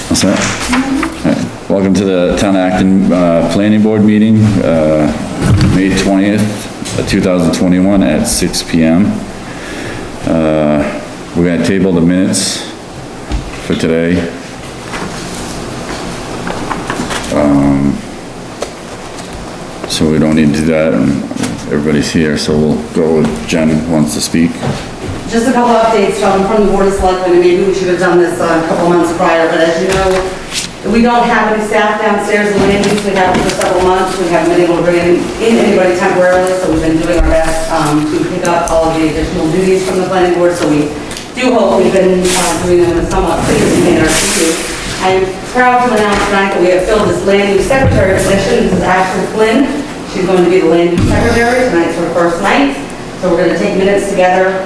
What's that? Alright. Welcome to the Town of Acton, Planning Board meeting, May 20th, 2021 at 6 p.m. We're gonna table the minutes for today. So we don't need to do that, and everybody's here, so we'll go with Jen who wants to speak. Just a couple updates from the Board of Selectmen, and maybe we should have done this a couple months prior, but as you know, we don't have any staff downstairs in the land use. We have for several months. We haven't been able to bring in anybody temporarily, so we've been doing our best to pick up all of the additional duties from the planning board, so we do hope we've been doing them in a somewhat pleasing manner for you. I'm proud to announce tonight that we have filled this land use secretary position. This is Actin Solar. She's going to be the land use secretary. Tonight's her first night. So we're going to take minutes together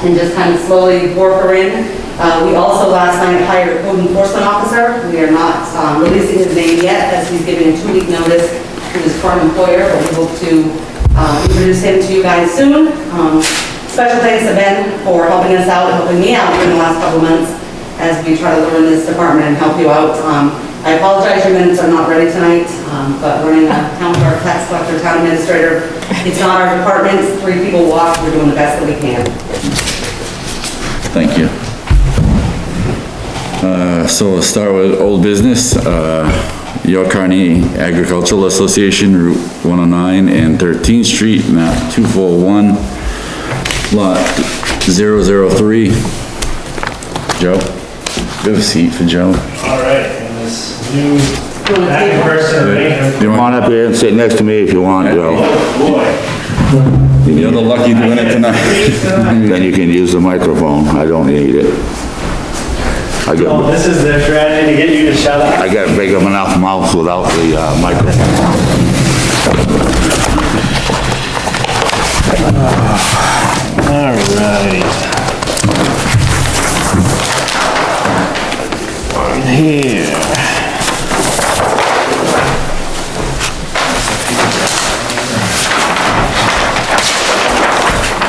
and just kind of slowly work her in. We also last night hired a code enforcement officer. We are not releasing his name yet as he's giving a 2-week notice to his current employer, but we hope to introduce him to you guys soon. Special thanks to Ben for helping us out, helping me out in the last couple months as we try to learn this department and help you out. I apologize, your minutes are not ready tonight, but running a town clerk, tax collector, town administrator, it's not our department. 3 people walk. We're doing the best that we can. Thank you. So we'll start with old business. York County Agricultural Association, Route 109 and 13th Street, map 241, lot 003. Joe, we have a seat for Joe. All right, and this new acting person. Come on up here and sit next to me if you want, Joe. Oh, boy. You're the lucky doing it tonight. Then you can use the microphone. I don't need it. Oh, this is their strategy to get you to shut up. I got a big enough mouth without the microphone. All right. On here.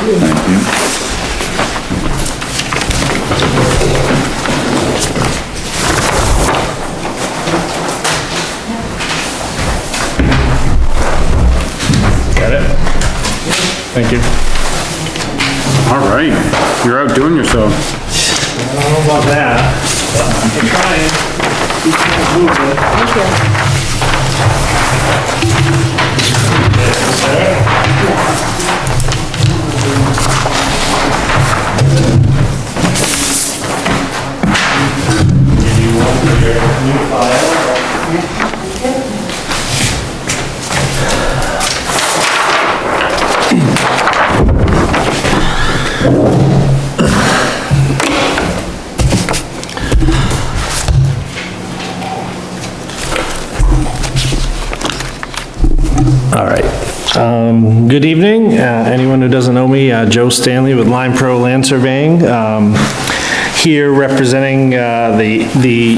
Thank you. Got it? Thank you. All right, you're outdoing yourself. I don't know about that, but I'm trying. Keep things moving. Thank you. Give you one for your new file. All right. Good evening. Anyone who doesn't know me, Joe Stanley with Line Pro Land Surveying. Here representing the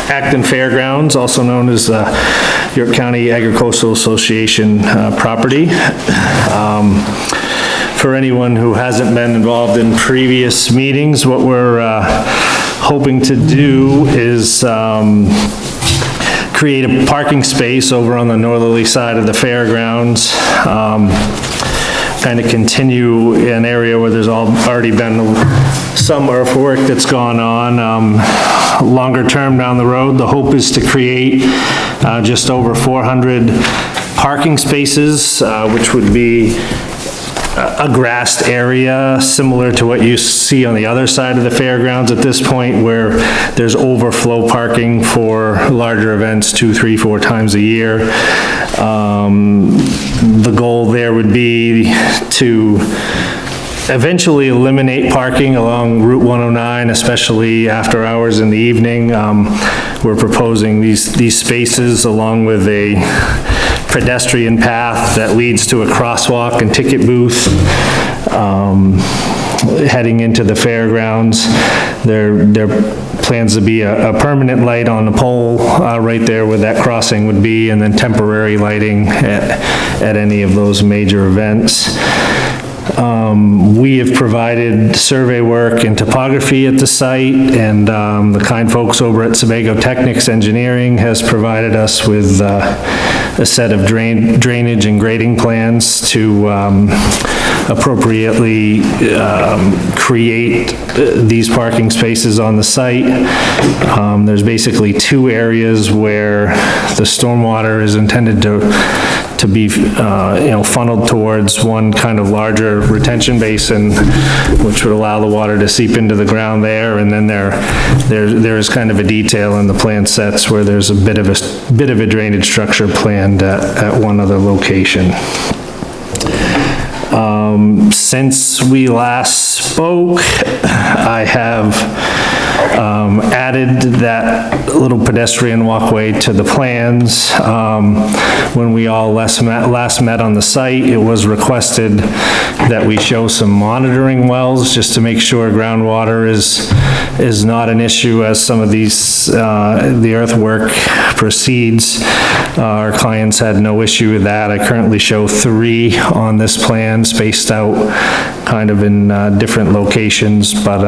Acton Fairgrounds, also known as York County Agricultural Association property. For anyone who hasn't been involved in previous meetings, what we're hoping to do is create a parking space over on the northerly side of the fairgrounds, kind of continue an area where there's already been some earthwork that's gone on. Longer term down the road, the hope is to create just over 400 parking spaces, which would be a grassed area similar to what you see on the other side of the fairgrounds at this point, where there's overflow parking for larger events 2, 3, 4 times a year. The goal there would be to eventually eliminate parking along Route 109, especially after hours in the evening. We're proposing these spaces along with a pedestrian path that leads to a crosswalk and ticket booth heading into the fairgrounds. There plans to be a permanent light on the pole right there where that crossing would be, and then temporary lighting at any of those major events. We have provided survey work and topography at the site, and the kind folks over at Sebago Technics Engineering has provided us with a set of drainage and grading plans to appropriately create these parking spaces on the site. There's basically two areas where the stormwater is intended to be, funneled towards one kind of larger retention basin, which would allow the water to seep into the ground there, and then there's kind of a detail in the plan sets where there's a bit of a drainage structure planned at one other location. Since we last spoke, I have added that little pedestrian walkway to the plans. When we all last met on the site, it was requested that we show some monitoring wells just to make sure groundwater is not an issue as some of these, the earthwork proceeds. Our clients had no issue with that. I currently show 3 on this plan, spaced out kind of in different locations, but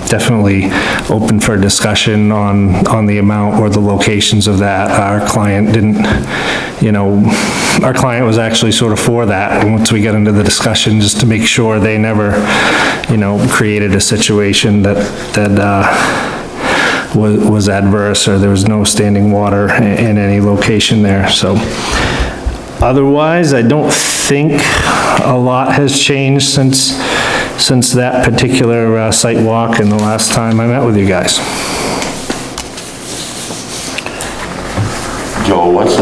definitely open for discussion on the amount or the locations of that. Our client didn't, our client was actually sort of for that once we get into the discussion, just to make sure they never, created a situation that was adverse, or there was no standing water in any location there, so. Otherwise, I don't think a lot has changed since that particular site walk and the last time I met with you guys. Joe, what's, if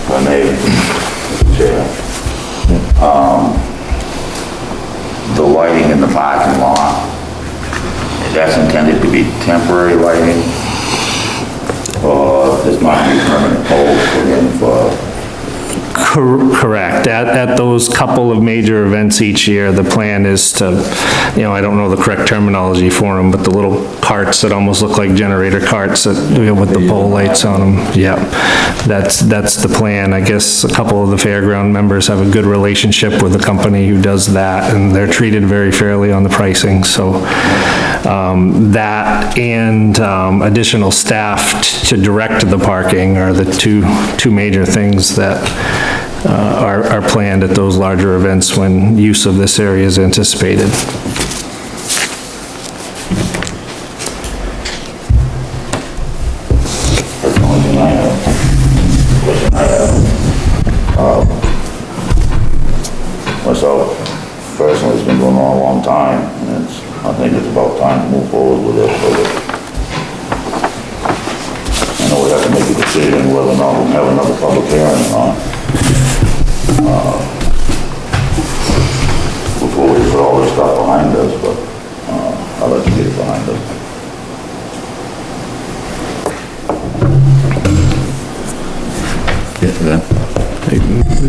I may, Chair, the lighting in the parking lot, that's intended to be temporary lighting, or there's not any permanent poles put in for? Correct. At those couple of major events each year, the plan is to, I don't know the correct terminology for them, but the little carts that almost look like generator carts that, with the pole lights on them. Yeah, that's the plan. I guess a couple of the fairground members have a good relationship with the company who does that, and they're treated very fairly on the pricing, so that and additional staff to direct the parking are the two major things that are planned at those larger events when use of this area is anticipated. That's the only thing I have. Myself, personally, it's been going on a long time, and I think it's about time to move forward with it. I know we have to make a decision whether or not we'll have another public hearing or not. Before we put all this stuff behind us, but I'd like to get it behind us.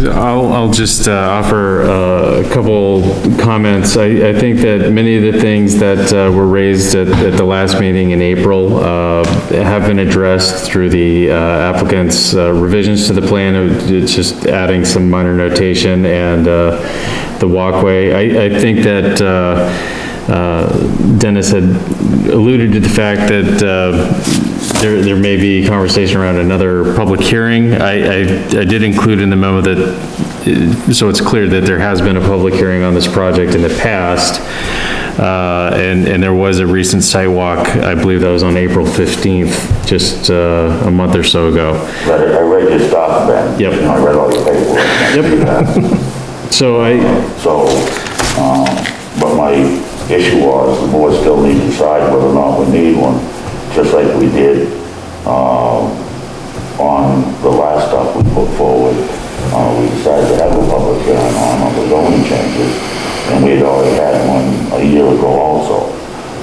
I'll just offer a couple comments. I think that many of the things that were raised at the last meeting in April have been addressed through the applicant's revisions to the plan. It's just adding some minor notation and the walkway. I think that Dennis had alluded to the fact that there may be conversation around another public hearing. I did include in the memo that, so it's clear that there has been a public hearing on this project in the past. And there was a recent site walk, I believe that was on April 15th, just a month or so ago. I read your stuff, Ben. Yep. I read all your paperwork. Yep. So but my issue was the board still needs to decide whether or not we need one, just like we did on the last stuff we put forward. We decided to have a public hearing on the zoning changes, and we had already had one a year ago also.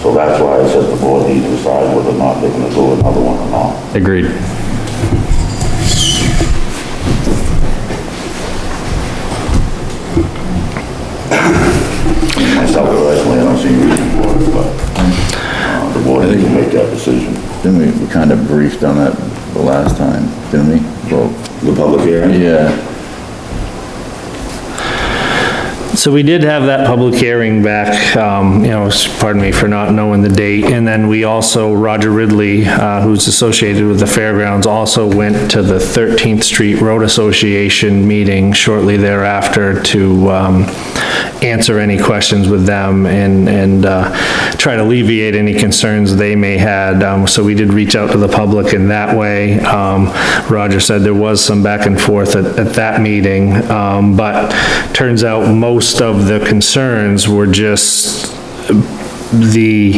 So that's why I said the board needs to decide whether or not they're going to do another one or not. agreed. Myself personally, I don't see a reason for it, but the board needs to make that decision. Then we kind of briefed on that the last time, didn't we? Well, The public hearing? yeah. So we did have that public hearing back, pardon me for not knowing the date. And then we also, Roger Ridley, who's associated with the fairgrounds, also went to the 13th Street Road Association meeting shortly thereafter to answer any questions with them and try to alleviate any concerns they may had. So we did reach out to the public in that way. Roger said there was some back and forth at that meeting, but turns out most of the concerns were just the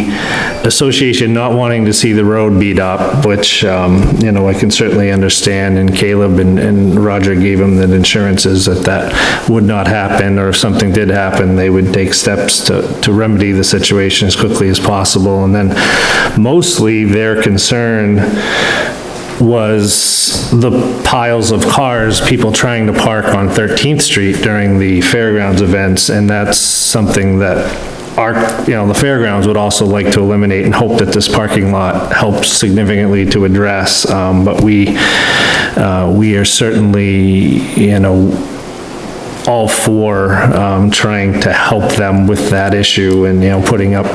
association not wanting to see the road beat up, which, I can certainly understand, and Caleb and Roger gave him the assurances that would not happen, or if something did happen, they would take steps to remedy the situation as quickly as possible. And then mostly their concern was the piles of cars, people trying to park on 13th Street during the fairgrounds events, and that's something that the fairgrounds would also like to eliminate and hope that this parking lot helps significantly to address. But we are certainly, all for trying to help them with that issue and, putting up,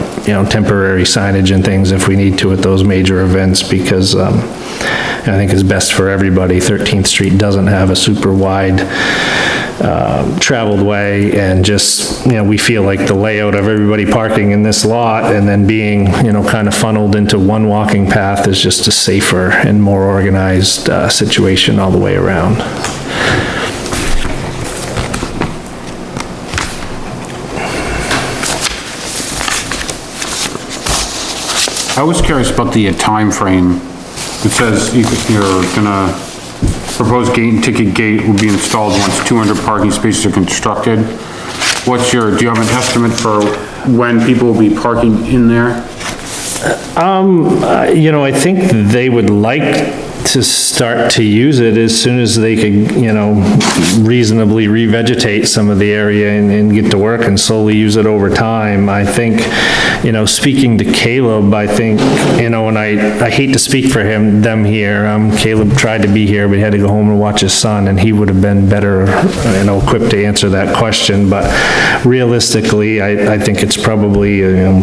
temporary signage and things if we need to at those major events, because I think it's best for everybody. 13th Street doesn't have a super wide traveled way, and just, we feel like the layout of everybody parking in this lot and then being, kind of funneled into one walking path is just a safer and more organized situation all the way around. I was curious about the time frame. It says you're gonna propose gate and ticket gate will be installed once 200 parking spaces are constructed. Do you have an estimate for when people will be parking in there? I think they would like to start to use it as soon as they could, reasonably revegetate some of the area and get to work and slowly use it over time. I think, speaking to Caleb, I think, and I hate to speak for them here. Caleb tried to be here, but he had to go home and watch his son, and he would have been better, equipped to answer that question. But realistically, I think it's probably a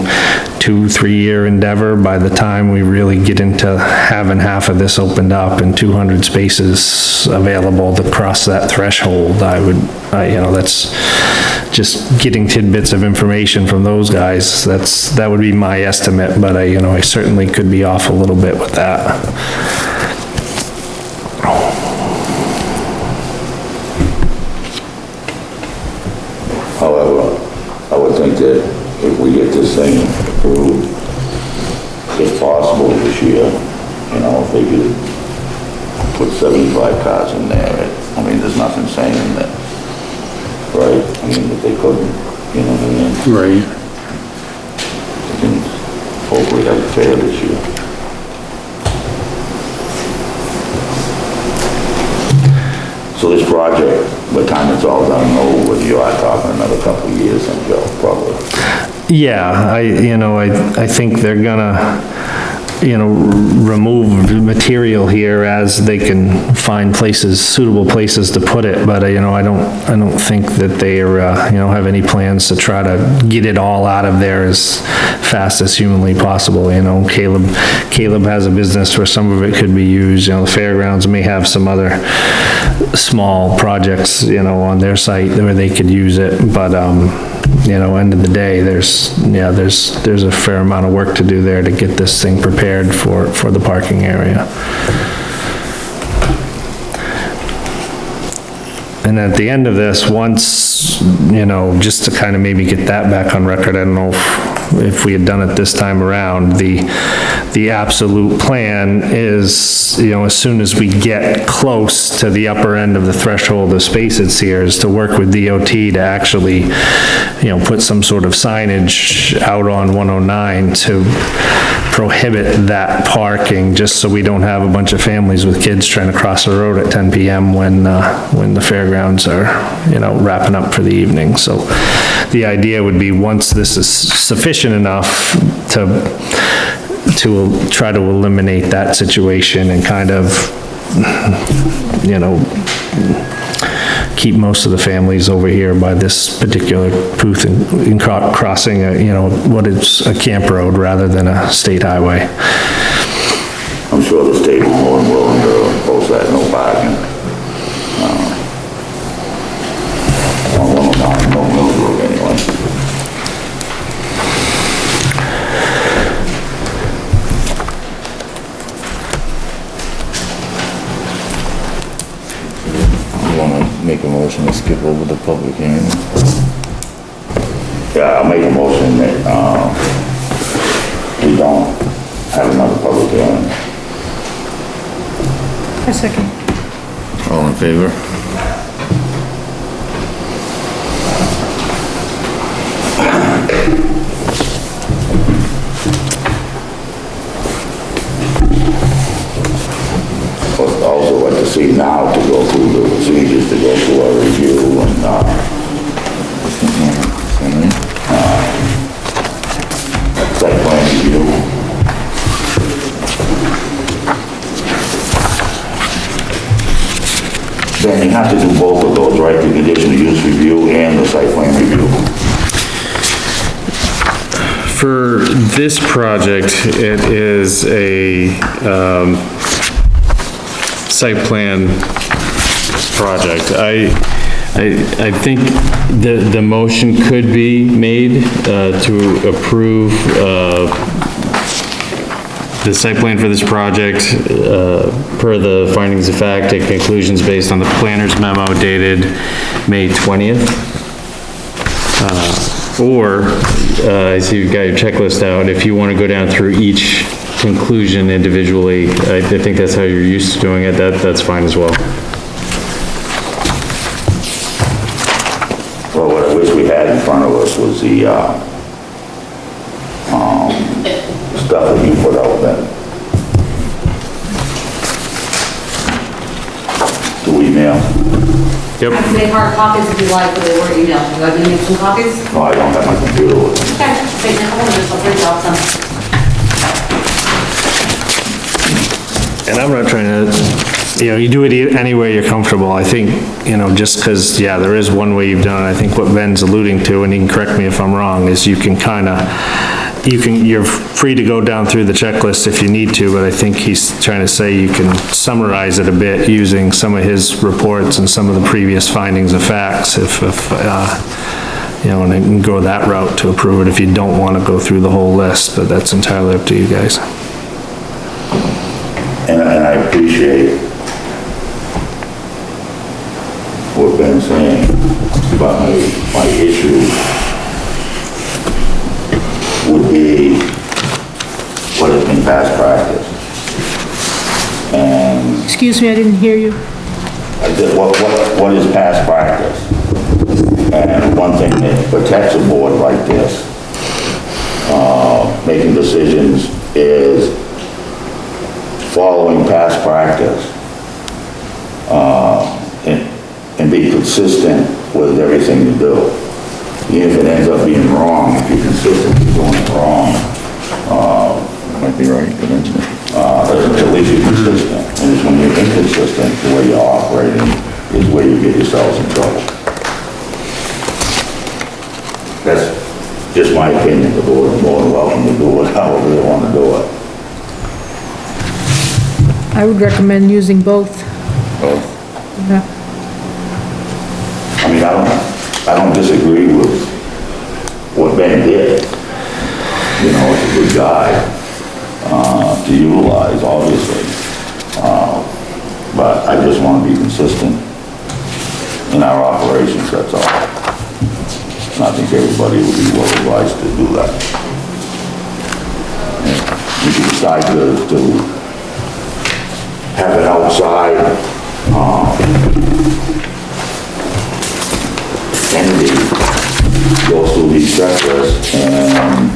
2-3 year endeavor by the time we really get into having half of this opened up and 200 spaces available to cross that threshold. That's just getting tidbits of information from those guys. That would be my estimate, but I certainly could be off a little bit with that. However, I would think that if we get this thing approved, if possible this year, if they could put 75 cars in there, there's nothing saying that, right? If they couldn't, what I mean? Right. We can hopefully have it fair this year. So this project, by the time it's all done and over with, you are talking another couple of years, then, Joe, probably. Yeah, I think they're gonna, remove material here as they can find suitable places to put it, but, I don't think that they are, have any plans to try to get it all out of there as fast as humanly possible. Caleb has a business where some of it could be used, the fairgrounds may have some other small projects, on their site where they could use it, but, end of the day, there's a fair amount of work to do there to get this thing prepared for the parking area. And at the end of this, once, just to kind of maybe get that back on record, I don't know if we had done it this time around, the absolute plan is, as soon as we get close to the upper end of the threshold of spaces here, is to work with DOT to actually, put some sort of signage out on 109 to prohibit that parking, just so we don't have a bunch of families with kids trying to cross the road at 10 PM when the fairgrounds are, wrapping up for the evening. So the idea would be, once this is sufficient enough to try to eliminate that situation and kind of, keep most of the families over here by this particular booth and crossing, what is a camp road rather than a state highway. I'm sure the state will more than willing to post that no parking. On 109, no Mills Road anyway. You wanna make a motion to skip over the public hearing? Yeah, I'll make a motion that, we don't have another public hearing. A second. All in favor? But also like to see now to go through the procedures, to go through our review and, site plan review. Then you have to do both of those, right? The conditional use review and the site plan review. For this project, it is a, site plan project. I think the motion could be made, to approve, the site plan for this project, per the findings of fact and conclusions based on the planner's memo dated May 20th. Or, I see you've got your checklist out, if you want to go down through each conclusion individually, I think that's how you're used to doing it, that's fine as well. Well, what I wish we had in front of us was the, stuff that you put out then. To email. Yep. I can make hard copies if you like, but they were emailed. Do you like me to make some copies? No, I don't have my computer with me. Okay, take that one, I'll print off some. And I'm not trying to, you do it any way you're comfortable. I think, just because, yeah, there is one way you've done it. I think what Ben's alluding to, and he can correct me if I'm wrong, is you can you're free to go down through the checklist if you need to, but I think he's trying to say you can summarize it a bit using some of his reports and some of the previous findings of facts if and I can go that route to approve it if you don't want to go through the whole list, but that's entirely up to you guys. And I appreciate what Ben's saying about my issue would be what has been past practice. And Excuse me, I didn't hear you. what is past practice? And one thing that protects a board like this, making decisions, is following past practice, and be consistent with everything you do. Even if it ends up being wrong, if you're consistent with doing it wrong, Might be right, but at least you're consistent. And it's when you're inconsistent, the way you're operating is where you get yourselves in trouble. That's just my opinion. The board is more than welcome to do it however they want to do it. I would recommend using both. Yeah. I mean, I don't disagree with what Ben did. It's a good guy, to utilize, obviously. But I just want to be consistent in our operations, that's all. And I think everybody would be well advised to do that. If you decide to have it outside, entity goes through these checklists and,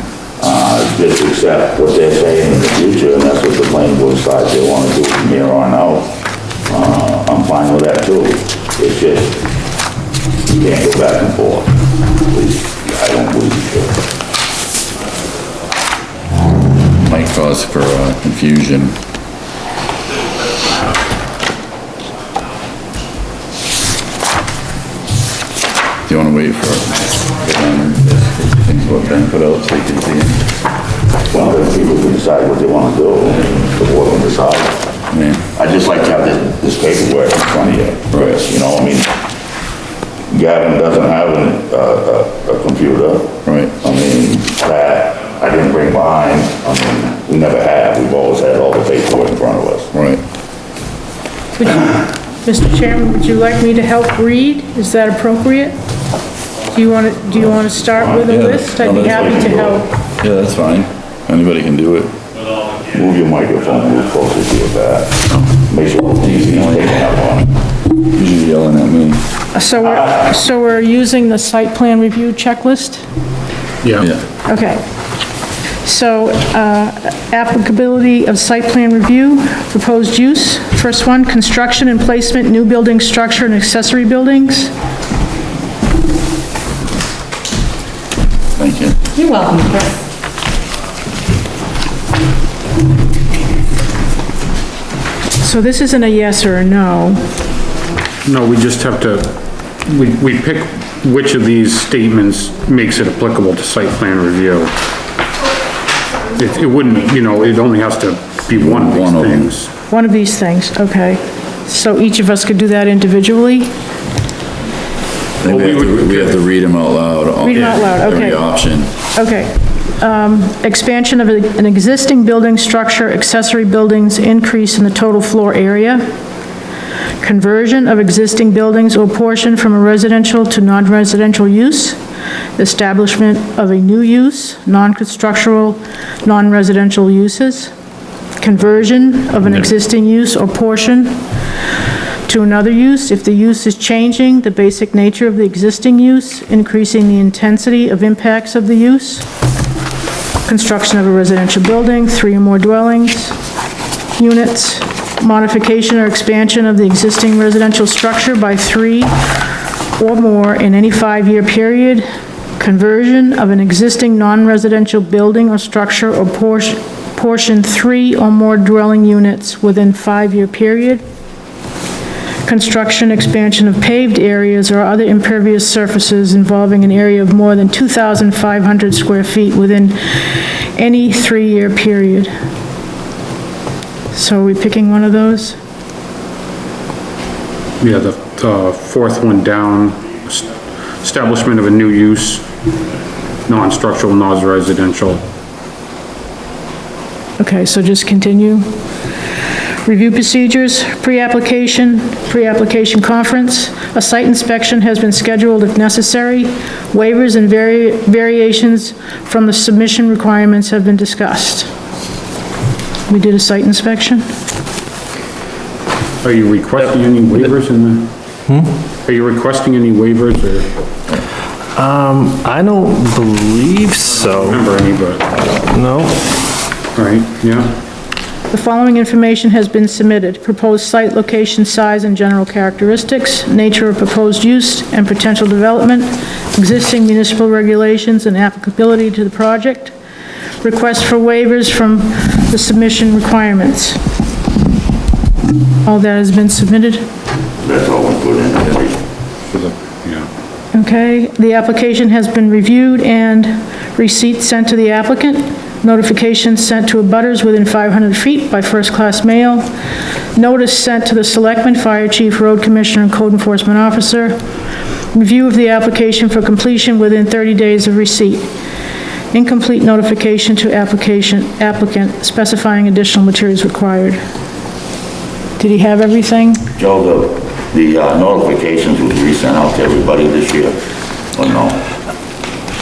just accept what they're saying in the future, and that's what the planning board decides they want to do from here on out. I'm fine with that too. It's just, you can't go back and forth. At least, I don't believe you should. might cause for confusion. you for things what Ben put out so you can see it. Well, if people can decide what they wanna do, the board will decide. Yeah. I just like to have this paperwork in front of you, Chris, you know, I mean, Gavin doesn't have a computer. Right. I mean, that, I didn't bring mine, I mean, we never have, we've always had all the paperwork in front of us. Right. Mr. Chairman, would you like me to help read? Is that appropriate? Do you want to start with a Yeah, list? I'd no, be that's happy to fine. help. Yeah, that's fine. Anybody can do it. Move your microphone, move closer to your back. Make sure it's easy, taking that one. Usually yelling at me. So we're using the site plan review checklist? Yeah. Yeah. Okay. So, applicability of site plan review, proposed use. First one, construction and placement, new building structure and accessory buildings. Thank you. You're welcome, Chris. So this isn't a yes or a no. No, we just have to, we pick which of these statements makes it applicable to site plan review. It wouldn't, you know, it only has to be one of One of them. these things. One of these things, okay. So each of us could do that individually? Then we have to read them out loud. Read 'em out loud, okay. Every option. Okay. Expansion of an existing building structure, accessory buildings, increase in the total floor area. Conversion of existing buildings or portion from a residential to non-residential use. Establishment of a new use, non-constructional, non-residential uses. Conversion of an existing use or portion to another use if the use is changing the basic nature of the existing use, increasing the intensity of impacts of the use. Construction of a residential building, 3 or more dwellings, units, modification or expansion of the existing residential structure by 3 or more in any 5-year period, conversion of an existing non-residential building or structure or portion 3 or more dwelling units within 5-year period, construction, expansion of paved areas or other impervious surfaces involving an area of more than 2,500 square feet within any 3-year period. So are we picking one of those? Yeah, the fourth one down, establishment of a new use, non-structural, non-residential. Okay, so just continue. Review procedures, pre-application conference. A site inspection has been scheduled if necessary. Waivers and variations from the submission requirements have been discussed. We did a site inspection. Are you requesting any waivers in the? Are you requesting any waivers or? I don't believe so. Remember any, but, No. right, yeah. The following information has been submitted: proposed site location, size, and general characteristics, nature of proposed use and potential development, existing municipal regulations and applicability to the project, request for waivers from the submission requirements. All that has been submitted? That's all we put in there. For the, yeah. Okay, the application has been reviewed and receipt sent to the applicant. Notification sent to abutters within 500 feet by first-class mail. Notice sent to the selectman, fire chief, road commissioner, and code enforcement officer. Review of the application for completion within 30 days of receipt. Incomplete notification to applicant specifying additional materials required. Did he have everything? Joe, the notifications was resent out to everybody this year, or no?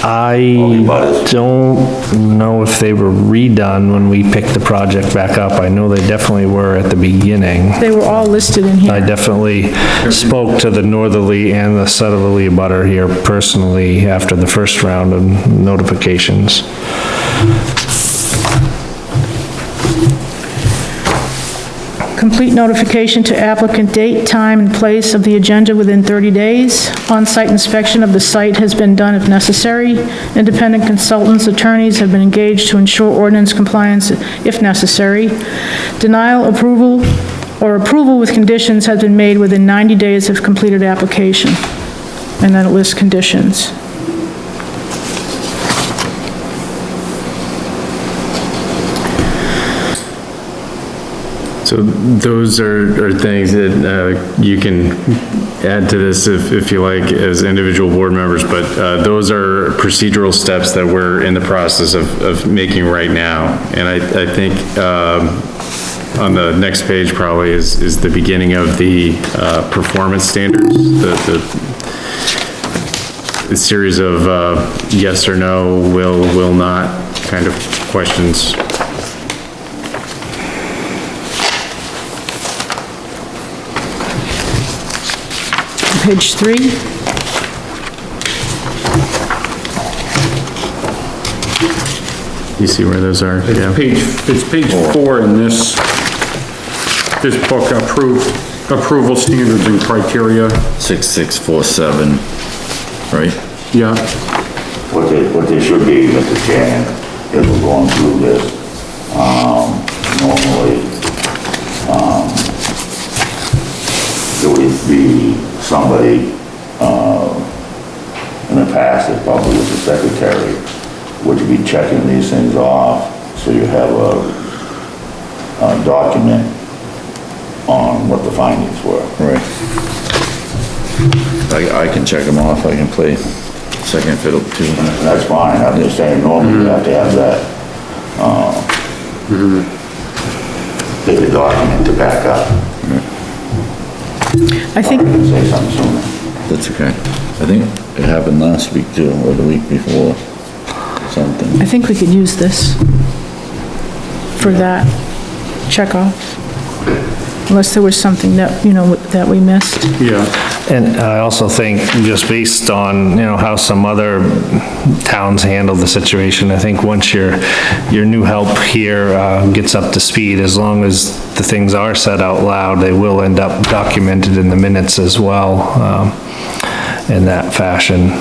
I don't know if they were redone when we picked the project back up. I know they definitely were at the beginning. They were all listed in I here. definitely spoke to the northerly and the southerly abutter here personally after the first round of notifications. Complete notification to applicant, date, time, and place of the agenda within 30 days. On-site inspection of the site has been done if necessary. Independent consultants, attorneys have been engaged to ensure ordinance compliance if necessary. Denial, approval, or approval with conditions has been made within 90 days of completed application. and then it lists conditions. So those are things that you can add to this if you like as individual board members, but those are procedural steps that we're in the process of making right now. And I think on the next page probably is the beginning of the performance standards, the series of yes or no, will not kind of questions. Page 3. You see where those are? Yeah. It's page 4 in this book, approval standards and criteria. 6647, right? Yeah, What they should be, Mr. Chairman, is we're going through this, normally, it would be somebody, in the past, it probably was the secretary, would be checking these things off, so you have a document on what the findings were. Right. I can check them off, I can play second fiddle too. That's fine, I'm just saying, normally you have to have that, get the document to back up. I think, Say something sooner. That's okay. I think it happened last week too, or the week before, something. I think we could use this for that check off. Unless there was something that, you know, that we missed. yeah. And I also think, just based on, you know, how some other towns handle the situation, I think once your new help here gets up to speed, as long as the things are said out loud, they will end up documented in the minutes as well, in that fashion.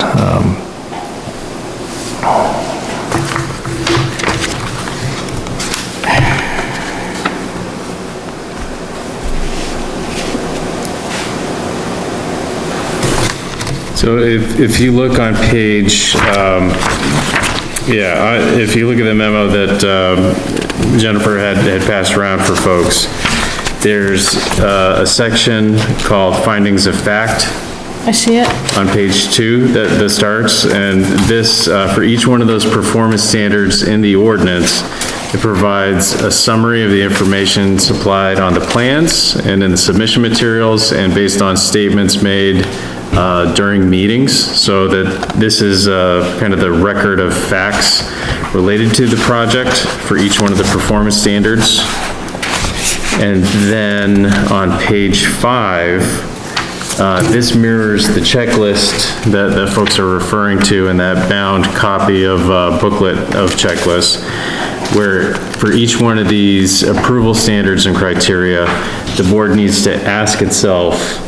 So if you look on page, if you look at the memo that Jennifer had passed around for folks, there's a section called Findings of Fact I see it. on page 2 that starts, and this, for each one of those performance standards in the ordinance, it provides a summary of the information supplied on the plans and in the submission materials and based on statements made during meetings, so that this is kind of the record of facts related to the project for each one of the performance standards. And then on page 5, this mirrors the checklist that folks are referring to in that bound copy of booklet of checklists, where for each one of these approval standards and criteria, the board needs to ask itself,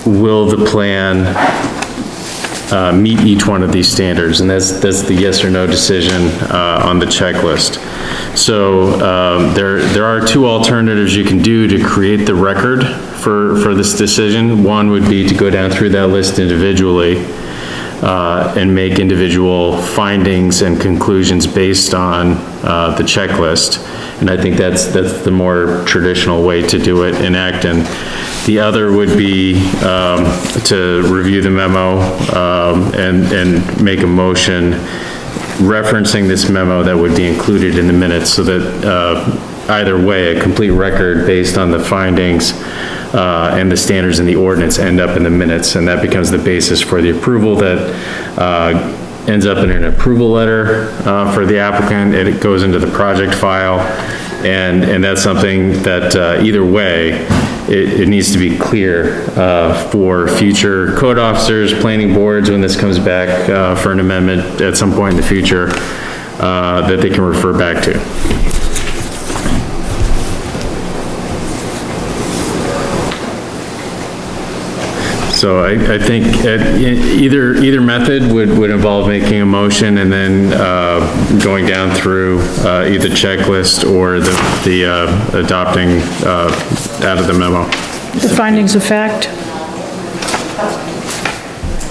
will the plan meet each one of these standards? And that's the yes or no decision on the checklist. So there are 2 alternatives you can do to create the record for this decision. One would be to go down through that list individually and make individual findings and conclusions based on the checklist. And I think that's the more traditional way to do it in Acton. The other would be to review the memo and make a motion referencing this memo that would be included in the minutes, so that either way, a complete record based on the findings and the standards in the ordinance end up in the minutes, and that becomes the basis for the approval that ends up in an approval letter for the applicant, and it goes into the project file, and that's something that either way, it needs to be clear for future code officers, planning boards, when this comes back for an amendment at some point in the future, that they can refer back to. So I think either method would involve making a motion and then going down through either checklist or the adopting out of the memo. The findings of fact.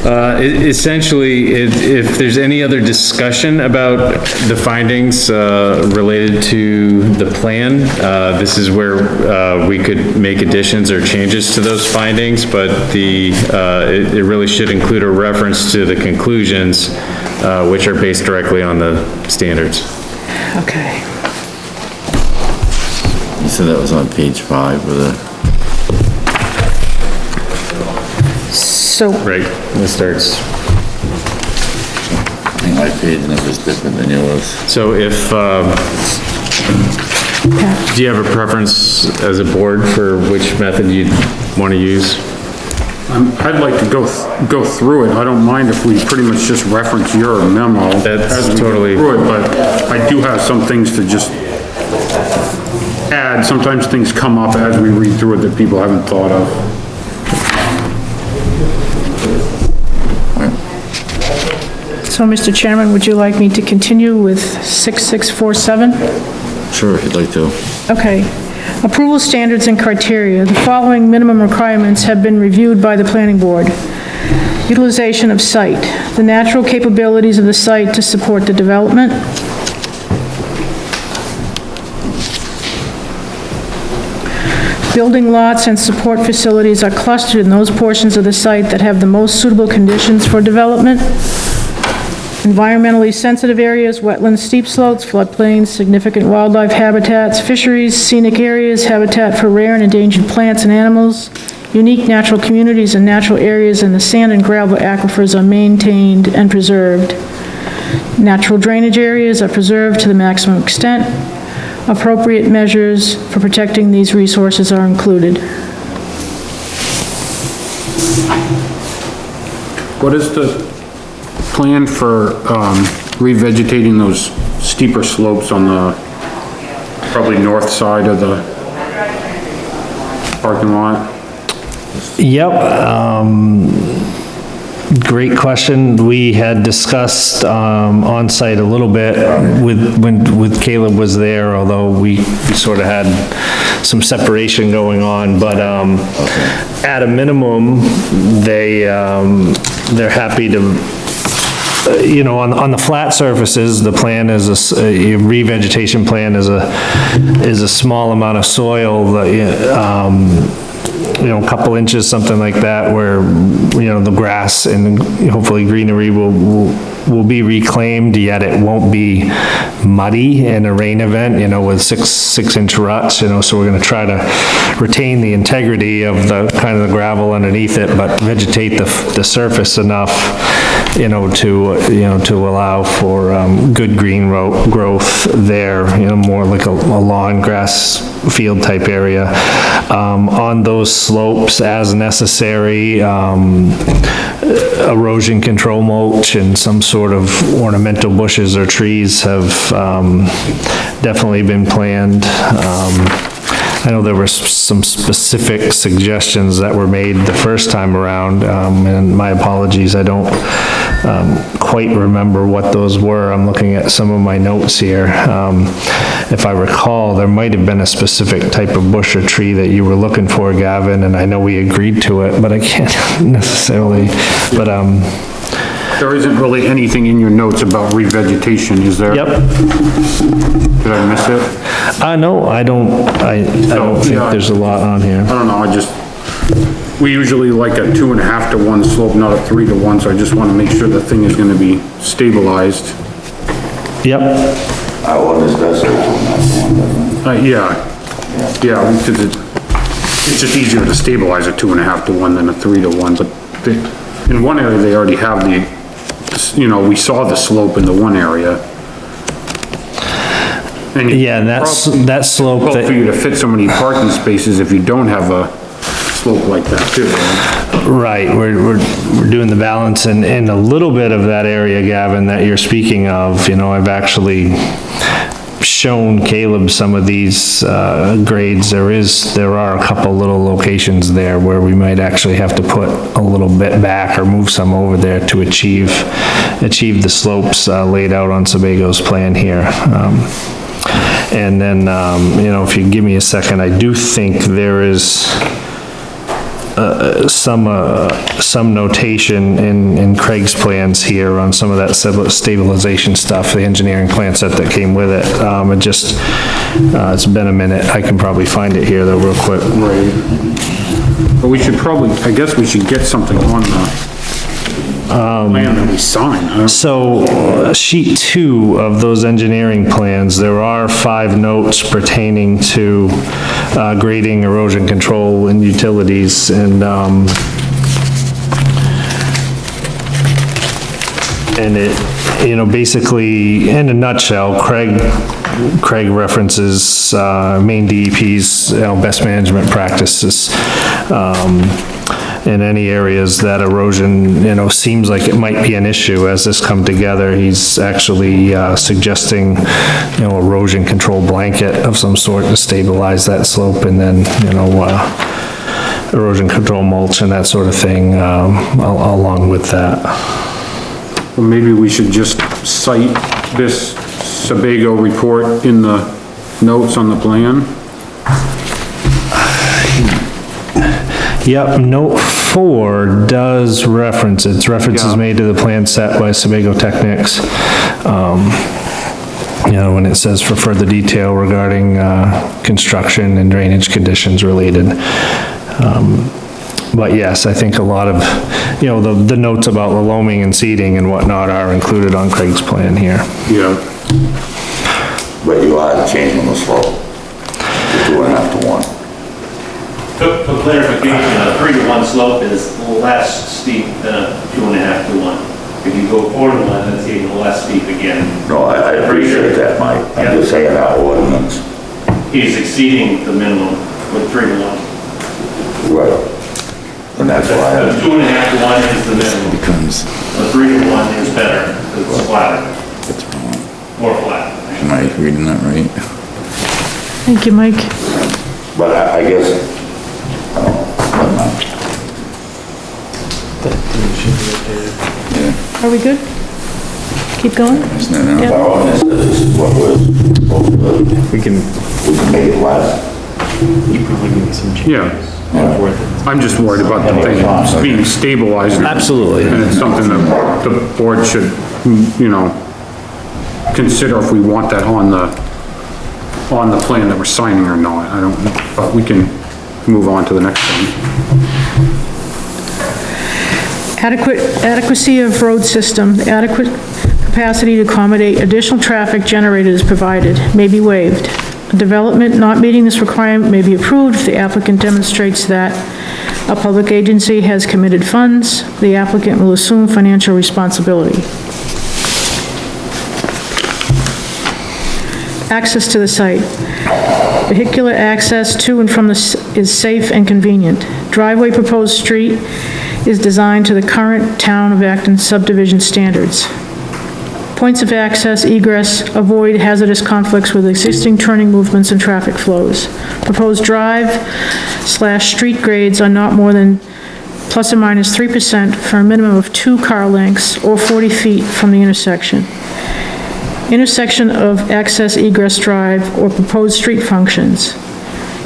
Essentially, if there's any other discussion about the findings related to the plan, this is where we could make additions or changes to those findings, but it really should include a reference to the conclusions, which are based directly on the standards. Okay. You said that was on page 5 with the, So, Right, this starts. I think my page number is different than yours. So if, do you have a preference as a board for which method you'd want to use? I'd like to go through it. I don't mind if we pretty much just reference your memo. That's as we go totally- through it, but I do have some things to just add. Sometimes things come up as we read through it that people haven't thought of. so Mr. Chairman, would you like me to continue with 6647? Sure, if you'd like to. Okay. Approval standards and criteria. The following minimum requirements have been reviewed by the planning board. Utilization of site. The natural capabilities of the site to support the development. Building lots and support facilities are clustered in those portions of the site that have the most suitable conditions for development. Environmentally sensitive areas, wetlands, steep slopes, floodplains, significant wildlife habitats, fisheries, scenic areas, habitat for rare and endangered plants and animals, unique natural communities and natural areas in the sand and gravel aquifers are maintained and preserved. Natural drainage areas are preserved to the maximum extent. Appropriate measures for protecting these resources are included. What is the plan for, revegetating those steeper slopes on the, probably north side of the parking lot? Yep, great question. We had discussed, on site a little bit when Caleb was there, although we sort of had some separation going on, but, at a minimum, they're happy to, on the flat surfaces, the plan is a revegetation plan is a small amount of soil that, a couple inches, something like that, where, the grass and hopefully greenery will be reclaimed, yet it won't be muddy in a rain event, with 6-inch ruts, so we're gonna try to retain the integrity of the, kind of the gravel underneath it, but vegetate the surface enough, to allow for, good green growth there, more like a lawn grass field type area. On those slopes as necessary, erosion control mulch and some sort of ornamental bushes or trees have, definitely been planned. I know there were some specific suggestions that were made the first time around, and my apologies, I don't quite remember what those were. I'm looking at some of my notes here. If I recall, there might have been a specific type of bush or tree that you were looking for, Gavin, and I know we agreed to it, but I can't necessarily, but, There isn't really anything in your notes about revegetation, is there? yep. Did I miss it? No, I don't think yeah. there's a lot on here. I don't know, we usually like a 2.5 to 1 slope, not a 3 to 1, so I just wanna make sure the thing is gonna be stabilized. Yep, I will discuss it on that one, doesn't it? Yeah, because it's just easier to stabilize a 2.5 to 1 than a 3 to 1, but in one area, they already have we saw the slope in the one area. And yeah, and that slope Well, for that, you to fit so many parking spaces if you don't have a slope like that too. right, we're doing the balance, and a little bit of that area, Gavin, that you're speaking of, I've actually shown Caleb some of these, grades. There are a couple little locations there where we might actually have to put a little bit back or move some over there to achieve the slopes, laid out on Sebago's plan here. And then, if you give me a second, I do think there is some notation in Craig's plans here on some of that stabilization stuff, the engineering plan set that came with it. It's been a minute. I can probably find it here though real quick. Right. But we should probably, I guess we should get something on the plan that we sign. So, sheet 2 of those engineering plans, there are 5 notes pertaining to grading, erosion control, and utilities, and it, basically, in a nutshell, Craig references Maine DEP's, best management practices, in any areas that erosion, seems like it might be an issue as this come together. He's actually suggesting, erosion control blanket of some sort to stabilize that slope, and then, erosion control mulch and that sort of thing, along with that. Well, maybe we should just cite this Sebago report in the notes on the plan. Yep, note 4 does reference, it's references made to the plan set by Sebago Technics. When it says for further detail regarding, construction and drainage conditions related. But yes, I think a lot of, the notes about the loaming and seeding and whatnot are included on Craig's plan here. Yeah. But you are changing the slope to 2.5 to 1. For clarification, a 3-to-1 slope is less steep than a 2.5 to 1. If you go 4 to 1, that's even less steep again. No, I appreciate that, Mike. I'm just saying our ordinance. He's exceeding the minimum with 3 to 1. Right. And that's why The 2.5 to 1 is the minimum. Becomes, The 3 to 1 is better, because it's flatter, that's wrong. more flat. Am I reading that right? Thank you, Mike. But I guess, never mind. Are we good? Keep going? Isn't it now? Yeah. Our ordinance is what we're supposed to do. We can, We can make it less. Yeah. I'm just worried about the thing being stabilized. Absolutely. And it's something that the board should, consider if we want that on the plan that we're signing or not. I don't know, but we can move on to the next one. Adequacy of road system, the adequate capacity to accommodate additional traffic generated is provided, may be waived. A development not meeting this requirement may be approved if the applicant demonstrates that a public agency has committed funds, the applicant will assume financial responsibility. Access to the site. Vehicular access to and from is safe and convenient. Driveway proposed street is designed to the current Town of Acton subdivision standards. Points of access, egress, avoid hazardous conflicts with existing turning movements and traffic flows. Proposed drive/street grades are not more than plus or minus 3% for a minimum of 2 car lengths or 40 feet from the intersection. Intersection of access egress drive or proposed street functions.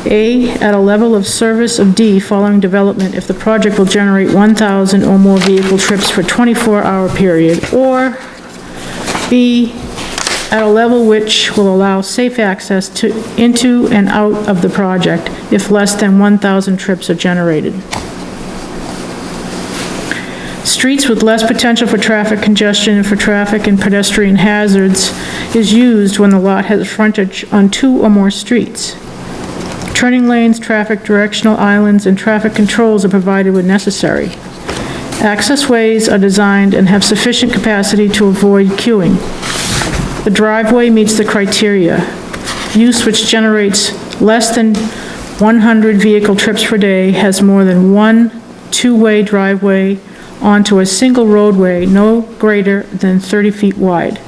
A, at a level of service of D following development if the project will generate 1,000 or more vehicle trips for a 24-hour period, or B, at a level which will allow safe access into and out of the project if less than 1,000 trips are generated. Streets with less potential for traffic congestion and for traffic and pedestrian hazards is used when the lot has frontage on 2 or more streets. Turning lanes, traffic directional islands, and traffic controls are provided when necessary. Access ways are designed and have sufficient capacity to avoid queuing. The driveway meets the criteria. Use which generates less than 100 vehicle trips per day has more than one two-way driveway onto a single roadway no greater than 30 feet wide.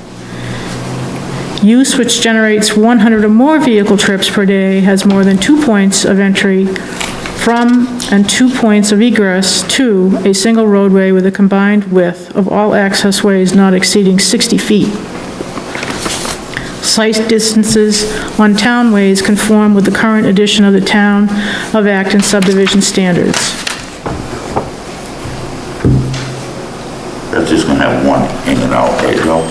Use which generates 100 or more vehicle trips per day has more than 2 points of entry from and 2 points of egress to a single roadway with a combined width of all access ways not exceeding 60 feet. Site distances on townways conform with the current edition of the Town of Acton subdivision standards. just gonna have one in and out, right, Joe?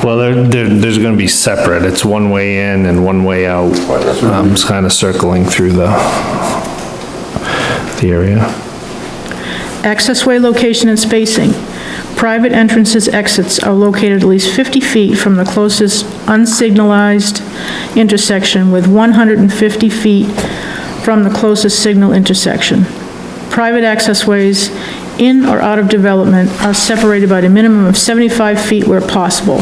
Well, there's gonna be separate. It's one way in and one way out. Just kind of circling through the area. Accessway location and spacing. Private entrances, exits are located at least 50 feet from the closest unsignalized intersection with 150 feet from the closest signal intersection. Private accessways in or out of development are separated by a minimum of 75 feet where possible.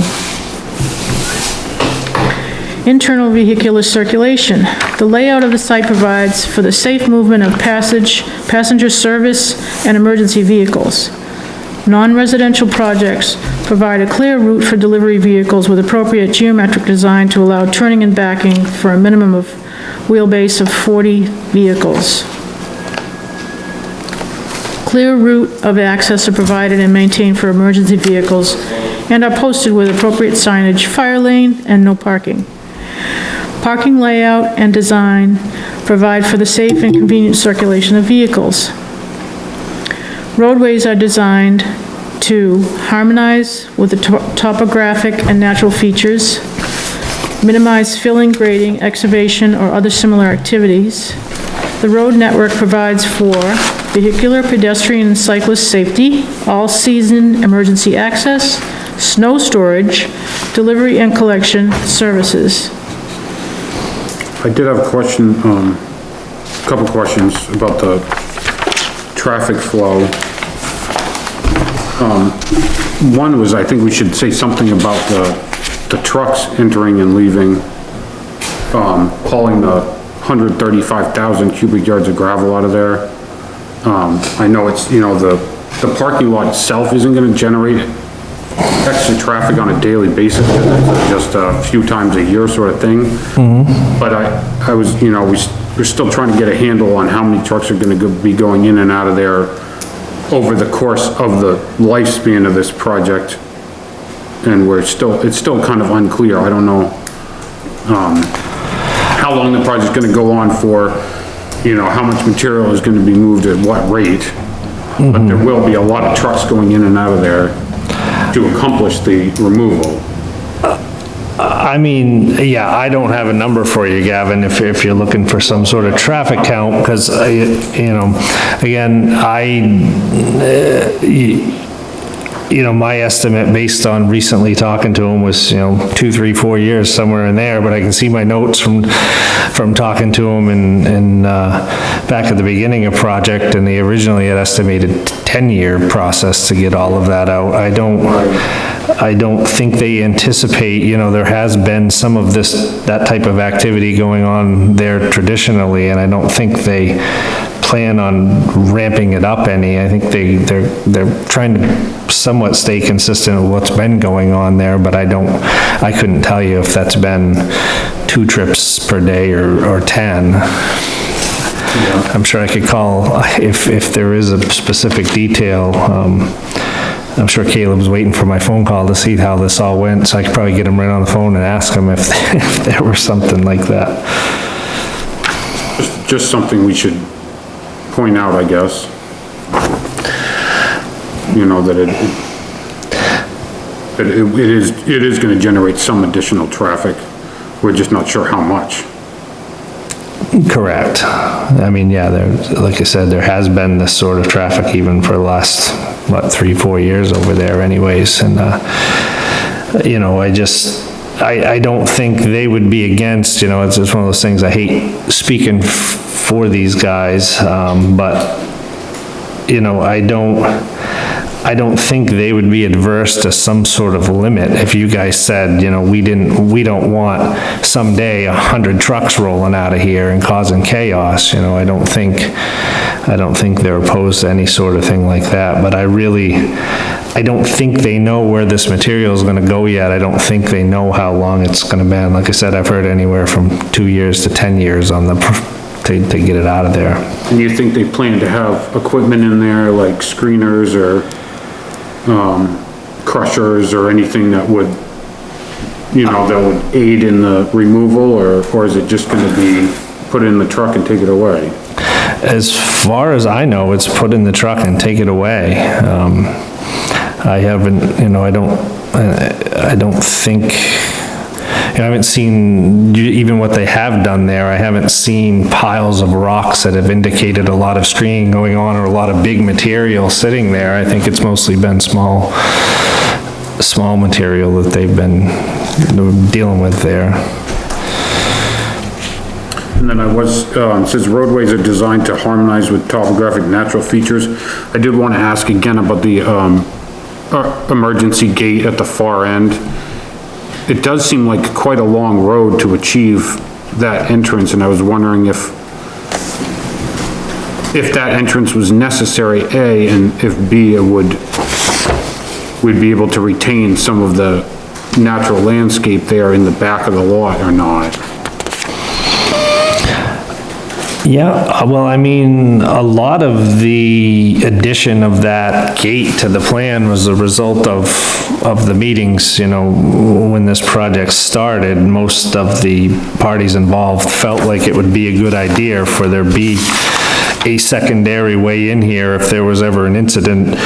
Internal vehicular circulation. The layout of the site provides for the safe movement of passenger service, and emergency vehicles. Non-residential projects provide a clear route for delivery vehicles with appropriate geometric design to allow turning and backing for a minimum of wheelbase of 40 vehicles. Clear route of access are provided and maintained for emergency vehicles and are posted with appropriate signage, fire lane, and no parking. Parking layout and design provide for the safe and convenient circulation of vehicles. Roadways are designed to harmonize with the topographic and natural features, minimize filling, grading, excavation, or other similar activities. The road network provides for vehicular, pedestrian, and cyclist safety, all-season emergency access, snow storage, delivery and collection services. I did have a question, a couple questions about the traffic flow. One was, I think we should say something about the trucks entering and leaving, hauling the 135,000 cubic yards of gravel out of there. I know it's, you know, the parking lot itself isn't gonna generate extra traffic on a daily basis, it's just a few times a year sort of thing. But I was, you know, we're still trying to get a handle on how many trucks are gonna be going in and out of there over the course of the lifespan of this project. And it's still kind of unclear. I don't know, how long the project's gonna go on for, you know, how much material is gonna be moved at what rate. But there will be a lot of trucks going in and out of there to accomplish the removal. I mean, yeah, I don't have a number for you, Gavin, if you're looking for some sort of traffic count, because, you know, again, you know, my estimate based on recently talking to him was, you know, 2, 3, 4 years, somewhere in there, but I can see my notes from talking to him and back at the beginning of project, and they originally had estimated 10-year process to get all of that out. I don't think they anticipate, you know, there has been some of that type of activity going on there traditionally, and I don't think they plan on ramping it up any. I think they're trying to somewhat stay consistent with what's been going on there, but I couldn't tell you if that's been 2 trips per day or 10. I'm sure I could call if there is a specific detail. I'm sure Caleb's waiting for my phone call to see how this all went, so I could probably get him right on the phone and ask him if there were something like that. Just something we should point out, I guess. You know, that it is gonna generate some additional traffic. We're just not sure how much. Correct. I mean, yeah, like I said, there has been this sort of traffic even for the last, what, 3, 4 years over there anyways, and, you know, I don't think they would be against, you know, it's one of those things, I hate speaking for these guys, but, you know, I don't think they would be adverse to some sort of limit. If you guys said, you know, we don't want someday 100 trucks rolling out of here and causing chaos, you know, I don't think they're opposed to any sort of thing like that, but I don't think they know where this material is gonna go yet. I don't think they know how long it's gonna be. Like I said, I've heard anywhere from 2 years to 10 years on to get it out of there. And you think they plan to have equipment in there, like screeners or, crushers or anything that would, you know, that would aid in the removal, or is it just gonna be put in the truck and take it away? As far as I know, it's put in the truck and take it away. I haven't, you know, I don't think, I haven't seen, even what they have done there, I haven't seen piles of rocks that have indicated a lot of screening going on or a lot of big material sitting there. I think it's mostly been small material that they've been dealing with there. And then it says roadways are designed to harmonize with topographic natural features. I did want to ask again about the, emergency gate at the far end. It does seem like quite a long road to achieve that entrance, and I was wondering if that entrance was necessary, A, and if B, we'd be able to retain some of the natural landscape there in the back of the lot or not. Yeah, well, I mean, a lot of the addition of that gate to the plan was a result of the meetings, you know, when this project started. Most of the parties involved felt like it would be a good idea for there be a secondary way in here if there was ever an incident,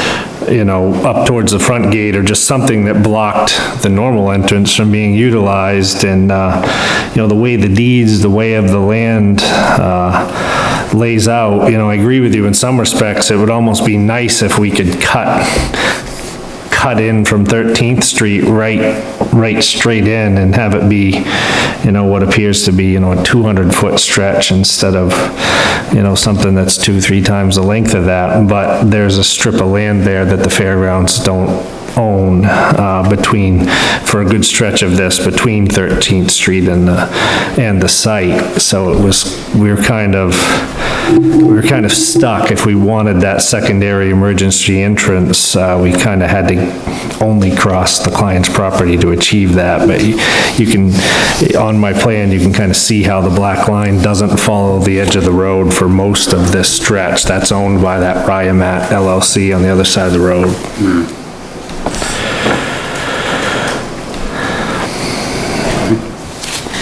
you know, up towards the front gate or just something that blocked the normal entrance from being utilized. And, you know, the way the deeds, the way of the land, lays out, you know, I agree with you in some respects. It would almost be nice if we could cut in from 13th Street right straight in and have it be, you know, what appears to be, you know, a 200-foot stretch instead of, you know, something that's 2-3 times the length of that. But there's a strip of land there that the fairgrounds don't own, for a good stretch of this, between 13th Street and the site. So we were kind of stuck. If we wanted that secondary emergency entrance, we kind of had to only cross the client's property to achieve that. But you can, on my plan, you can kind of see how the black line doesn't follow the edge of the road for most of this stretch. That's owned by that Ryamat LLC on the other side of the road.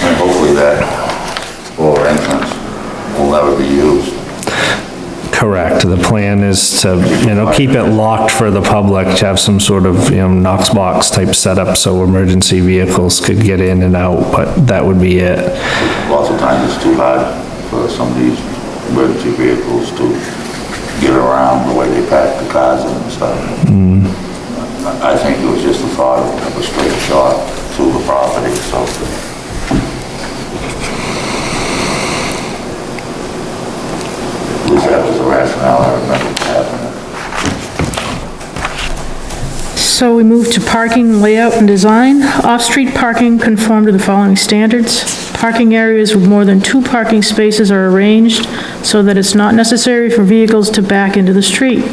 And hopefully that lower entrance will never be used. Correct. The plan is to, you know, keep it locked for the public, to have some sort of, you know, Knox box type setup so emergency vehicles could get in and out, but that would be it. Lots of times it's too hard for some of these emergency vehicles to get around the way they pack the cars in and stuff. I think it was just the thought of a straight shot through the property, so. At least that was the rationale I remember happening. So we move to parking layout and design. Off-street parking conform to the following standards. Parking areas with more than 2 parking spaces are arranged so that it's not necessary for vehicles to back into the street.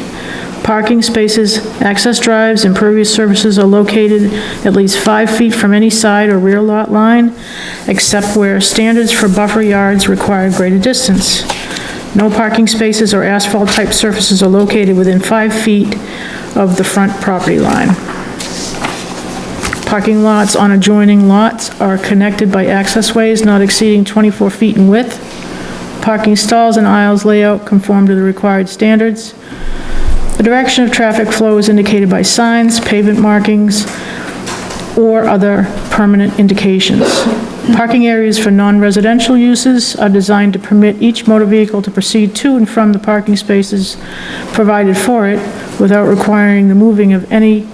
Parking spaces, access drives, and impervious surfaces are located at least 5 feet from any side or rear lot line, except where standards for buffer yards require greater distance. No parking spaces or asphalt-type surfaces are located within 5 feet of the front property line. Parking lots on adjoining lots are connected by access ways not exceeding 24 feet in width. Parking stalls and aisles layout conform to the required standards. The direction of traffic flow is indicated by signs, pavement markings, or other permanent indications. Parking areas for non-residential uses are designed to permit each motor vehicle to proceed to and from the parking spaces provided for it without requiring the moving of any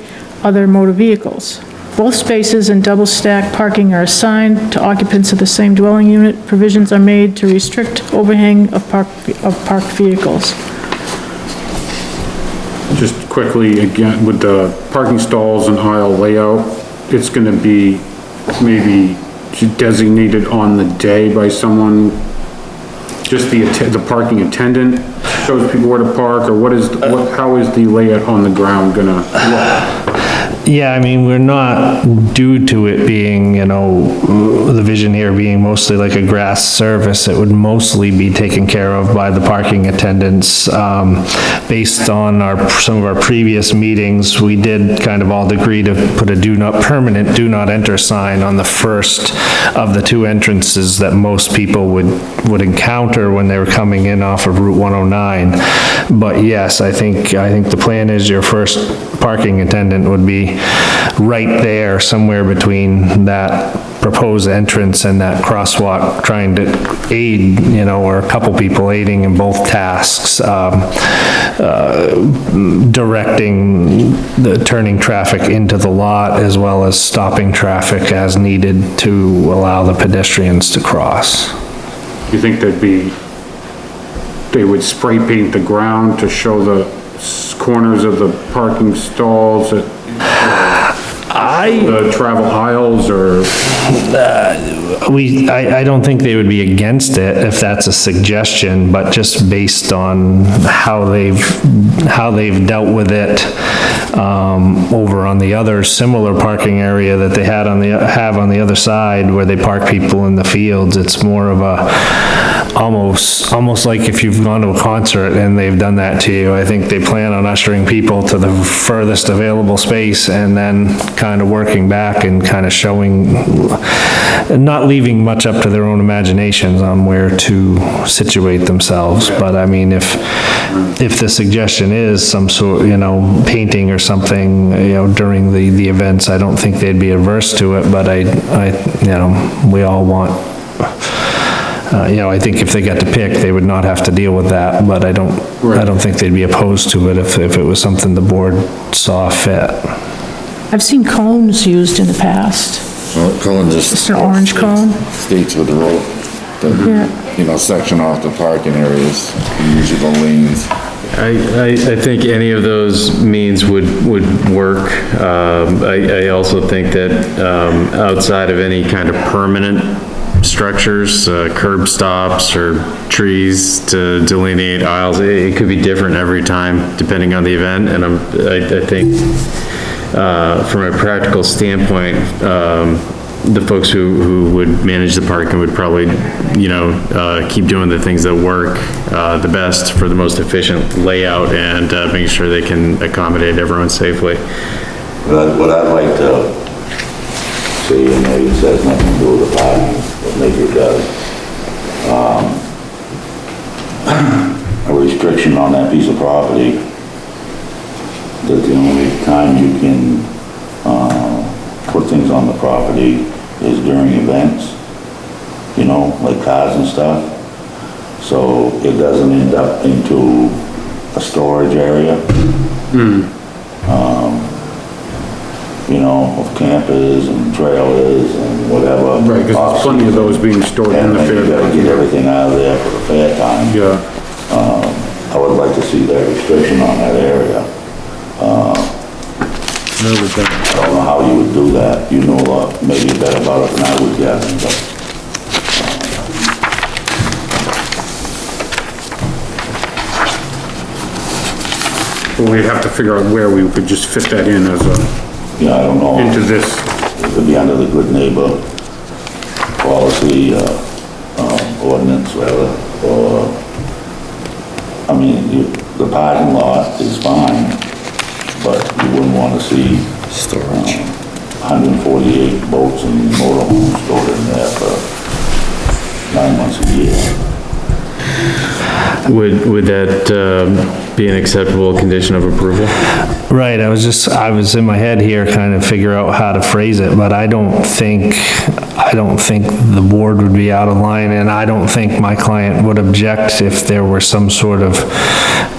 other motor vehicles. Both spaces and double-stack parking are assigned to occupants of the same dwelling unit. Provisions are made to restrict overhang of parked vehicles. Just quickly, again, with the parking stalls and aisle layout, it's gonna be maybe designated on the day by someone, just the parking attendant shows people where to park, or how is the layout on the ground gonna look? Yeah, I mean, we're not due to it being, you know, the vision here being mostly like a grass surface. It would mostly be taken care of by the parking attendants. Based on some of our previous meetings, we did kind of all agree to put a permanent do not enter sign on the first of the two entrances that most people would encounter when they were coming in off of Route 109. But yes, I think the plan is your first parking attendant would be right there, somewhere between that proposed entrance and that crosswalk, trying to aid, you know, or a couple people aiding in both tasks, directing the turning traffic into the lot as well as stopping traffic as needed to allow the pedestrians to cross. You think they would spray paint the ground to show the corners of the parking stalls, the travel aisles, or? I don't think they would be against it if that's a suggestion, but just based on how they've dealt with it, over on the other similar parking area that they have on the other side where they park people in the fields. It's more of a, almost like if you've gone to a concert and they've done that to you. I think they plan on ushering people to the furthest available space and then kind of working back and kind of showing, not leaving much up to their own imaginations on where to situate themselves. But I mean, if the suggestion is some sort, you know, painting or something, you know, during the events, I don't think they'd be averse to it, but you know, we all want, you know, I think if they got to pick, they would not have to deal with that, but I don't think they'd be opposed to it if it was something the board saw fit. I've seen cones used in the past. Well, cone just an orange cone. states with the road, Yeah. you know, section off the parking areas, usually the lanes. I think any of those means would work. I also think that, outside of any kind of permanent structures, curb stops or trees to delineate aisles, it could be different every time depending on the event. And I think, from a practical standpoint, the folks who would manage the parking would probably, you know, keep doing the things that work the best for the most efficient layout and making sure they can accommodate everyone safely. What I'd like to see, and maybe it says nothing to do with the parking, but maybe it does, a restriction on that piece of property that the only time you can put things on the property is during events, you know, like cars and stuff, so it doesn't end up into a storage area. You know, of campers and trailers and whatever. Right, because there's plenty of those being stored in the fair. And you gotta get everything out of there for the fair time. Yeah. I would like to see that restriction on that area. I don't know how you would do that. You know maybe better about it than I would, Gavin, but. Well, we'd have to figure out where we could just fit that in as a, Yeah, I don't know. into this. It could be under the good neighbor policy, ordinance rather, or, I mean, the parking lot is fine, but you wouldn't want to see storage. 148 boats and motorhomes stored in there for 9 months a year. Would that, be an acceptable condition of approval? Right, I was in my head here kind of figure out how to phrase it, but I don't think the board would be out of line, and I don't think my client would object if there were some sort of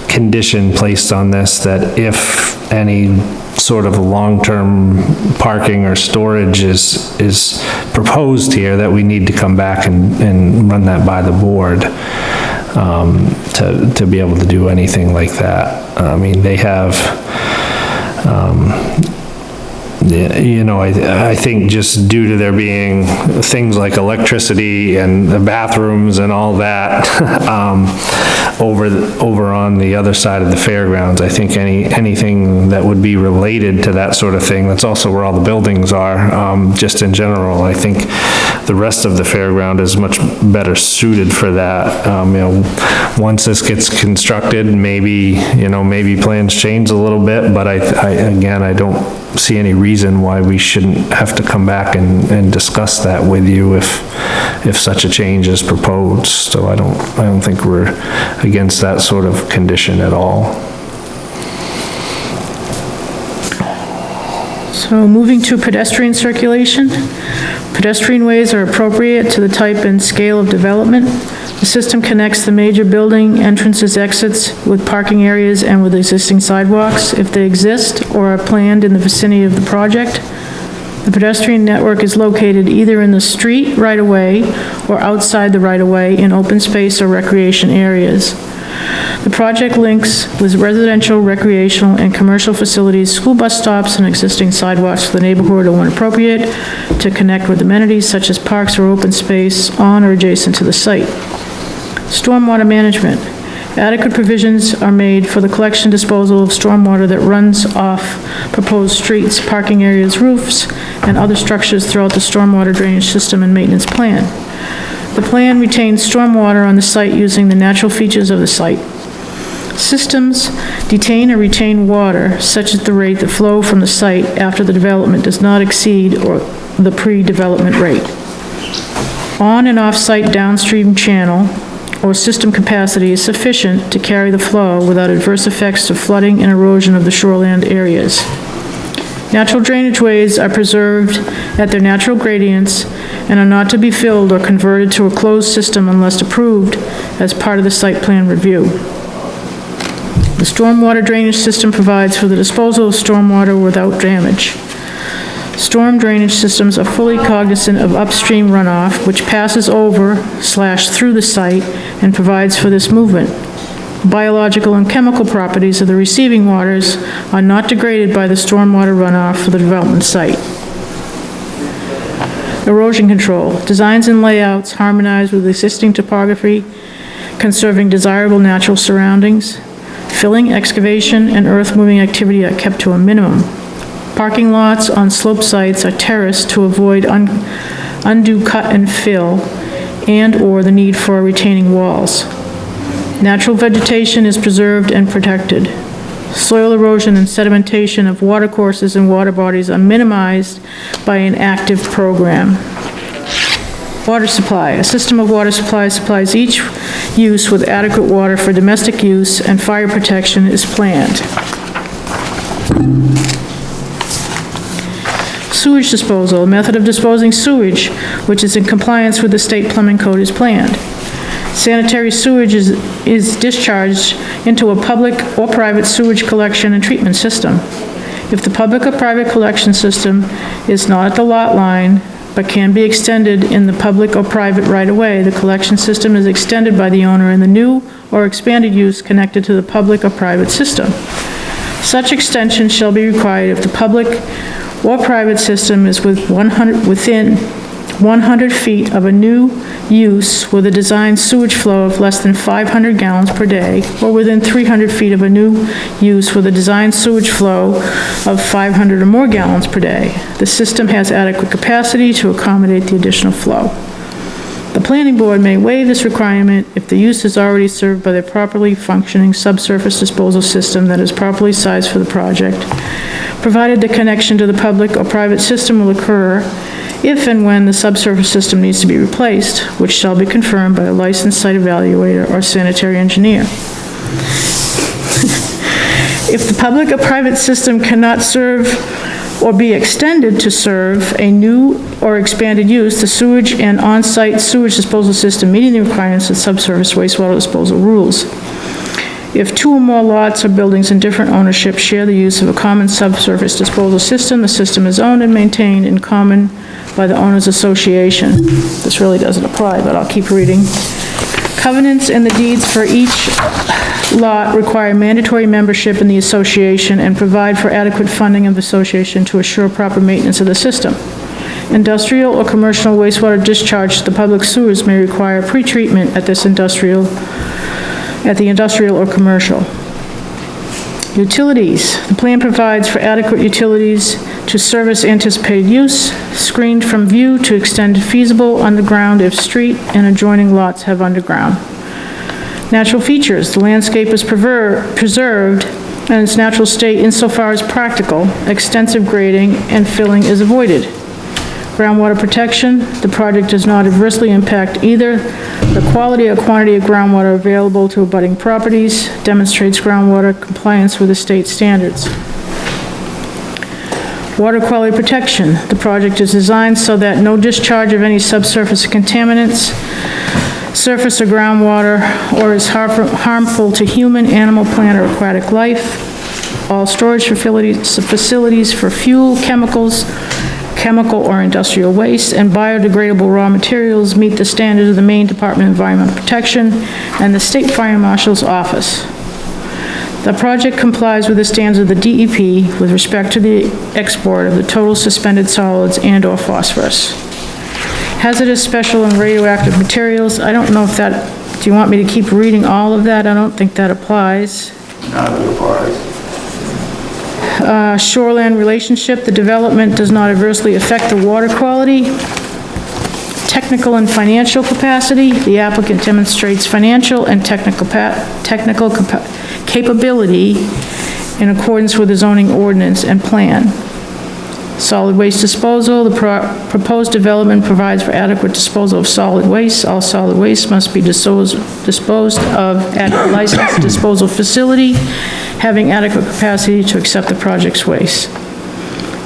condition placed on this, that if any sort of long-term parking or storage is proposed here, that we need to come back and run that by the board, to be able to do anything like that. I mean, they have, Yeah, you know, I think just due to there being things like electricity and the bathrooms and all that, over on the other side of the fairgrounds, I think anything that would be related to that sort of thing, that's also where all the buildings are, just in general, I think the rest of the fairground is much better suited for that. You know, once this gets constructed, maybe, you know, maybe plans change a little bit, but again, I don't see any reason why we shouldn't have to come back and discuss that with you if such a change is proposed. So I don't think we're against that sort of condition at all. So moving to pedestrian circulation. Pedestrian ways are appropriate to the type and scale of development. The system connects the major building entrances, exits with parking areas and with existing sidewalks, if they exist or are planned in the vicinity of the project. The pedestrian network is located either in the street right-of-way or outside the right-of-way in open space or recreation areas. The project links with residential, recreational, and commercial facilities, school bus stops, and existing sidewalks for the neighborhood, or when appropriate, to connect with amenities such as parks or open space on or adjacent to the site. Stormwater management. Adequate provisions are made for the collection disposal of stormwater that runs off proposed streets, parking areas, roofs, and other structures throughout the stormwater drainage system and maintenance plan. The plan retains stormwater on the site using the natural features of the site. Systems detain or retain water such that the rate that flow from the site after the development does not exceed or the pre-development rate. On and off-site downstream channel or system capacity is sufficient to carry the flow without adverse effects to flooding and erosion of the shoreland areas. Natural drainage ways are preserved at their natural gradients and are not to be filled or converted to a closed system unless approved as part of the site plan review. The stormwater drainage system provides for the disposal of stormwater without damage. Storm drainage systems are fully cognizant of upstream runoff, which passes over/through the site and provides for this movement. Biological and chemical properties of the receiving waters are not degraded by the stormwater runoff for the development site. Erosion control. Designs and layouts harmonize with existing topography, conserving desirable natural surroundings. Filling, excavation, and earth-moving activity are kept to a minimum. Parking lots on slope sites are terraced to avoid undue cut and fill and/or the need for retaining walls. Natural vegetation is preserved and protected. Soil erosion and sedimentation of watercourses and water bodies are minimized by an active program. Water supply. A system of water supply supplies each use with adequate water for domestic use, and fire protection is planned. Sewage disposal. A method of disposing sewage, which is in compliance with the state plumbing code, is planned. Sanitary sewage is discharged into a public or private sewage collection and treatment system. If the public or private collection system is not at the lot line, but can be extended in the public or private right-of-way, the collection system is extended by the owner in the new or expanded use connected to the public or private system. Such extension shall be required if the public or private system is within 100 feet of a new use with a designed sewage flow of less than 500 gallons per day, or within 300 feet of a new use with a designed sewage flow of 500 or more gallons per day. The system has adequate capacity to accommodate the additional flow. The planning board may waive this requirement if the use is already served by the properly functioning subsurface disposal system that is properly sized for the project, provided the connection to the public or private system will occur if and when the subsurface system needs to be replaced, which shall be confirmed by a licensed site evaluator or sanitary engineer. If the public or private system cannot serve or be extended to serve a new or expanded use, the sewage and on-site sewage disposal system meeting the requirements of subsurface wastewater disposal rules. If two or more lots or buildings in different ownership share the use of a common subsurface disposal system, the system is owned and maintained in common by the owners association. This really doesn't apply, but I'll keep reading. Covenants and the deeds for each lot require mandatory membership in the association and provide for adequate funding of the association to assure proper maintenance of the system. Industrial or commercial wastewater discharge to the public sewers may require pretreatment at the industrial or commercial. Utilities. The plan provides for adequate utilities to service anticipated use, screened from view to extend feasible underground if street and adjoining lots have underground. Natural features. The landscape is preserved in its natural state insofar as practical. Extensive grading and filling is avoided. Groundwater protection. The project does not adversely impact either the quality or quantity of groundwater available to abutting properties, demonstrates groundwater compliance with the state standards. Water quality protection. The project is designed so that no discharge of any subsurface contaminants, surface or groundwater, or is harmful to human, animal, plant, or aquatic life. All storage facilities for fuel, chemicals, chemical or industrial waste, and biodegradable raw materials meet the standards of the Maine Department of Environmental Protection and the State Fire Marshal's Office. The project complies with the standards of the DEP with respect to the export of the total suspended solids and/or phosphorus. Hazardous, special, and radioactive materials. I don't know if that, do you want me to keep reading all of that? I don't think that applies. Not a surprise. Shoreland relationship, the development does not adversely affect the water quality. Technical and financial capacity, the applicant demonstrates financial and technical capability in accordance with the zoning ordinance and plan. Solid waste disposal, the proposed development provides for adequate disposal of solid waste. All solid waste must be disposed of at a licensed disposal facility having adequate capacity to accept the project's waste.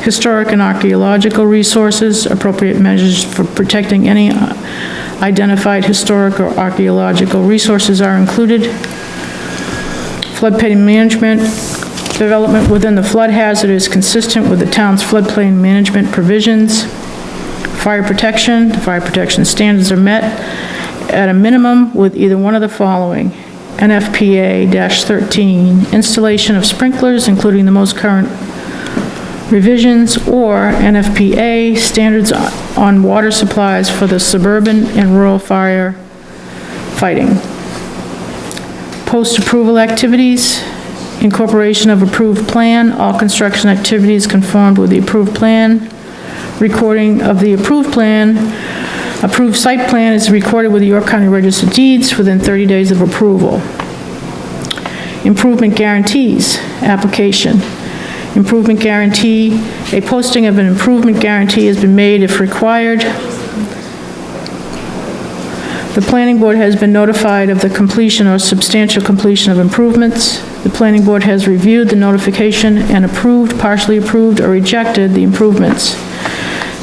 Historic and archaeological resources, appropriate measures for protecting any identified historic or archaeological resources are included. Floodplain management, development within the flood hazard is consistent with the town's floodplain management provisions. Fire protection, the fire protection standards are met at a minimum with either one of the following. NFPA-13, installation of sprinklers, including the most current revisions, or NFPA, standards on water supplies for the suburban and rural fire fighting. Post-approval activities, incorporation of approved plan, all construction activities conformed with the approved plan, recording of the approved plan, approved site plan is recorded with the York County Register of Deeds within 30 days of approval. Improvement guarantees, application. Improvement guarantee, a posting of an improvement guarantee has been made if required. The planning board has been notified of the completion or substantial completion of improvements. The planning board has reviewed the notification and approved, partially approved, or rejected the improvements.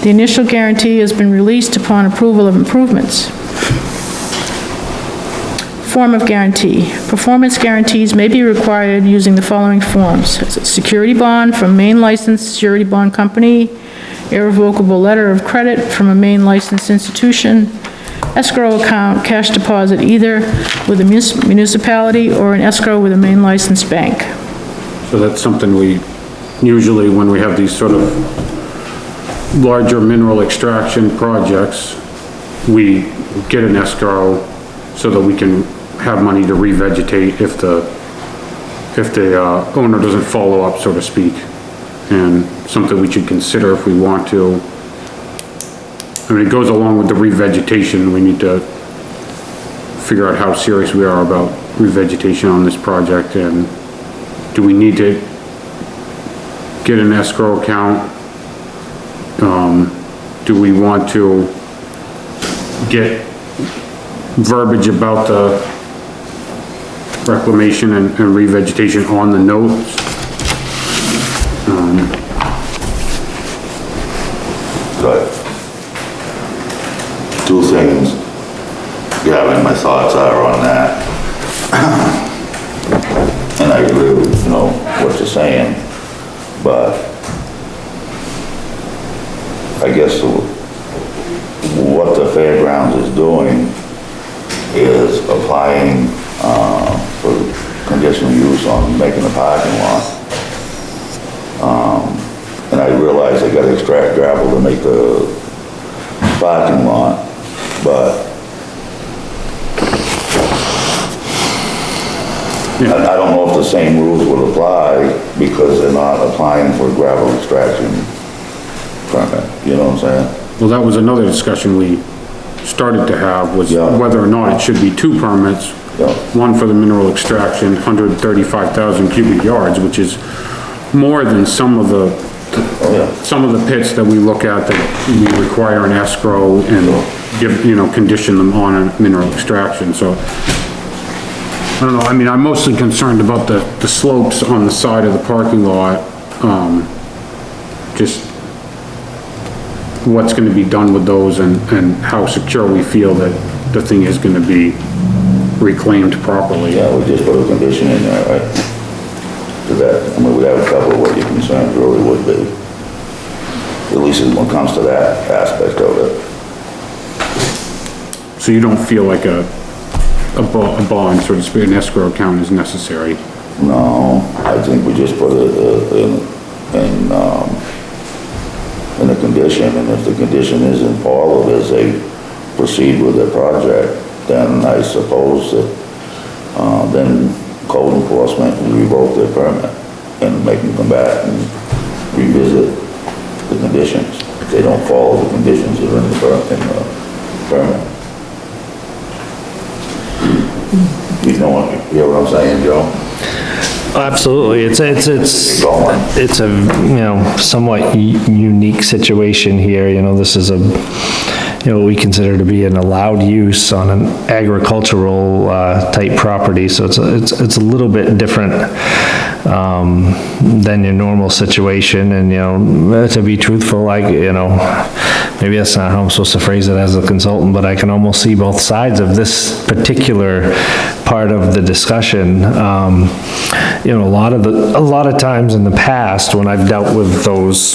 The initial guarantee has been released upon approval of improvements. Form of guarantee. Performance guarantees may be required using the following forms. Security bond from Maine licensed surety bond company, irrevocable letter of credit from a Maine licensed institution, escrow account, cash deposit either with a municipality or an escrow with a Maine licensed bank. So that's something we, usually when we have these sort of larger mineral extraction projects, we get an escrow so that we can have money to revegetate if the owner doesn't follow up, so to speak. And something we should consider if we want to. I mean, it goes along with the revegetation. We need to figure out how serious we are about revegetation on this project, and do we need to get an escrow account? Do we want to get verbiage about the reclamation and revegetation on the notes? But two things, Gavin, my thoughts are on that. And I agree with, you know, what you're saying, but I guess what the fairgrounds is doing is applying, for conditional use on making a parking lot. And I realize they gotta extract gravel to make the parking lot, but I don't know if the same rules would apply because they're not applying for gravel extraction permit, you know what I'm saying? Well, that was another discussion we started to have, was Yeah. whether or not it should be 2 permits. Yeah. One for the mineral extraction, 135,000 cubic yards, which is more than some of the pits that we look at that we require an escrow and give, condition them on a mineral extraction, so. I don't know, I mean, I'm mostly concerned about the slopes on the side of the parking lot, just what's gonna be done with those and how secure we feel that the thing is gonna be reclaimed properly. Yeah, we just put a condition in there, right? To that, I mean, we have a couple of what your concerns really would be. At least when it comes to that aspect of it. So you don't feel like a bond, so to speak, an escrow account is necessary? No, I think we just put it in a condition, and if the condition isn't followed as they proceed with the project, then I suppose that, then code enforcement will revoke their permit and make them come back and revisit the conditions. If they don't follow the conditions that are in the permit. You know what, you hear what I'm saying, Joe? Absolutely, it's a, somewhat unique situation here, this is we consider to be an allowed use on an agricultural, type property, so it's a little bit different, than your normal situation, and, to be truthful, maybe that's not how I'm supposed to phrase it as a consultant, but I can almost see both sides of this particular part of the discussion. A lot of times in the past, when I've dealt with those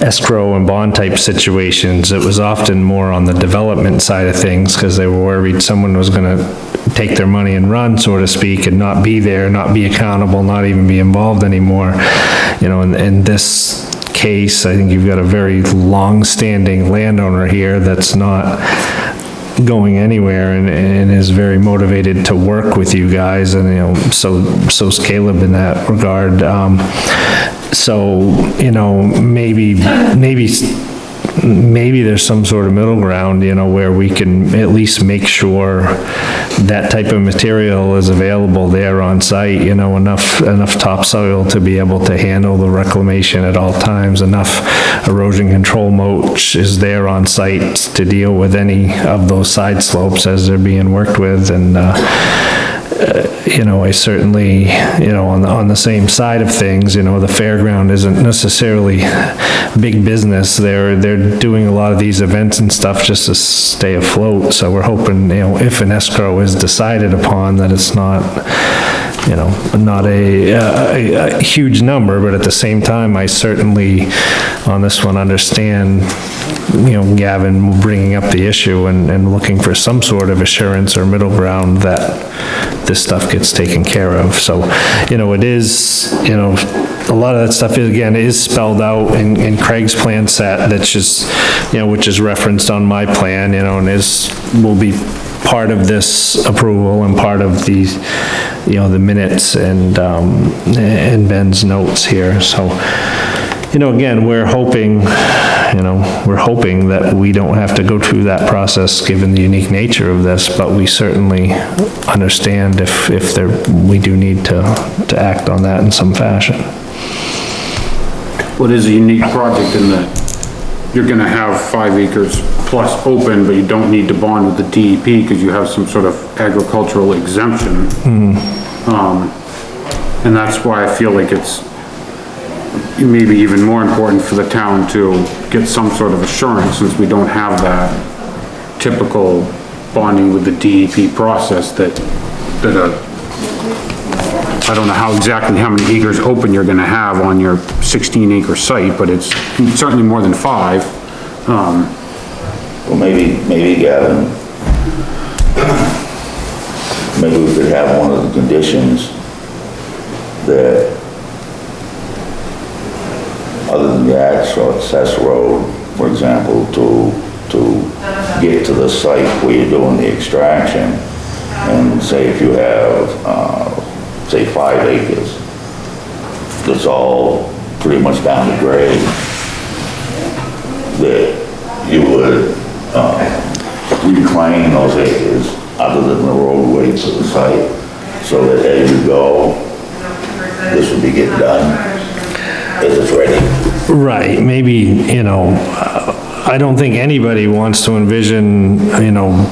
escrow and bond type situations, it was often more on the development side of things, because they were worried someone was gonna take their money and run, so to speak, and not be there, not be accountable, not even be involved anymore. In this case, I think you've got a very long-standing landowner here that's not going anywhere and is very motivated to work with you guys, and, so's Caleb in that regard. Maybe there's some sort of middle ground, where we can at least make sure that type of material is available there on site, enough topsoil to be able to handle the reclamation at all times, enough erosion control mulch is there on site to deal with any of those side slopes as they're being worked with, and, I certainly, on the same side of things, the fairground isn't necessarily big business. They're doing a lot of these events and stuff just to stay afloat, so we're hoping, if an escrow is decided upon, that it's not, not a huge number, but at the same time, I certainly, on this one, understand, Gavin bringing up the issue and looking for some sort of assurance or middle ground that this stuff gets taken care of. So, it is, a lot of that stuff is spelled out in Craig's plan set, that's just, which is referenced on my plan, and will be part of this approval and part of the, the minutes and Ben's notes here, so, again, we're hoping that we don't have to go through that process, given the unique nature of this, but we certainly understand if we do need to act on that in some fashion. What is a unique project in that you're gonna have 5 acres plus open, but you don't need to bond with the DEP because you have some sort of agricultural exemption. And that's why I feel like it's maybe even more important for the town to get some sort of assurance, since we don't have that typical bonding with the DEP process that I don't know how many acres open you're gonna have on your 16-acre site, but it's certainly more than 5. Well, maybe Gavin maybe we could have one of the conditions that, other than the access road, for example, to get to the site where you're doing the extraction, and say if you have, say 5 acres, that's all pretty much down to grade, that you would reclaim those acres other than the roadway to the site, so that as you go, this would be getting done as it's ready. Right, maybe, you know, I don't think anybody wants to envision, you know,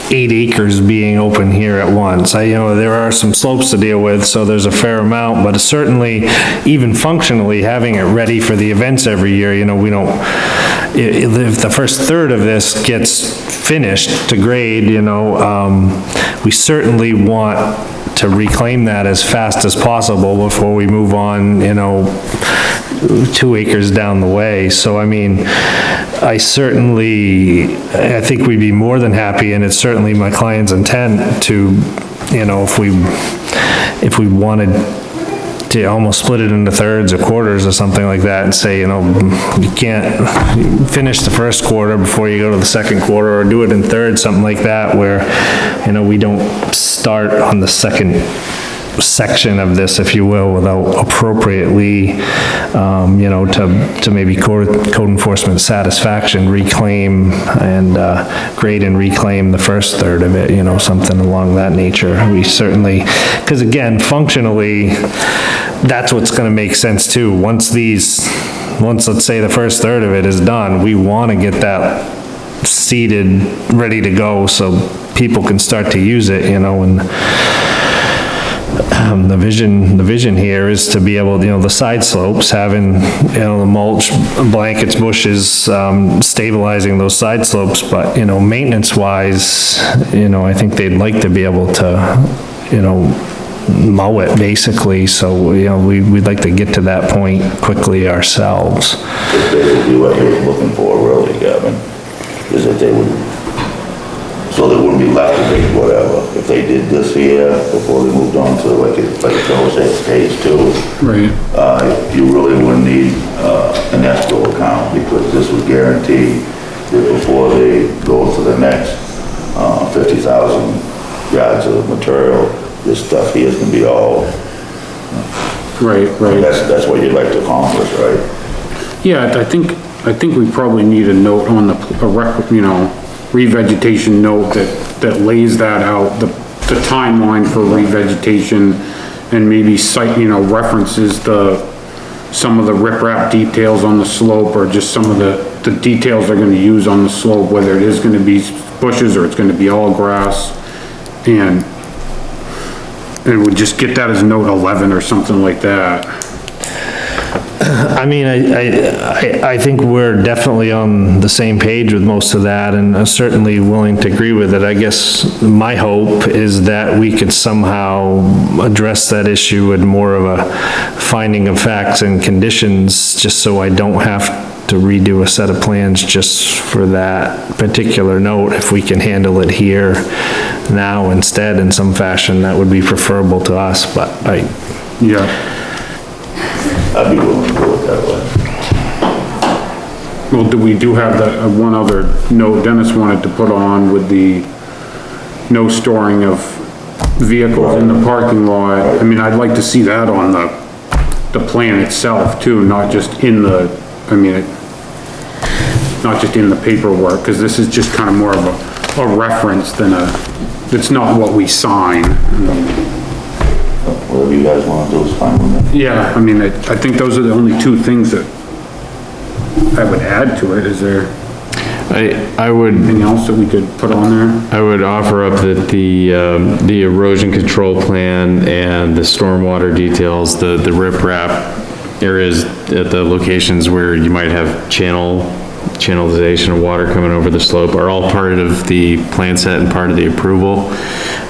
8 acres being open here at once. You know, there are some slopes to deal with, so there's a fair amount, but certainly, even functionally, having it ready for the events every year, you know, we don't, if the first third of this gets finished to grade, you know, we certainly want to reclaim that as fast as possible before we move on, you know, 2 acres down the way. So, I mean, I think we'd be more than happy, and it's certainly my client's intent to, you know, if we wanted to almost split it into thirds or quarters or something like that and say, you know, you can't finish the first quarter before you go to the second quarter, or do it in thirds, something like that, where, you know, we don't start on the second section of this, if you will, without appropriately, you know, to maybe code enforcement satisfaction, reclaim and grade and reclaim the first third of it, you know, something along that nature. We certainly, because again, functionally, that's what's gonna make sense too. Once let's say the first third of it is done, we wanna get that seeded, ready to go, so people can start to use it, you know, and the vision here is to be able, you know, the side slopes, having, you know, the mulch, blankets, bushes, stabilizing those side slopes, but, you know, maintenance wise, you know, I think they'd like to be able to, you know, mow it basically, so, you know, we'd like to get to that point quickly ourselves. That's basically what you're looking for, really, Gavin, is that they would, so there wouldn't be left to be whatever. If they did this here before they moved on to like Joe said, stage 2. Right. You really wouldn't need an escrow account, because this would guarantee that before they go to the next 50,000 yards of material, this stuff here is gonna be all. Right. That's what you'd like to accomplish, right? Yeah, I think we probably need a note on you know, revegetation note that lays that out, the timeline for revegetation, and maybe cite, you know, references some of the riprap details on the slope, or just some of the details they're gonna use on the slope, whether it is gonna be bushes or it's gonna be all grass, and we'll just get that as note 11 or something like that. I mean, I think we're definitely on the same page with most of that, and I'm certainly willing to agree with it. I guess my hope is that we could somehow address that issue with more of a finding of facts and conditions, just so I don't have to redo a set of plans just for that particular note. If we can handle it here now instead in some fashion, that would be preferable to us, but Yeah. I'd be willing to go it that way. Well, we do have the, one other note Dennis wanted to put on with the no storing of vehicles in the parking lot. I mean, I'd like to see that on the plan itself too, not just in the, not just in the paperwork, because this is just kind of more of a reference than it's not what we sign. Whatever you guys want to do is fine with me. Yeah, I mean, I think those are the only two things that I would add to it. Is there I would, anything else that we could put on there? I would offer up that the erosion control plan and the stormwater details, the riprap areas at the locations where you might have channelization of water coming over the slope are all part of the plan set and part of the approval.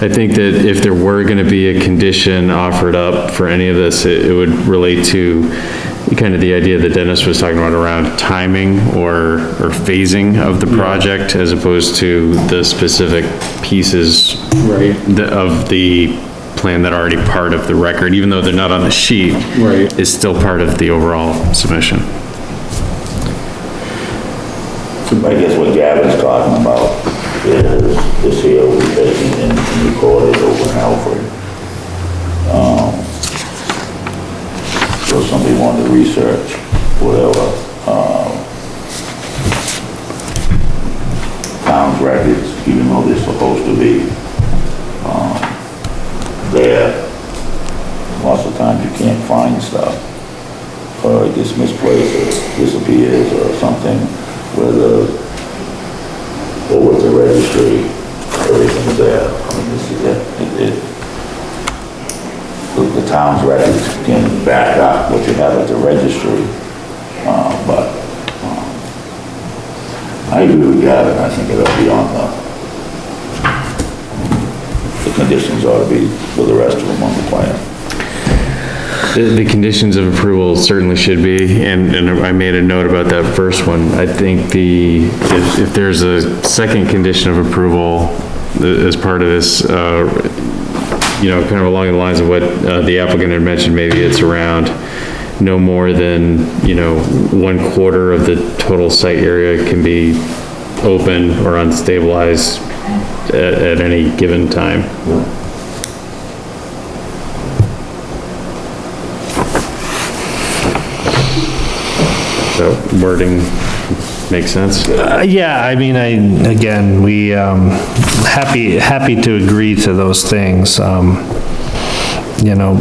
I think that if there were gonna be a condition offered up for any of this, it would relate to, kind of the idea that Dennis was talking about around timing or phasing of the project as opposed to the specific pieces of the plan that are already part of the record, even though they're not on the sheet, is still part of the overall submission. I guess what Gavin's talking about is this here we're taking and recorded over in Alfred. So somebody wanted to research, whatever, town's records, even though they're supposed to be, there. Lots of times you can't find stuff, or it gets misplaced or disappears or something, with the registry, everything's there. I mean, this is the town's records can back up what you have at the registry, but I agree with Gavin. I think it'll be on the conditions ought to be with the rest of them on the plan. The conditions of approval certainly should be, and I made a note about that first one. I think if there's a second condition of approval as part of this, you know, kind of along the lines of what the applicant had mentioned, maybe it's around no more than, you know, 1/4 of the total site area can be open or unstabilized at any given time. So wording makes sense? Yeah, I mean, again, we, happy to agree to those things. You know,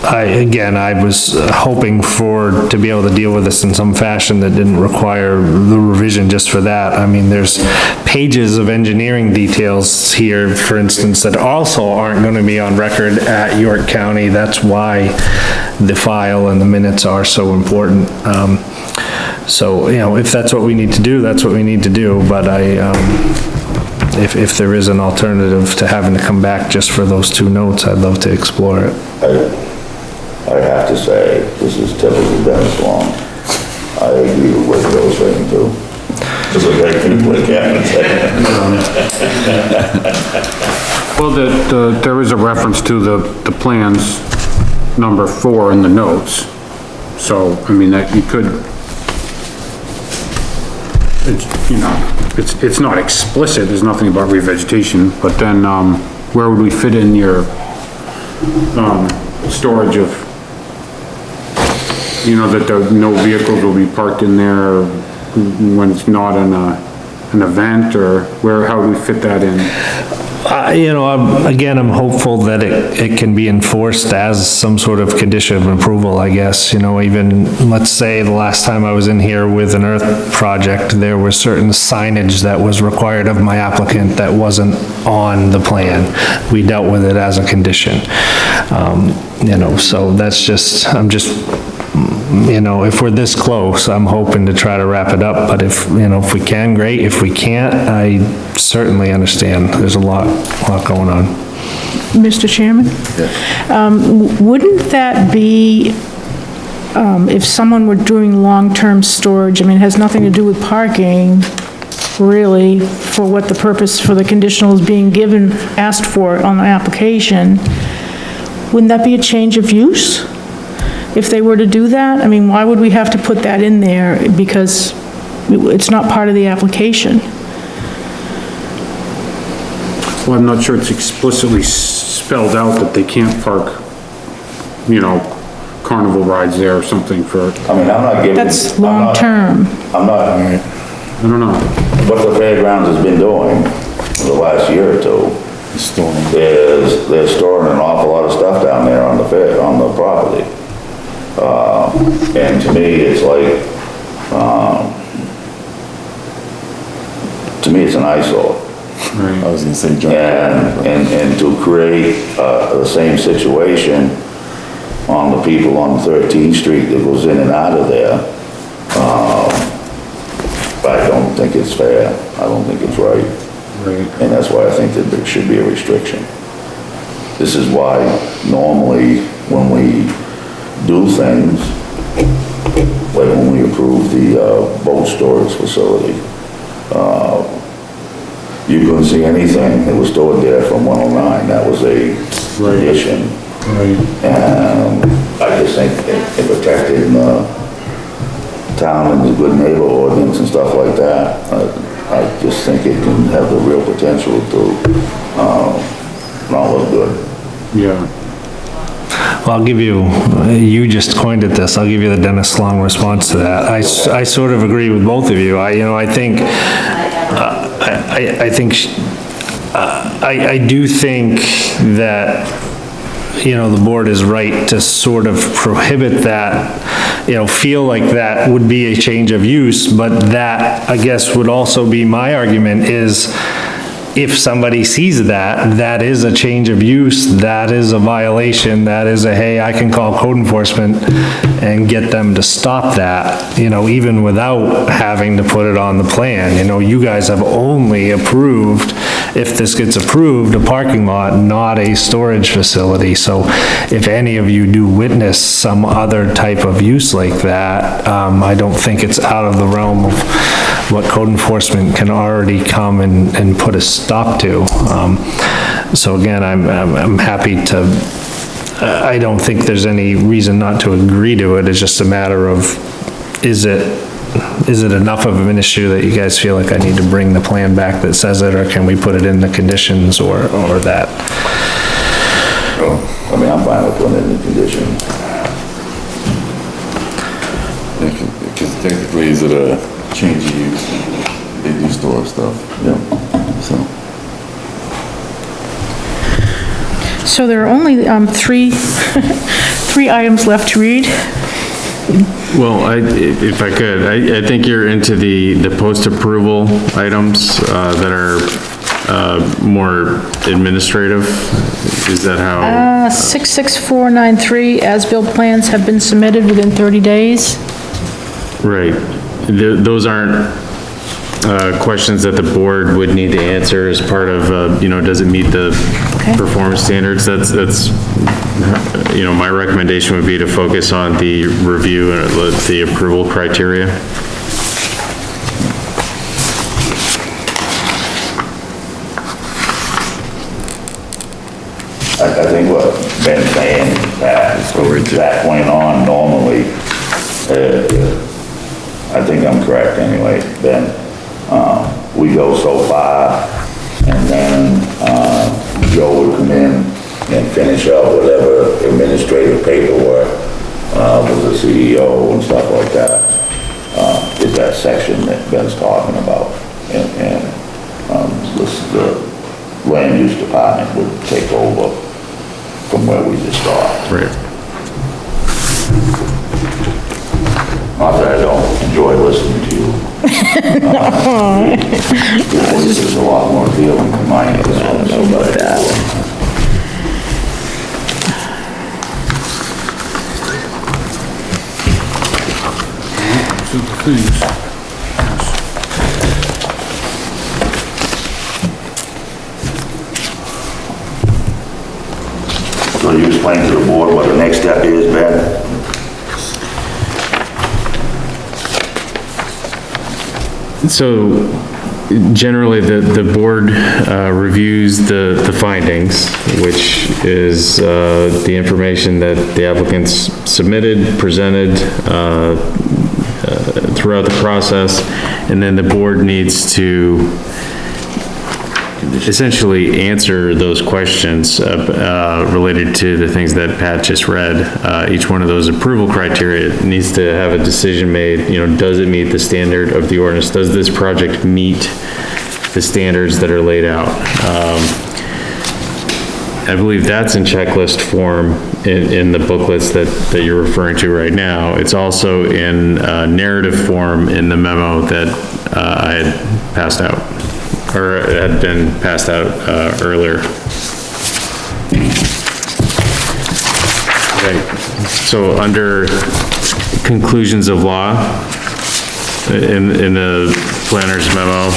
I was hoping to be able to deal with this in some fashion that didn't require the revision just for that. I mean, there's pages of engineering details here, for instance, that also aren't gonna be on record at York County. That's why the file and the minutes are so important. So, you know, if that's what we need to do, that's what we need to do, but if there is an alternative to having to come back just for those two notes, I'd love to explore it. I have to say, this is typical Dennis Long. I agree with what Bill's saying too. Just like I think what Gavin's saying. Well, there is a reference to the plans, number 4 in the notes. So, I mean, that you could, it's, you know, it's not explicit, there's nothing about revegetation, but then, where would we fit in your, storage of, you know, that no vehicles will be parked in there when it's not an event, or how do we fit that in? You know, I'm hopeful that it can be enforced as some sort of condition of approval, I guess. You know, even, let's say the last time I was in here with an earth project, there was certain signage that was required of my applicant that wasn't on the plan. We dealt with it as a condition. You know, so that's just, you know, if we're this close, I'm hoping to try to wrap it up, but if, you know, if we can, great. If we can't, I certainly understand. There's a lot going on. Mr. Chairman? Wouldn't that be, if someone were doing long-term storage, I mean, it has nothing to do with parking, really, for what the purpose for the conditional is being given, asked for on the application, wouldn't that be a change of use? If they were to do that? I mean, why would we have to put that in there? Because it's not part of the application. Well, I'm not sure it's explicitly spelled out that they can't park, you know, carnival rides there or something for, I mean, I'm not giving. That's long-term. I'm not, I don't know. what the fairgrounds has been doing for the last year or two is they're storing an awful lot of stuff down there on the property. And to me, it's like, to me, it's an eyesore. Right. I was gonna say, John. And to create, the same situation on the people on 13th Street that goes in and out of there, I don't think it's fair. I don't think it's right. Right. And that's why I think that there should be a restriction. This is why normally when we do things, like when we approved the boat storage facility, you couldn't see anything that was stored there from 109. That was a addition. And I just think it protected town and the good neighbor ordinance and stuff like that. I just think it can have the real potential to not look good. Yeah. Well, I'll give you, you just coined it this, I'll give you the Dennis Long response to that. I sort of agree with both of you. I do think that, the board is right to sort of prohibit that, feel like that would be a change of use, but that, I guess, would also be my argument is, if somebody sees that, that is a change of use, that is a violation, that is a, hey, I can call code enforcement and get them to stop that, even without having to put it on the plan. You guys have only approved, if this gets approved, a parking lot, not a storage facility. So if any of you do witness some other type of use like that, I don't think it's out of the realm of what code enforcement can already come and put a stop to. So again, I'm happy to, I don't think there's any reason not to agree to it. It's just a matter of, is it enough of an issue that you guys feel like I need to bring the plan back that says it, or can we put it in the conditions or that? I'm fine with putting it in the conditions. Because technically, is it a change of use? They do store stuff. Yeah. So there are only three items left to read. Well, if I could, I think you're into the post-approval items that are more administrative. Is that how? 66493, as-built plans have been submitted within 30 days. Right. Those aren't questions that the board would need to answer as part of, does it meet the performance standards? That's my recommendation would be to focus on the review and the approval criteria. I think what Ben's saying is that from that point on, normally, I think I'm correct anyway, Ben, we go so far, and then Joe would come in and finish up whatever administrative paperwork with the CEO and stuff like that, is that section that Ben's talking about. And the land use department would take over from where we just stopped. Right. Not that I don't enjoy listening to you. Your voice is a lot more appealing than mine is. I don't know about that. So you explain to the board what the next step is, Ben? So generally, the board reviews the findings, which is the information that the applicants submitted, presented throughout the process, and then the board needs to essentially answer those questions related to the things that Pat just read. Each one of those approval criteria needs to have a decision made, does it meet the standard of the ordinance? Does this project meet the standards that are laid out? I believe that's in checklist form in the booklets that you're referring to right now. It's also in narrative form in the memo that I had passed out, or had been passed out earlier. Right. So under conclusions of law, in the planner's memo,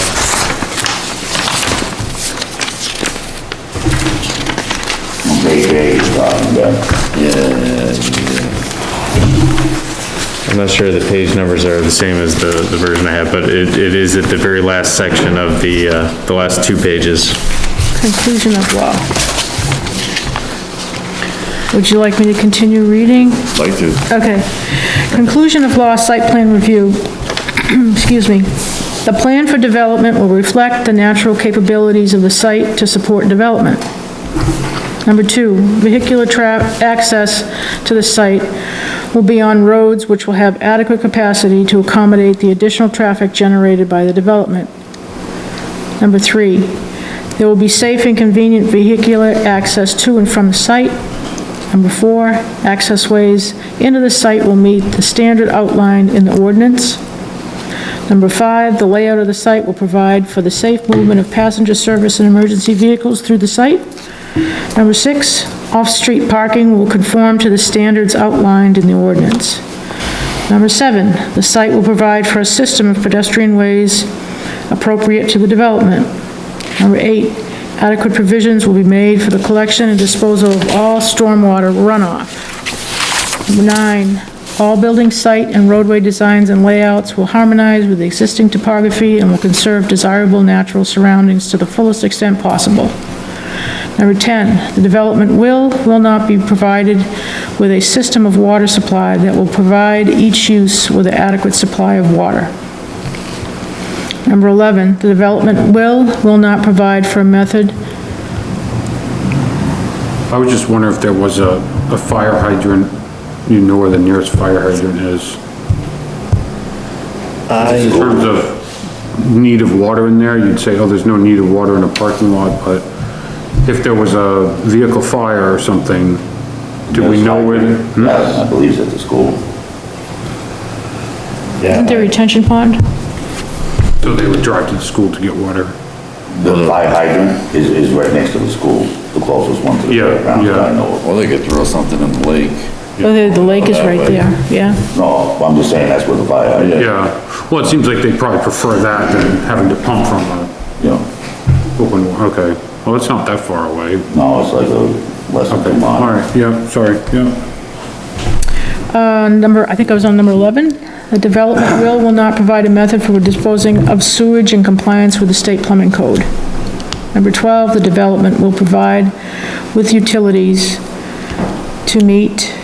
Page 8 is talking about. Yeah. I'm not sure the page numbers are the same as the version I have, but it is at the very last section of the last 2 pages. Conclusion of law. Would you like me to continue reading? Like to. Okay. Conclusion of law, site plan review. Excuse me. The plan for development will reflect the natural capabilities of the site to support development. Number 2, vehicular access to the site will be on roads which will have adequate capacity to accommodate the additional traffic generated by the development. Number 3, there will be safe and convenient vehicular access to and from the site. Number 4, access ways into the site will meet the standard outlined in the ordinance. Number 5, the layout of the site will provide for the safe movement of passenger service and emergency vehicles through the site. Number 6, off-street parking will conform to the standards outlined in the ordinance. Number 7, the site will provide for a system of pedestrian ways appropriate to the development. Number 8, adequate provisions will be made for the collection and disposal of all stormwater runoff. Number 9, all building site and roadway designs and layouts will harmonize with the existing topography and will conserve desirable natural surroundings to the fullest extent possible. Number 10, the development will not be provided with a system of water supply that will provide each use with an adequate supply of water. Number 11, the development will not provide for a method. I was just wondering if there was a fire hydrant, you know where the nearest fire hydrant is? In terms of need of water in there, you'd say, oh, there's no need of water in a parking lot, but if there was a vehicle fire or something, do we know where the? Yeah, I believe it's at the school. Isn't there a retention pond? So they would drive to the school to get water? The fire hydrant is right next to the school, the closest one to the Yeah, fairgrounds that I know of. Or they could throw something in the lake. Oh, the lake is right there, yeah. No, I'm just saying that's where the fire hydrant, Yeah, well, it seems like they'd probably prefer that than having to pump from you know, open, okay. Well, it's not that far away. no, it's like a less than 2 Okay, all miles. right, yeah, sorry, yeah. I think I was on number 11. The development will not provide a method for disposing of sewage in compliance with the state plumbing code. Number 12, the development will provide with utilities to meet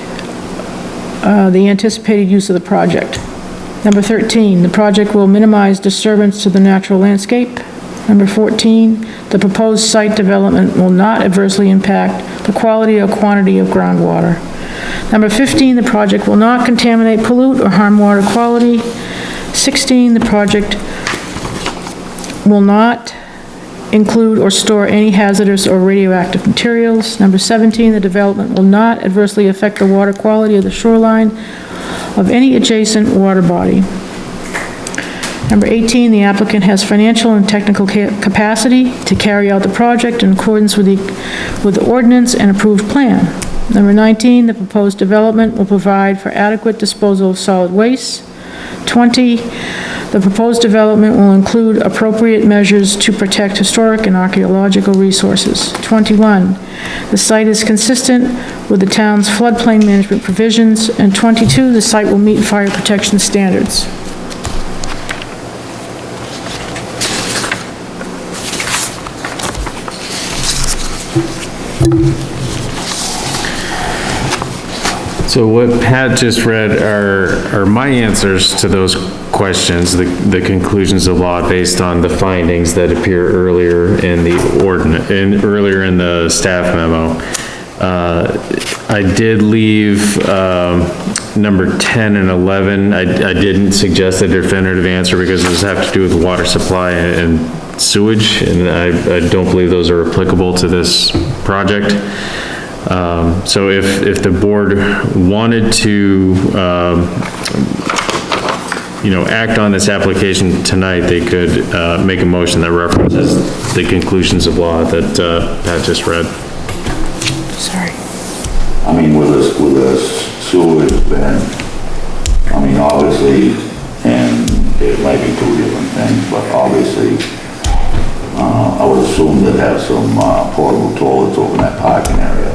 the anticipated use of the project. Number 13, the project will minimize disturbance to the natural landscape. Number 14, the proposed site development will not adversely impact the quality or quantity of groundwater. Number 15, the project will not contaminate, pollute, or harm water quality. 16, the project will not include or store any hazardous or radioactive materials. Number 17, the development will not adversely affect the water quality of the shoreline of any adjacent water body. Number 18, the applicant has financial and technical capacity to carry out the project in accordance with the ordinance and approved plan. Number 19, the proposed development will provide for adequate disposal of solid waste. 20, the proposed development will include appropriate measures to protect historic and archaeological resources. 21, the site is consistent with the town's floodplain management provisions. And 22, the site will meet fire protection standards. So what Pat just read are my answers to those questions, the conclusions of law based on the findings that appear earlier in the ordinance, earlier in the staff memo. I did leave, number 10 and 11. I didn't suggest a definitive answer because those have to do with water supply and sewage, and I don't believe those are applicable to this project. So if the board wanted to, act on this application tonight, they could, make a motion that references the conclusions of law that, Pat just read. Sorry. I mean, with a sewage bin, I mean, obviously, and it might be 2 different things, but obviously, I would assume they'd have some, portable toilets over in that parking area.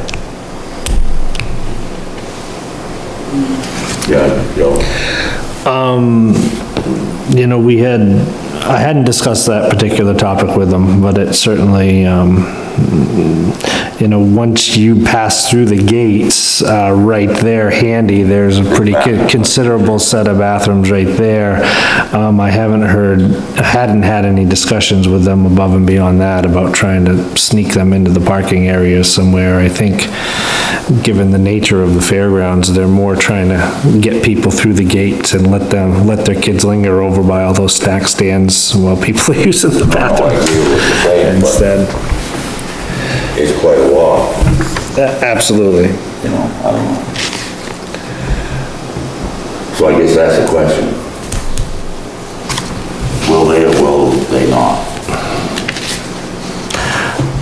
Yeah, Joe. You know, I hadn't discussed that particular topic with them, but it certainly, you know, once you pass through the gates, right there handy, there's a pretty considerable set of bathrooms right there. I hadn't had any discussions with them above and beyond that about trying to sneak them into the parking areas somewhere. I think, given the nature of the fairgrounds, they're more trying to get people through the gates and let their kids linger over by all those snack stands while people are using the bathroom instead. It's quite a walk, Absolutely. you know, I don't know. So I guess that's the question. Will they or will they not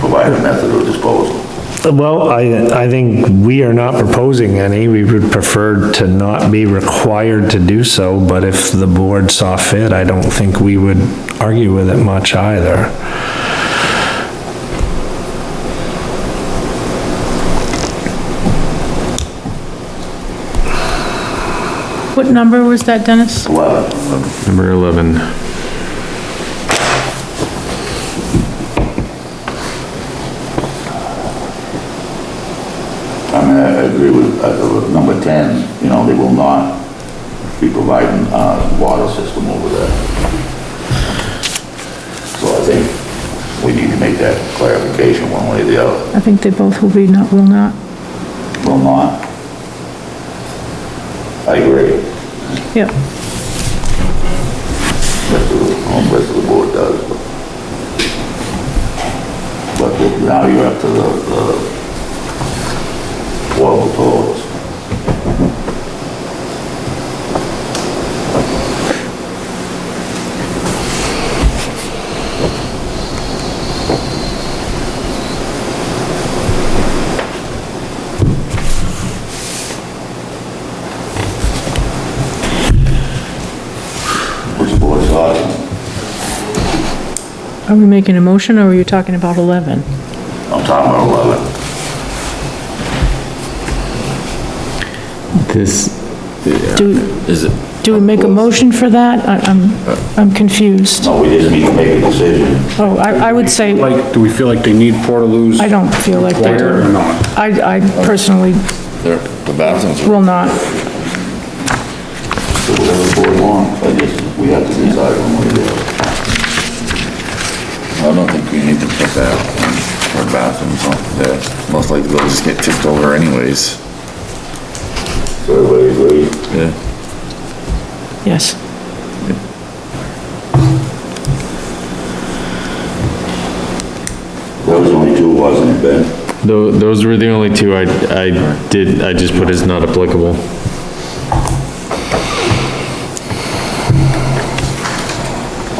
provide a method of disposal? Well, I think we are not proposing any. We would prefer to not be required to do so, but if the board saw fit, I don't think we would argue with it much either. What number was that, Dennis? 11. Number 11. I mean, I agree with number 10, you know, they will not be providing a water system over there. So I think we need to make that clarification one way or the other. I think they both will be, will not. Will not. I agree. Yep. Rest of the board does. But now you're up to the portable toilets. What's the board's thoughts? Are we making a motion, or are you talking about 11? I'm talking about 11. Do we make a motion for that? I'm confused. No, we just need to make a decision. Oh, I would say, Like, do we feel like they need portaloos? I don't feel like they Required or do. not? I personally The bathrooms will not. So whatever the board wants, I guess we have to decide one way or the other. I don't think we need to put that for bathrooms on there. Most likely they'll just get tipped over anyways. So everybody agrees? Yeah. Yes. That was only two, wasn't it, Ben? Those were the only two I just put as not applicable.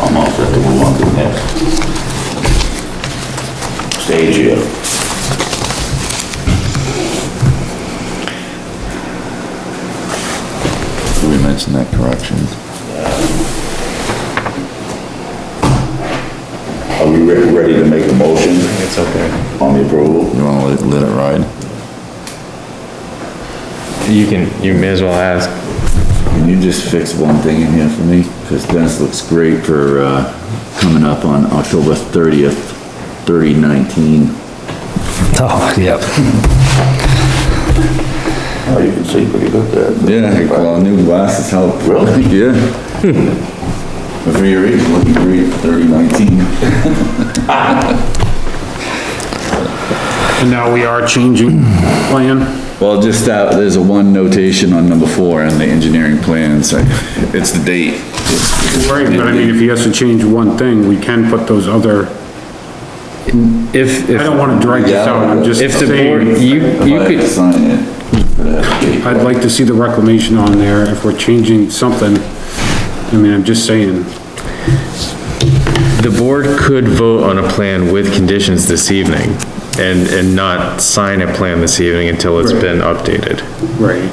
I'm all set to move on to the next stage here. Did we mention that corrections? Are we ready to make a motion It's okay. on the approval? You wanna let it ride? You may as well ask. Can you just fix one thing in here for me? Because Dennis looks great for, coming up on October 30th, 2019. Oh, yep. Oh, you can see pretty good there. Yeah, well, new glasses help. Really? Yeah. But for your age, looking great for 2019. And now we are changing plan? Well, just that, there's a one notation on number 4 in the engineering plans. It's the date. Right, but I mean, if he has to change one thing, we can put those other, If I don't wanna drag this out, I'm just If the saying, board, you If I have to could, sign it. for that date. I'd like to see the reclamation on there if we're changing something. I mean, I'm just saying, the board could vote on a plan with conditions this evening and not sign a plan this evening until it's been updated. right.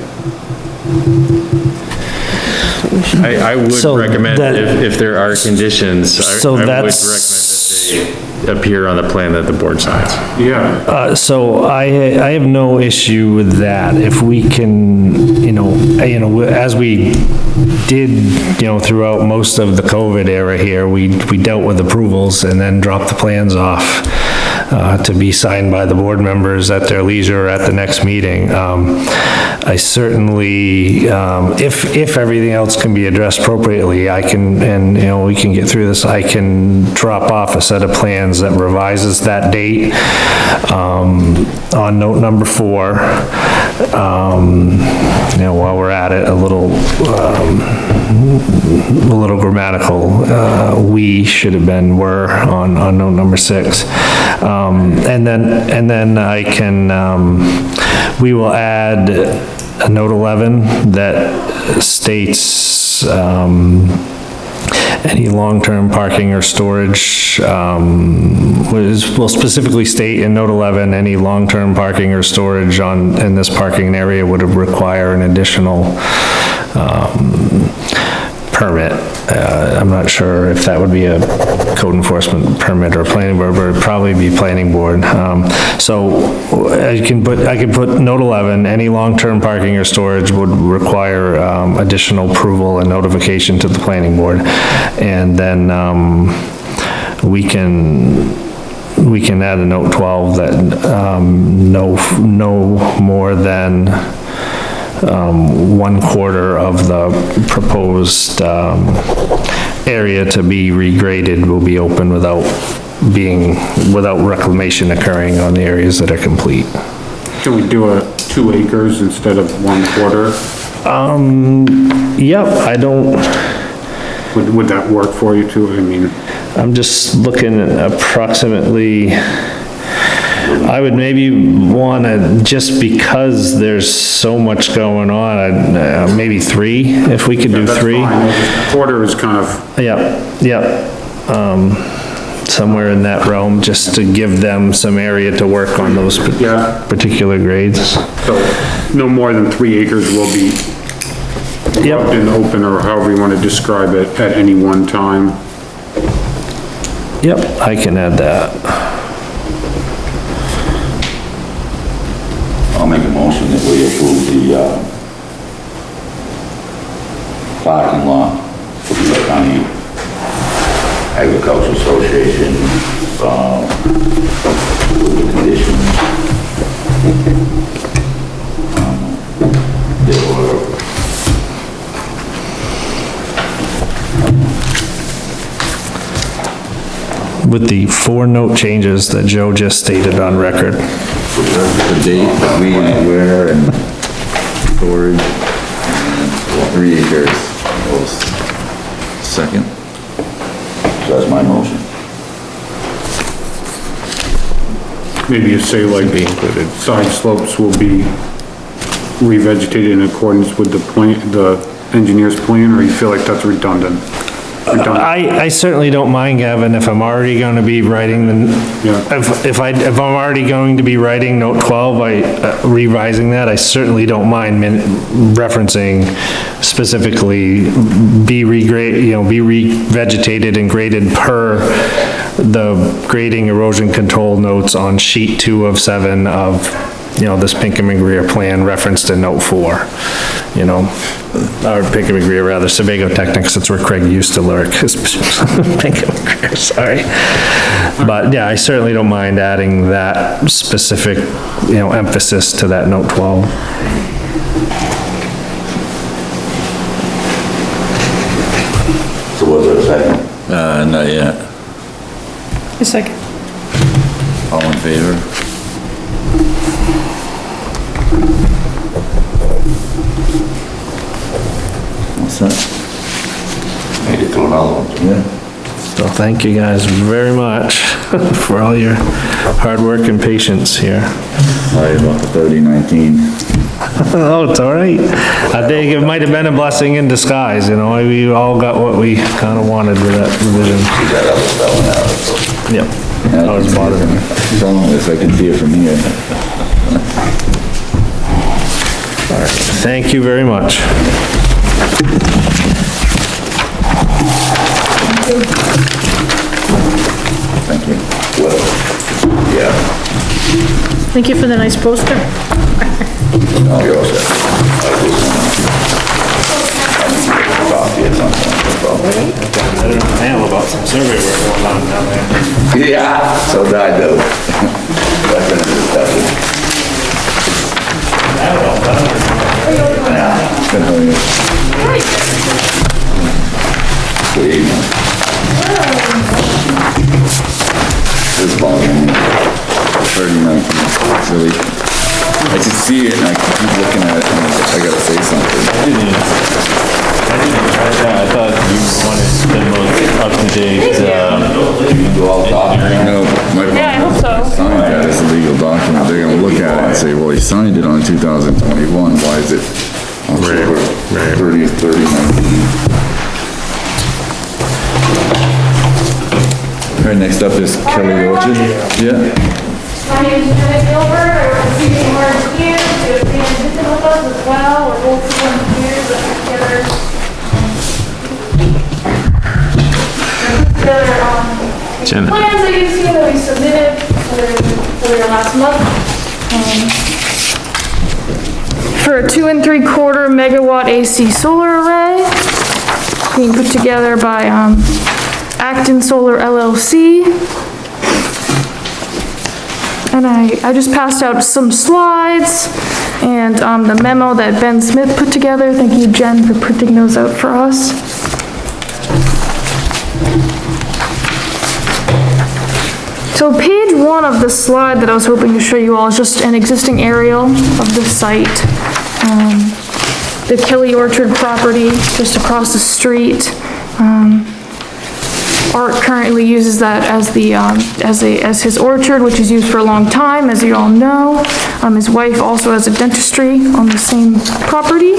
I would So recommend that- if there are conditions, I So would recommend that's, appear on the plan that the board signs. Yeah, So I have no issue with that. If we can, as we did, throughout most of the COVID era here, we dealt with approvals and then dropped the plans off to be signed by the board members at their leisure at the next meeting. I certainly, if everything else can be addressed appropriately, I can, and, we can get through this, I can drop off a set of plans that revises that date, on note number 4. While we're at it, a little grammatical, we should have been were on note number 6. And then I can, we will add a note 11 that states, any long-term parking or storage, will specifically state in note 11, any long-term parking or storage in this parking area would require an additional, permit. I'm not sure if that would be a code enforcement permit or planning board, but it'd probably be planning board. So I can put note 11, any long-term parking or storage would require, additional approval and notification to the planning board. And then, we can add a note 12 that, no more than, 1/4 of the proposed, area to be regraded will be open without reclamation occurring on the areas that are complete. can we do 2 acres instead of 1/4? Yep, I don't, Would that work for you too? I mean, I'm just looking at approximately, I would maybe wanna, just because there's so much going on, maybe 3, if we could do that's 3. fine. 1/4 is kind of, Yep. Somewhere in that realm, just to give them some area to work on those Yeah. particular grades. so no more than 3 acres will be Yep, in open, or however you want to describe it, at any one time. yep, I can add that. I'll make a motion that we approve the, parking lot for the County Agricultural Association, with the conditions. There were, With the 4 note changes that Joe just stated on record. The date, when, where, and storage, and 3 acres. Second. so that's my motion. Maybe you say like, side slopes will be revegetated in accordance with the plan, the engineer's plan, or you feel like that's redundant? I certainly don't mind, Gavin, if I'm already gonna be writing the, Yeah. if I'm already going to be writing note 12, revising that, I certainly don't mind referencing specifically be revegetated and graded per the grading erosion control notes on sheet 2 of 7 of, this Pinkham and Greer plan referenced in note 4, or Pinkham and Greer, rather, Sebago Technics, that's where Craig used to lurk, Pinkham and Greer, sorry. But yeah, I certainly don't mind adding that specific, emphasis to that note 12. So was there a second? Not yet. A second. All in favor? What's that? Made it to another one. Yeah. So thank you guys very much for all your hard work and patience here. Sorry about the 3019. Oh, it's all right. I think it might have been a blessing in disguise, we all got what we kind of wanted with that revision. That other spelling out, so. Yep. Yeah, That was bothering me. Tell them if I can see it from here. Thank you very much. Thank you. Well, yeah, Thank you for the nice poster. no, you're all set. Coffee at some point. I don't know about some survey work going on down there. Yeah, so did I do. That's been a discussion. Good evening. This volume, 39, really, I just see it and I keep looking at it and I'm like, I gotta say something. I thought you wanted the most up-to-date, You do all the talking. No, my Yeah, I hope so. signed that as a legal document, they're gonna look at it and say, well, he signed it on 2021, why is it October 30th, 3019? All right, next up is Kelly Orchard. Yeah, My name is Jenna Gilbert, I work at CJ Martin here, we have Dan Vincent with us as well, we're both sworn here, but together. Jenna. Plans that you've seen that we submitted for last month. For a 2 3/4 megawatt AC solar array, being put together by Actin Solar LLC. And I just passed out some slides and the memo that Ben Smith put together. Thank you, Jen, for printing those out for us. So page 1 of the slide that I was hoping to show you all is just an existing aerial of the site. The Kelly Orchard property just across the street. Art currently uses that as his orchard, which is used for a long time, as you all know. His wife also has a dentistry on the same property.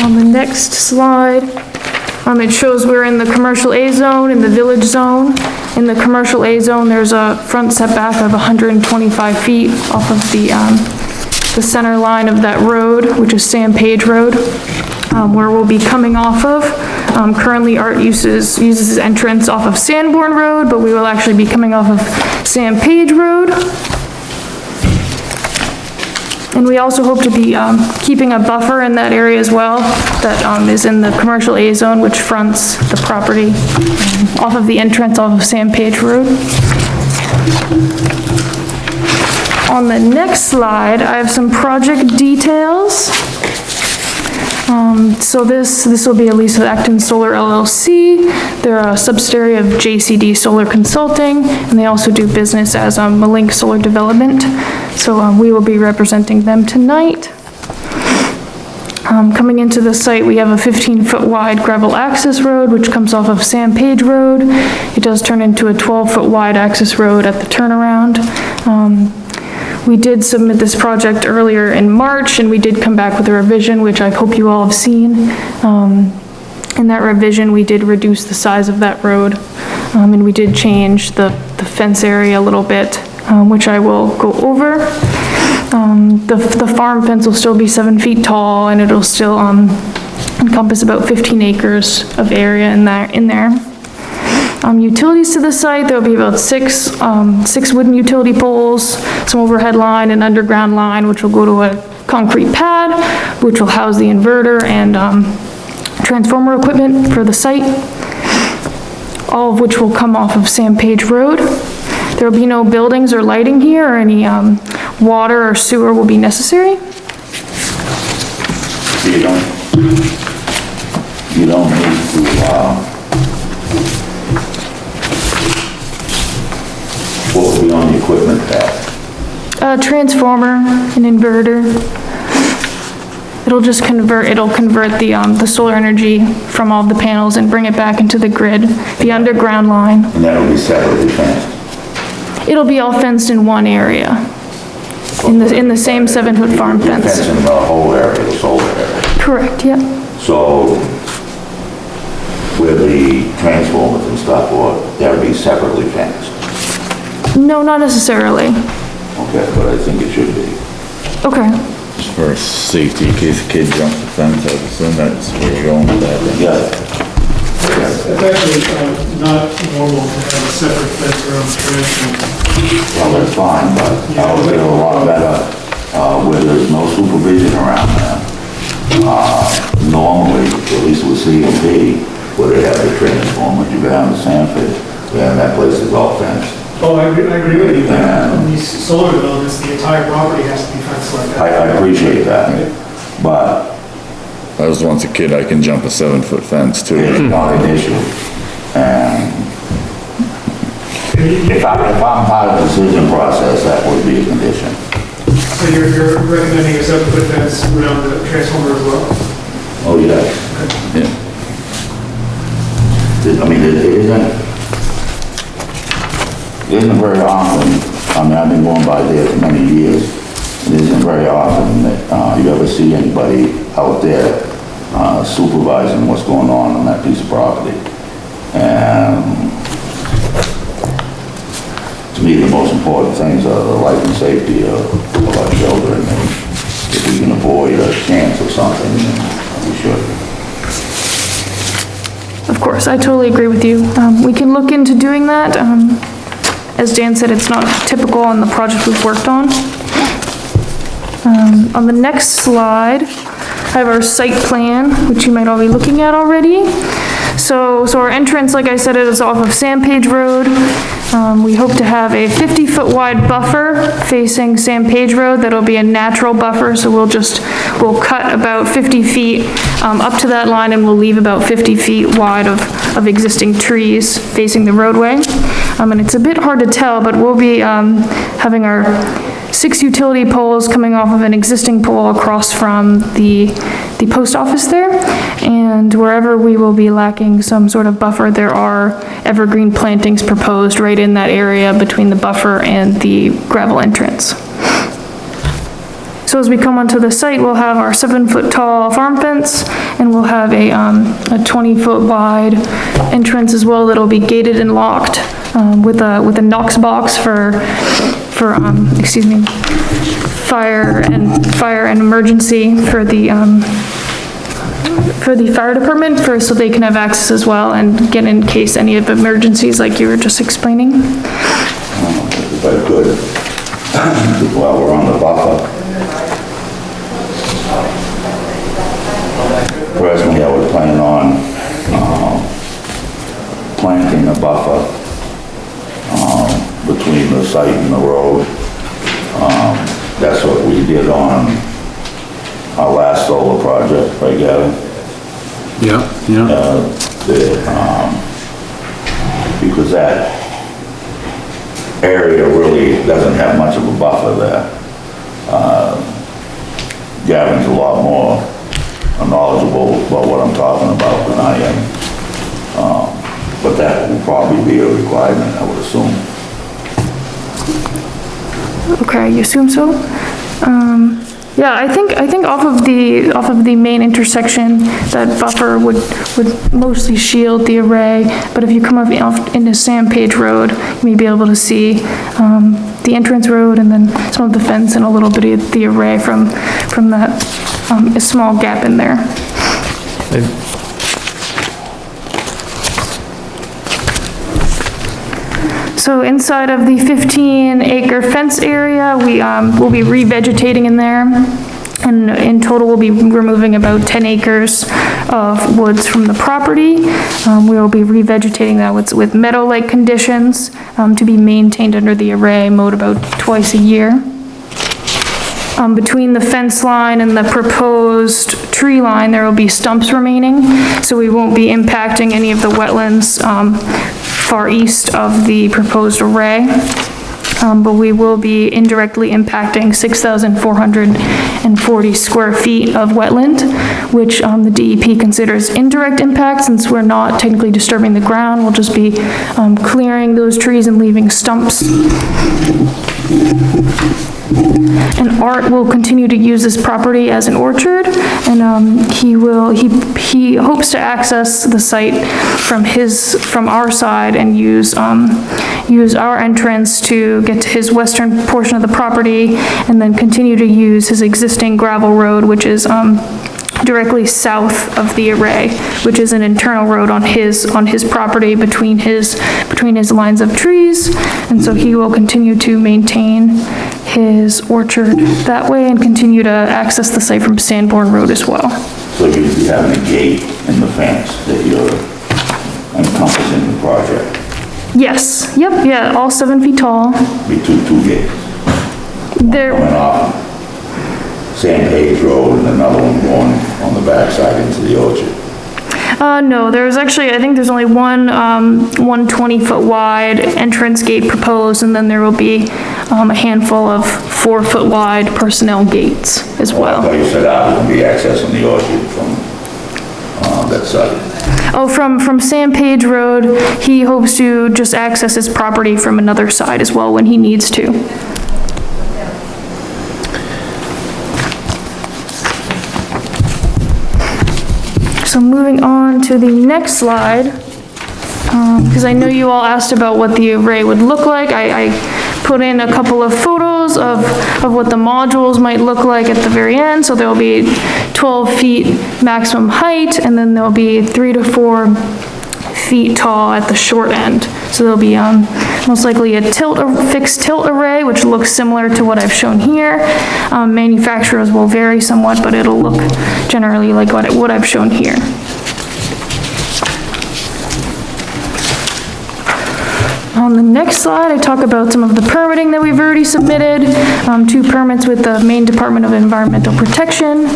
On the next slide, it shows we're in the commercial A zone, in the village zone. In the commercial A zone, there's a front setback of 125 feet off of the center line of that road, which is Sam Page Road, where we'll be coming off of. Currently, Art uses his entrance off of Sanborn Road, but we will actually be coming off of Sam Page Road. And we also hope to be keeping a buffer in that area as well, that is in the commercial A zone, which fronts the property off of the entrance off of Sam Page Road. On the next slide, I have some project details. So this will be a lease with Actin Solar LLC. They're a subsidiary of JCD Solar Consulting, and they also do business as Malink Solar Development. So we will be representing them tonight. Coming into the site, we have a 15-foot wide gravel access road, which comes off of Sam Page Road. It does turn into a 12-foot wide access road at the turnaround. We did submit this project earlier in March, and we did come back with a revision, which I hope you all have seen. In that revision, we did reduce the size of that road, and we did change the fence area a little bit, which I will go over. The farm fence will still be 7 feet tall, and it'll still encompass about 15 acres of area in there. Utilities to the site, there'll be about six wooden utility poles, some overhead line and underground line, which will go to a concrete pad, which will house the inverter and transformer equipment for the site, all of which will come off of Sam Page Road. There will be no buildings or lighting here, or any water or sewer will be necessary. You don't need to, what will be on the equipment pad? A transformer, an inverter. It'll convert the solar energy from all the panels and bring it back into the grid, the underground line. And that'll be separately fenced? It'll be all fenced in one area, in the same 7-foot farm fence. Fencing the whole area, the solar area? Correct, yep. So, with the transformers and stuff, that'll be separately fenced? No, not necessarily. Okay, but I think it should be. Okay. just for safety, in case a kid jumps the fence, I assume that's where you're going with that then. Yeah. It's actually not normal to have a separate fence around the trash. Well, that's fine, but I would feel a lot better, where there's no supervision around there. Normally, at least with C&P, where they have the transformers, you go down to Sanford, and that place is all fenced. Oh, I agree with you. On these solar developments, the entire property has to be fenced like that. I appreciate that, but I was once a kid, I can jump a 7-foot fence too. it's not an issue. And if I'm part of the decision process, that would be a condition. So you're recommending a 7-foot fence around the transformer as well? Oh, yeah. Yeah. I mean, it isn't very often, I mean, I've been going by there for many years. It isn't very often that you ever see anybody out there supervising what's going on that piece of property. And to me, the most important things are the life and safety of our children. And if we can avoid a chance of something, then we should. Of course, I totally agree with you. We can look into doing that. As Dan said, it's not typical on the project we've worked on. On the next slide, I have our site plan, which you might all be looking at already. So our entrance, like I said, is off of Sandpage Road. We hope to have a 50-foot wide buffer facing Sandpage Road. That'll be a natural buffer, so we'll cut about 50 feet up to that line, and we'll leave about 50 feet wide of existing trees facing the roadway. And it's a bit hard to tell, but we'll be having our 6 utility poles coming off of an existing pole across from the post office there. And wherever we will be lacking some sort of buffer, there are evergreen plantings proposed right in that area between the buffer and the gravel entrance. So as we come onto the site, we'll have our 7-foot tall farm fence, and we'll have a 20-foot wide entrance as well that'll be gated and locked with a Knox box for fire and emergency for the fire department, so they can have access as well and get in case any of emergencies like you were just explaining. If I could, while we're on the buffer, personally, I was planning on planting a buffer between the site and the road. That's what we did on our last solar project, right, Gavin? Yeah. Because that area really doesn't have much of a buffer there. Gavin's a lot more knowledgeable about what I'm talking about than I am. But that will probably be a requirement, I would assume. Okay, you assume so? Yeah, I think off of the main intersection, that buffer would mostly shield the array, but if you come up into Sandpage Road, you may be able to see the entrance road and then some of the fence and a little bit of the array from that a small gap in there. So inside of the 15-acre fence area, we'll be revegetating in there. And in total, we'll be removing about 10 acres of woods from the property. We will be revegetating that with meadow-like conditions to be maintained under the array, mowed about twice a year. Between the fence line and the proposed tree line, there will be stumps remaining, so we won't be impacting any of the wetlands far east of the proposed array. But we will be indirectly impacting 6,440 square feet of wetland, which the DEP considers indirect impact since we're not technically disturbing the ground. We'll just be clearing those trees and leaving stumps. And Art will continue to use this property as an orchard, and he hopes to access the site from our side and use our entrance to get to his western portion of the property, and then continue to use his existing gravel road, which is directly south of the array, which is an internal road on his property between his lines of trees. And so he will continue to maintain his orchard that way and continue to access the site from Sanborn Road as well. So you'd be having a gate in the fence that you're encompassing the project. Yes, yep, yeah, all 7 feet tall. Be two gates. There, Coming off Sand Page Road and another one going on the backside into the orchard. no, there's actually, I think there's only one 20-foot wide entrance gate proposed, and then there will be a handful of 4-foot wide personnel gates as I thought well. you said I would be accessing the orchard from that side. Oh, from Sam Page Road, he hopes to just access his property from another side as well when he needs to. So moving on to the next slide, because I know you all asked about what the array would look like. I put in a couple of photos of what the modules might look like at the very end. So there'll be 12 feet maximum height, and then there'll be 3 to 4 feet tall at the short end. So there'll be most likely a fixed tilt array, which looks similar to what I've shown here. Manufacturers will vary somewhat, but it'll look generally like what I've shown here. On the next slide, I talk about some of the permitting that we've already submitted. 2 permits with the Maine Department of Environmental Protection.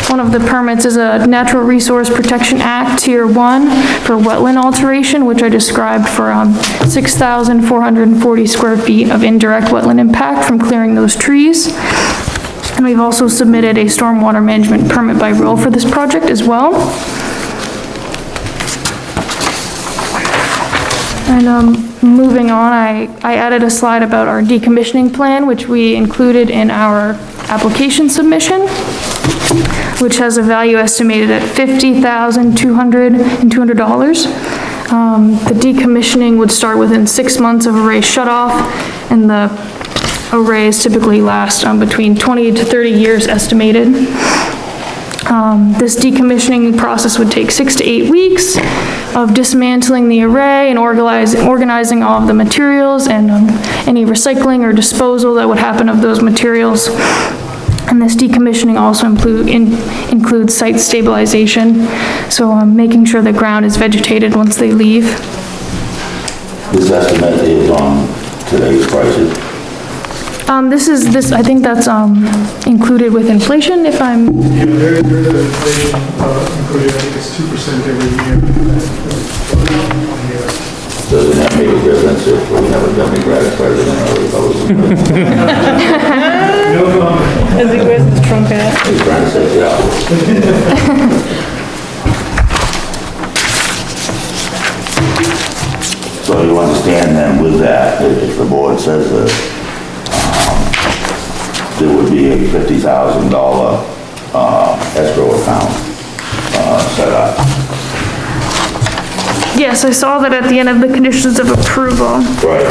One of the permits is a Natural Resource Protection Act Tier 1 for wetland alteration, which I described for 6,440 square feet of indirect wetland impact from clearing those trees. And we've also submitted a Stormwater Management permit by rule for this project as well. And moving on, I added a slide about our decommissioning plan, which we included in our application submission, which has a value estimated at $50,200. The decommissioning would start within 6 months of array shutoff, and the arrays typically last between 20 to 30 years estimated. This decommissioning process would take 6 to 8 weeks of dismantling the array and organizing all of the materials and any recycling or disposal that would happen of those materials. And this decommissioning also includes site stabilization, so making sure the ground is vegetated once they leave. This estimate is on today's prices. I think that's included with inflation, if I'm... Yeah, there's the inflation included, I think it's 2% every year. Doesn't that make a difference if we have a Democratic president or a Republican president? No comment. As he wears his Trump hat. He's trying to say, yeah. So you understand then with that, if the board says that there would be a $50,000 escrow account set up. Yes, I saw that at the end of the conditions of approval. Right.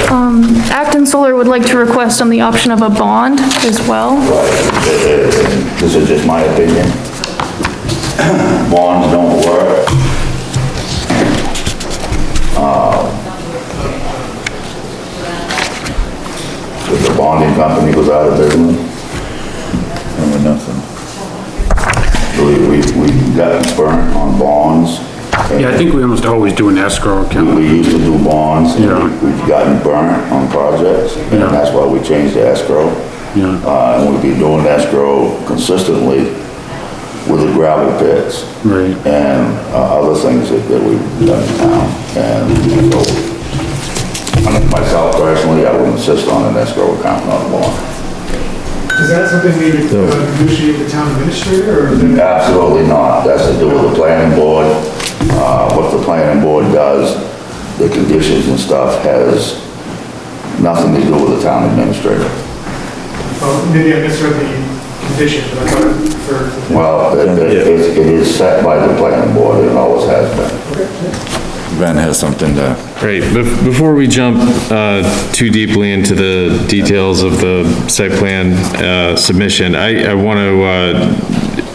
Actin Solar would like to request on the option of a bond as well. Right. This is just my opinion. Bonds don't work. If the bonding company goes out of business, nothing. We've gotten burnt on bonds. Yeah, I think we almost always do an escrow account. We used to do bonds, and Yeah. we've gotten burnt on projects, and Yeah. that's why we changed the escrow. Yeah. And we've been doing escrow consistently with the gravel pits. Right. And other things that we've done in town. And so, myself personally, I would insist on an escrow account, not a bond. Is that something we would negotiate with the town administrator, or? Is that- Absolutely not. That's to do with the planning board. What the planning board does, the conditions and stuff has nothing to do with the town administrator. Oh, maybe I misread the condition, but I thought it for. Well, it is set by the planning board, it always has been. Ben has something to, Right, before we jump too deeply into the details of the site plan submission, I want to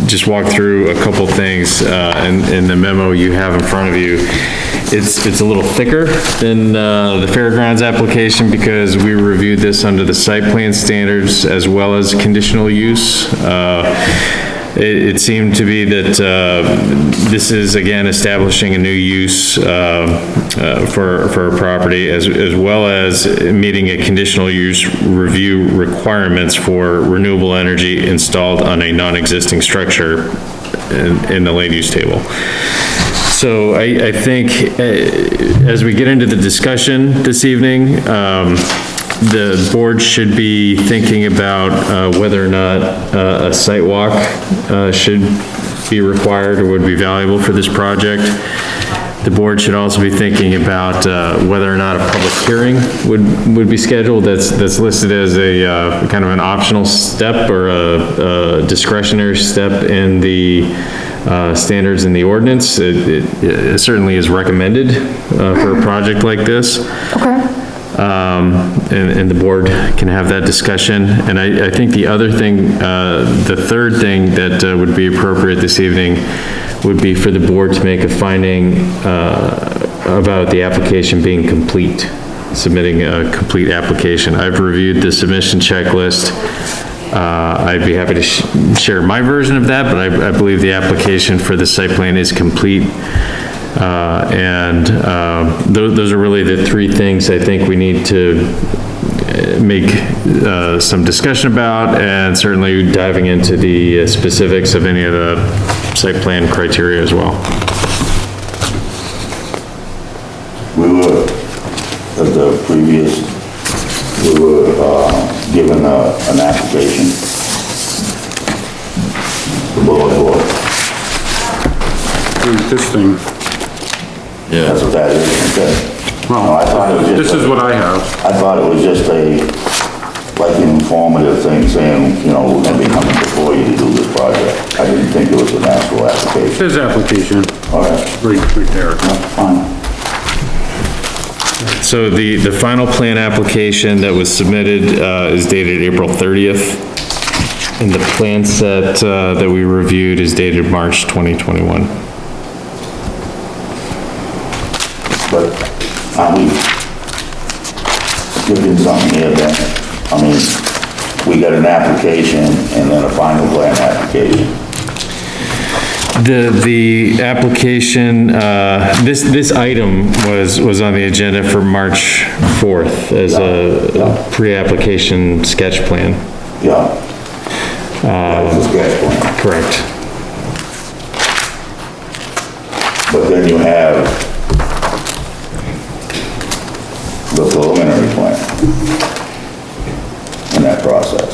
just walk through a couple things, in the memo you have in front of you. It's a little thicker than, the fairgrounds application because we reviewed this under the site plan standards as well as conditional use. It seemed to be that, this is again establishing a new use, for a property as well as meeting a conditional use review requirements for renewable energy installed on a non-existing structure in the land use table. So I think, as we get into the discussion this evening, the board should be thinking about, whether or not, a site walk, should be required or would be valuable for this project. The board should also be thinking about, whether or not a public hearing would be scheduled. That's listed as a, kind of an optional step or a discretionary step in the, standards in the ordinance. It certainly is recommended, for a project like this. Okay. And the board can have that discussion. And I think the other thing, the third thing that would be appropriate this evening would be for the board to make a finding, about the application being complete, submitting a complete application. I've reviewed the submission checklist. I'd be happy to share my version of that, but I believe the application for the site plan is complete. Those are really the three things I think we need to make some discussion about, and certainly diving into the specifics of any of the site plan criteria as well. We were, at the previous, we were given an application. The board. This thing, That's what that is, okay. well, No, I thought it was just. this is what I have. I thought it was just like an informative thing saying, you know, we're gonna be coming before you to do this project. I didn't think it was an actual It application. says application, All right, right there. fine. So the final plan application that was submitted, is dated April 30th. And the plan set, that we reviewed is dated March 2021. But are we skipping something here, Ben? I mean, we got an application and then a final plan application. The application, this item was on the agenda for March 4th as a pre-application sketch plan. Yeah. That was a sketch plan. Correct. But then you have the preliminary plan in that process.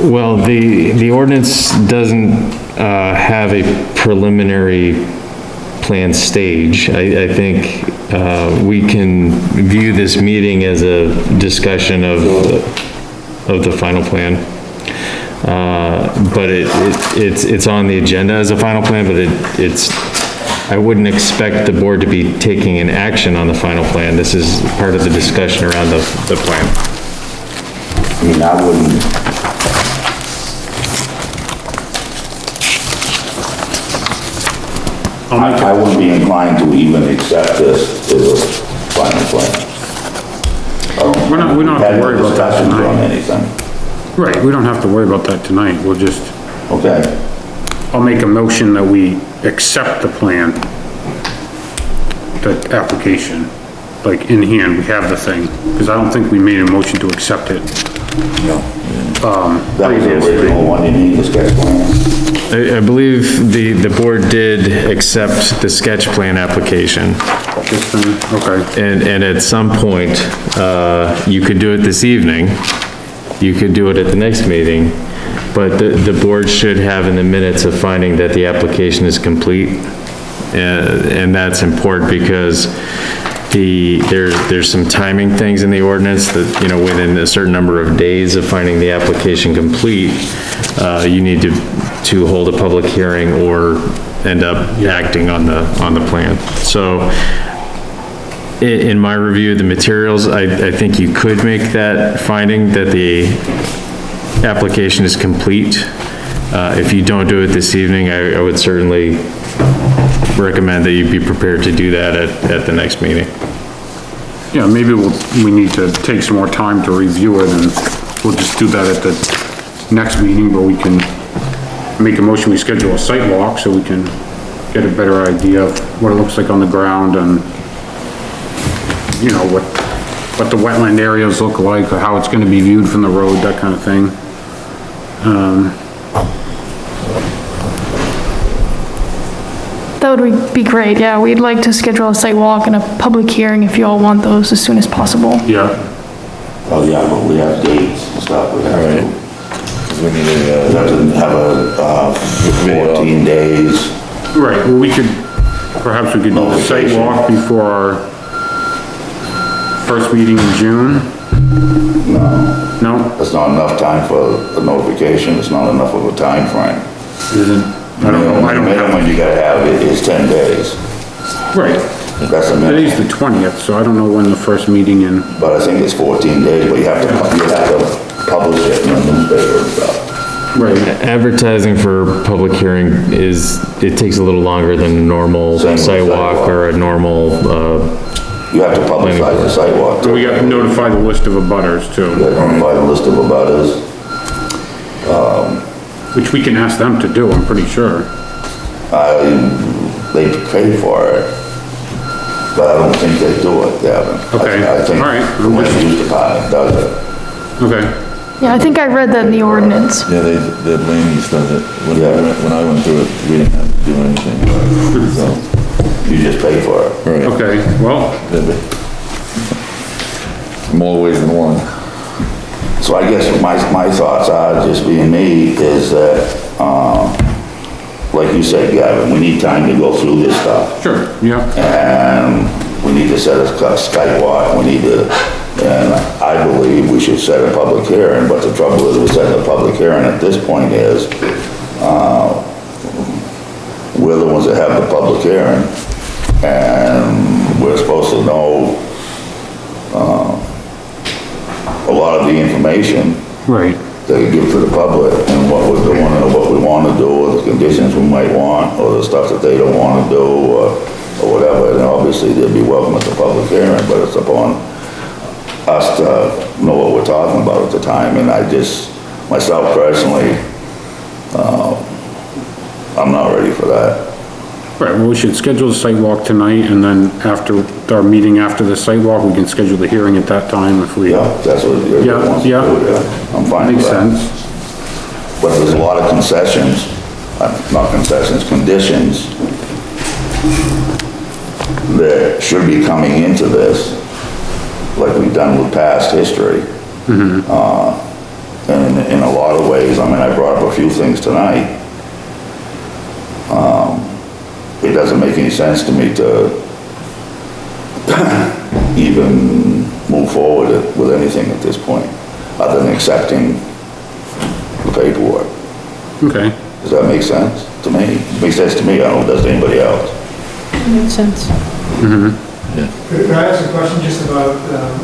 Well, the ordinance doesn't, have a preliminary plan stage. I think, we can view this meeting as a discussion of the final plan. But it's on the agenda as a final plan, but I wouldn't expect the board to be taking an action on the final plan. This is part of the discussion around the plan. I mean, I wouldn't be inclined to even accept this as a final plan. We don't have to worry about that Discussions on tonight. anything. Right, we don't have to worry about that tonight, we'll just, Okay, I'll make a motion that we accept the plan, the application, like in hand, we have the thing, because I don't think we made a motion to accept it. that was the original one, you need the sketch plan. I believe the board did accept the sketch plan application. This thing, okay. And at some point, you could do it this evening, you could do it at the next meeting, but the board should have in the minutes a finding that the application is complete. And that's important because there's some timing things in the ordinance that, you know, within a certain number of days of finding the application complete, you need to hold a public hearing or end up acting on the plan. So, in my review of the materials, I think you could make that finding that the application is complete If you don't do it this evening, I would certainly recommend that you be prepared to do that at the next meeting. Yeah, maybe we need to take some more time to review it, and we'll just do that at the next meeting, but we can make a motion, we schedule a site walk so we can get a better idea of what it looks like on the ground and, you know, what the wetland areas look like, or how it's gonna be viewed from the road, that kind of thing. That would be great, yeah. We'd like to schedule a site walk and a public hearing if you all want those as soon as possible. Yeah, Oh, yeah, but we have dates and stuff, we have Right. to, 'Cause we need we have to have a, 14 days. right, well, we could, perhaps we could do the site walk before our first meeting in June? No? That's not enough time for the notification, it's not enough of a time frame. Isn't, I don't know, I The don't minimum have, you gotta have is 10 days. right. That's the Today's minimum. the 20th, so I don't know when the first meeting in, But I think it's 14 days, but you have to publish it in the newspaper and stuff. right, Advertising for public hearing it takes a little longer than a normal Same with sidewalk sidewalk. or a normal, You have to publicize the sidewalk. so we got to notify the list of abutters You too, gotta notify the list of abutters. which we can ask them to do, I'm pretty sure. They pay for it, but I don't think they do it, Gavin. Okay, I think all right. the land use department does it. Okay, Yeah, I think I read that in the ordinance. Yeah, the land use does it. Yeah. When I went through it, we didn't have to do anything, so, You just pay for it. right. okay, well, More ways than one. So I guess my thoughts are, just being me, is that, like you said, Gavin, we need time to go through this stuff. sure, yeah, And we need to set a Skype walk, we need to, and I believe we should set a public hearing, but the trouble is, we set a public hearing at this point is, we're the ones that have the public hearing, and we're supposed to know, a lot of the information right, to give to the public and what we're doing and what we want to do, or the conditions we might want, or the stuff that they don't want to do, or whatever. And obviously, they'd be welcome at the public hearing, but it's upon us to know what we're talking about at the time. And I just, myself personally, I'm not ready for that. right, well, we should schedule the site walk tonight, and then after, our meeting after the site walk, we can schedule the hearing at that time if we, Yeah, that's what everybody Yeah, wants to yeah. do, yeah. I'm fine with makes that. sense. But there's a lot of concessions, not concessions, conditions that should be coming into this, like we've done with past history. And in a lot of ways, I mean, I brought up a few things tonight. It doesn't make any sense to me to even move forward with anything at this point, other than accepting the paperwork. Okay, Does that make sense to me? It makes sense to me, I don't know if it does to anybody else. Makes sense. Could I ask a question just about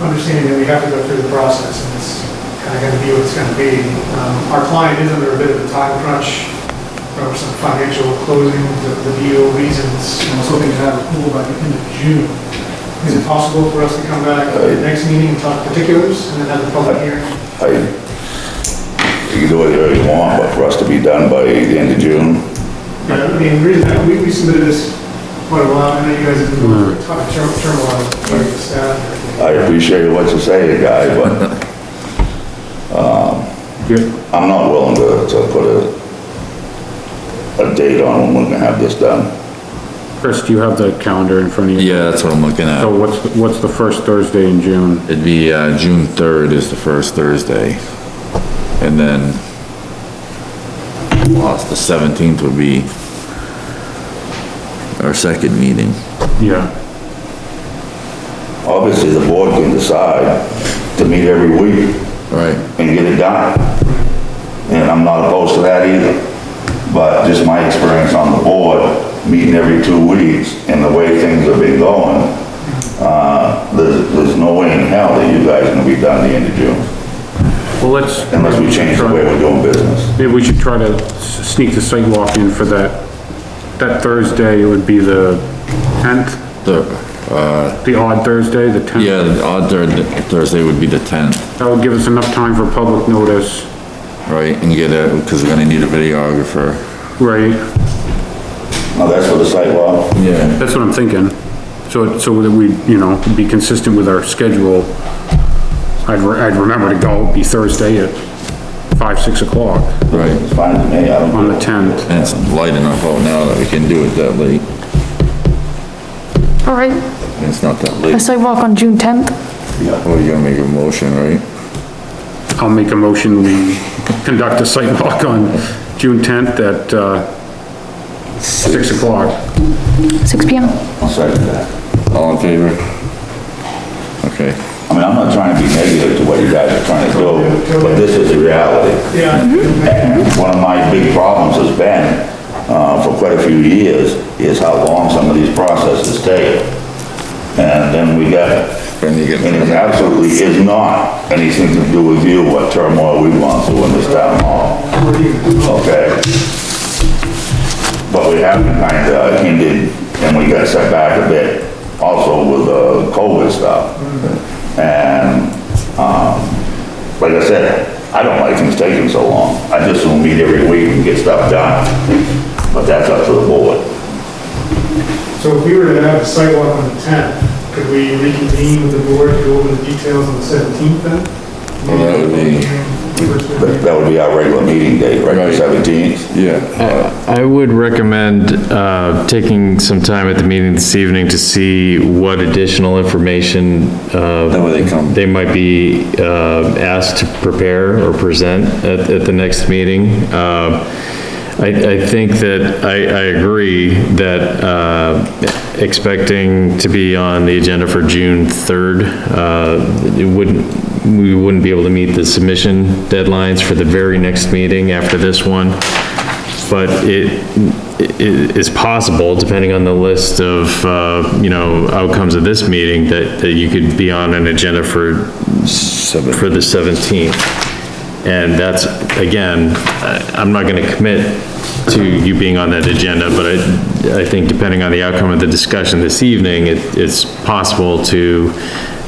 understanding that we have to go through the process, and it's kind of going to be what it's going to be? Our client is under a bit of a time crunch for some financial closing, the deal reasons, and I was hoping to have approval by the end of June. Is it possible for us to come back at the next meeting and talk particulars, and then have the public hearing? You can do whatever you want, but for us to be done by the end of June, Yeah, I mean, the reason that we submitted this quite a while, I know you guys have been going through a turmoil with the staff and everything. I appreciate what you're saying, guy, but good, I'm not willing to put a date on when we're gonna have this done. Chris, do you have the calendar in front of you? Yeah, that's what I'm looking So at. what's the first Thursday in June? It'd be, June 3rd is the first Thursday. And then, lost, the 17th would be our second meeting. Yeah, Obviously, the board can decide to meet every week Right. and get it done. And I'm not opposed to that either. But just my experience on the board, meeting every 2 weeks, and the way things have been going, there's no way in hell that you guys are gonna be done the end of June. Well, let's. unless we change the way we're doing business. Maybe we should try to sneak the site walk in for that Thursday, it would be the 10th, the odd Thursday, the 10th. Yeah, the odd Thursday would be the 10th, That would give us enough time for public notice, right? And get it, because we're gonna need a videographer. right? Now, that's for the sidewalk? Yeah. That's what I'm thinking. So that we, you know, be consistent with our schedule. I'd remember to go, it'd be Thursday at 5, 6 o'clock Right, It's fine with me, I don't. on the 10th. and it's light enough out now that we can do it that late, All right, and it's not that a late. sidewalk on June 10th. Well, you're gonna make a motion, right? I'll make a motion, we conduct a site walk on June 10th at, 6 o'clock. 6 PM. I'll second that. All in favor? Okay, I mean, I'm not trying to be negative to what you guys are trying to do, but this is the reality. Yeah. And one of my big problems has been, for quite a few years, is how long some of these processes take. And then we get, then you get. and it absolutely is not anything to do with you, what turmoil we've gone through in this town hall. Okay? But we have been kind of hindered, and we got set back a bit also with the COVID stuff. And, like I said, I don't like things taking so long. I just will meet every week and get stuff done. But that's up to the board. So if we were to have a sidewalk on the 10th, could we reconvene with the board to go over the details on the 17th then? Well, that would be, That would be our regular meeting date, right, Right. 17th? yeah, I would recommend, taking some time at the meeting this evening to see what additional information, that way they come. they might be, asked to prepare or present at the next meeting. I think that, I agree that, expecting to be on the agenda for June 3rd, we wouldn't be able to meet the submission deadlines for the very next meeting after this one. But it is possible, depending on the list of, you know, outcomes of this meeting, that you could be on an agenda for the 17th. And that's, again, I'm not gonna commit to you being on that agenda, but I think depending on the outcome of the discussion this evening, it's possible to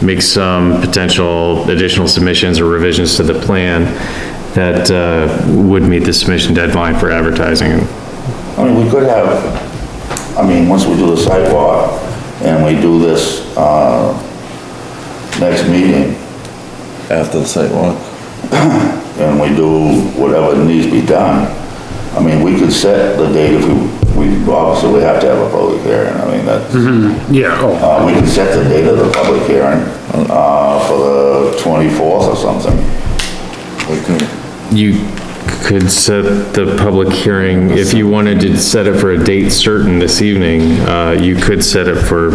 make some potential additional submissions or revisions to the plan that, would meet the submission deadline for advertising. I mean, we could have, I mean, once we do the sidewalk and we do this, next meeting, After the sidewalk. and we do whatever needs to be done, I mean, we could set the date if we obviously we have to have a public hearing, I mean, that's, Yeah, we could set the date of the public hearing, for the 24th or something. We could, You could set the public hearing, if you wanted to set it for a date certain this evening, you could set it for,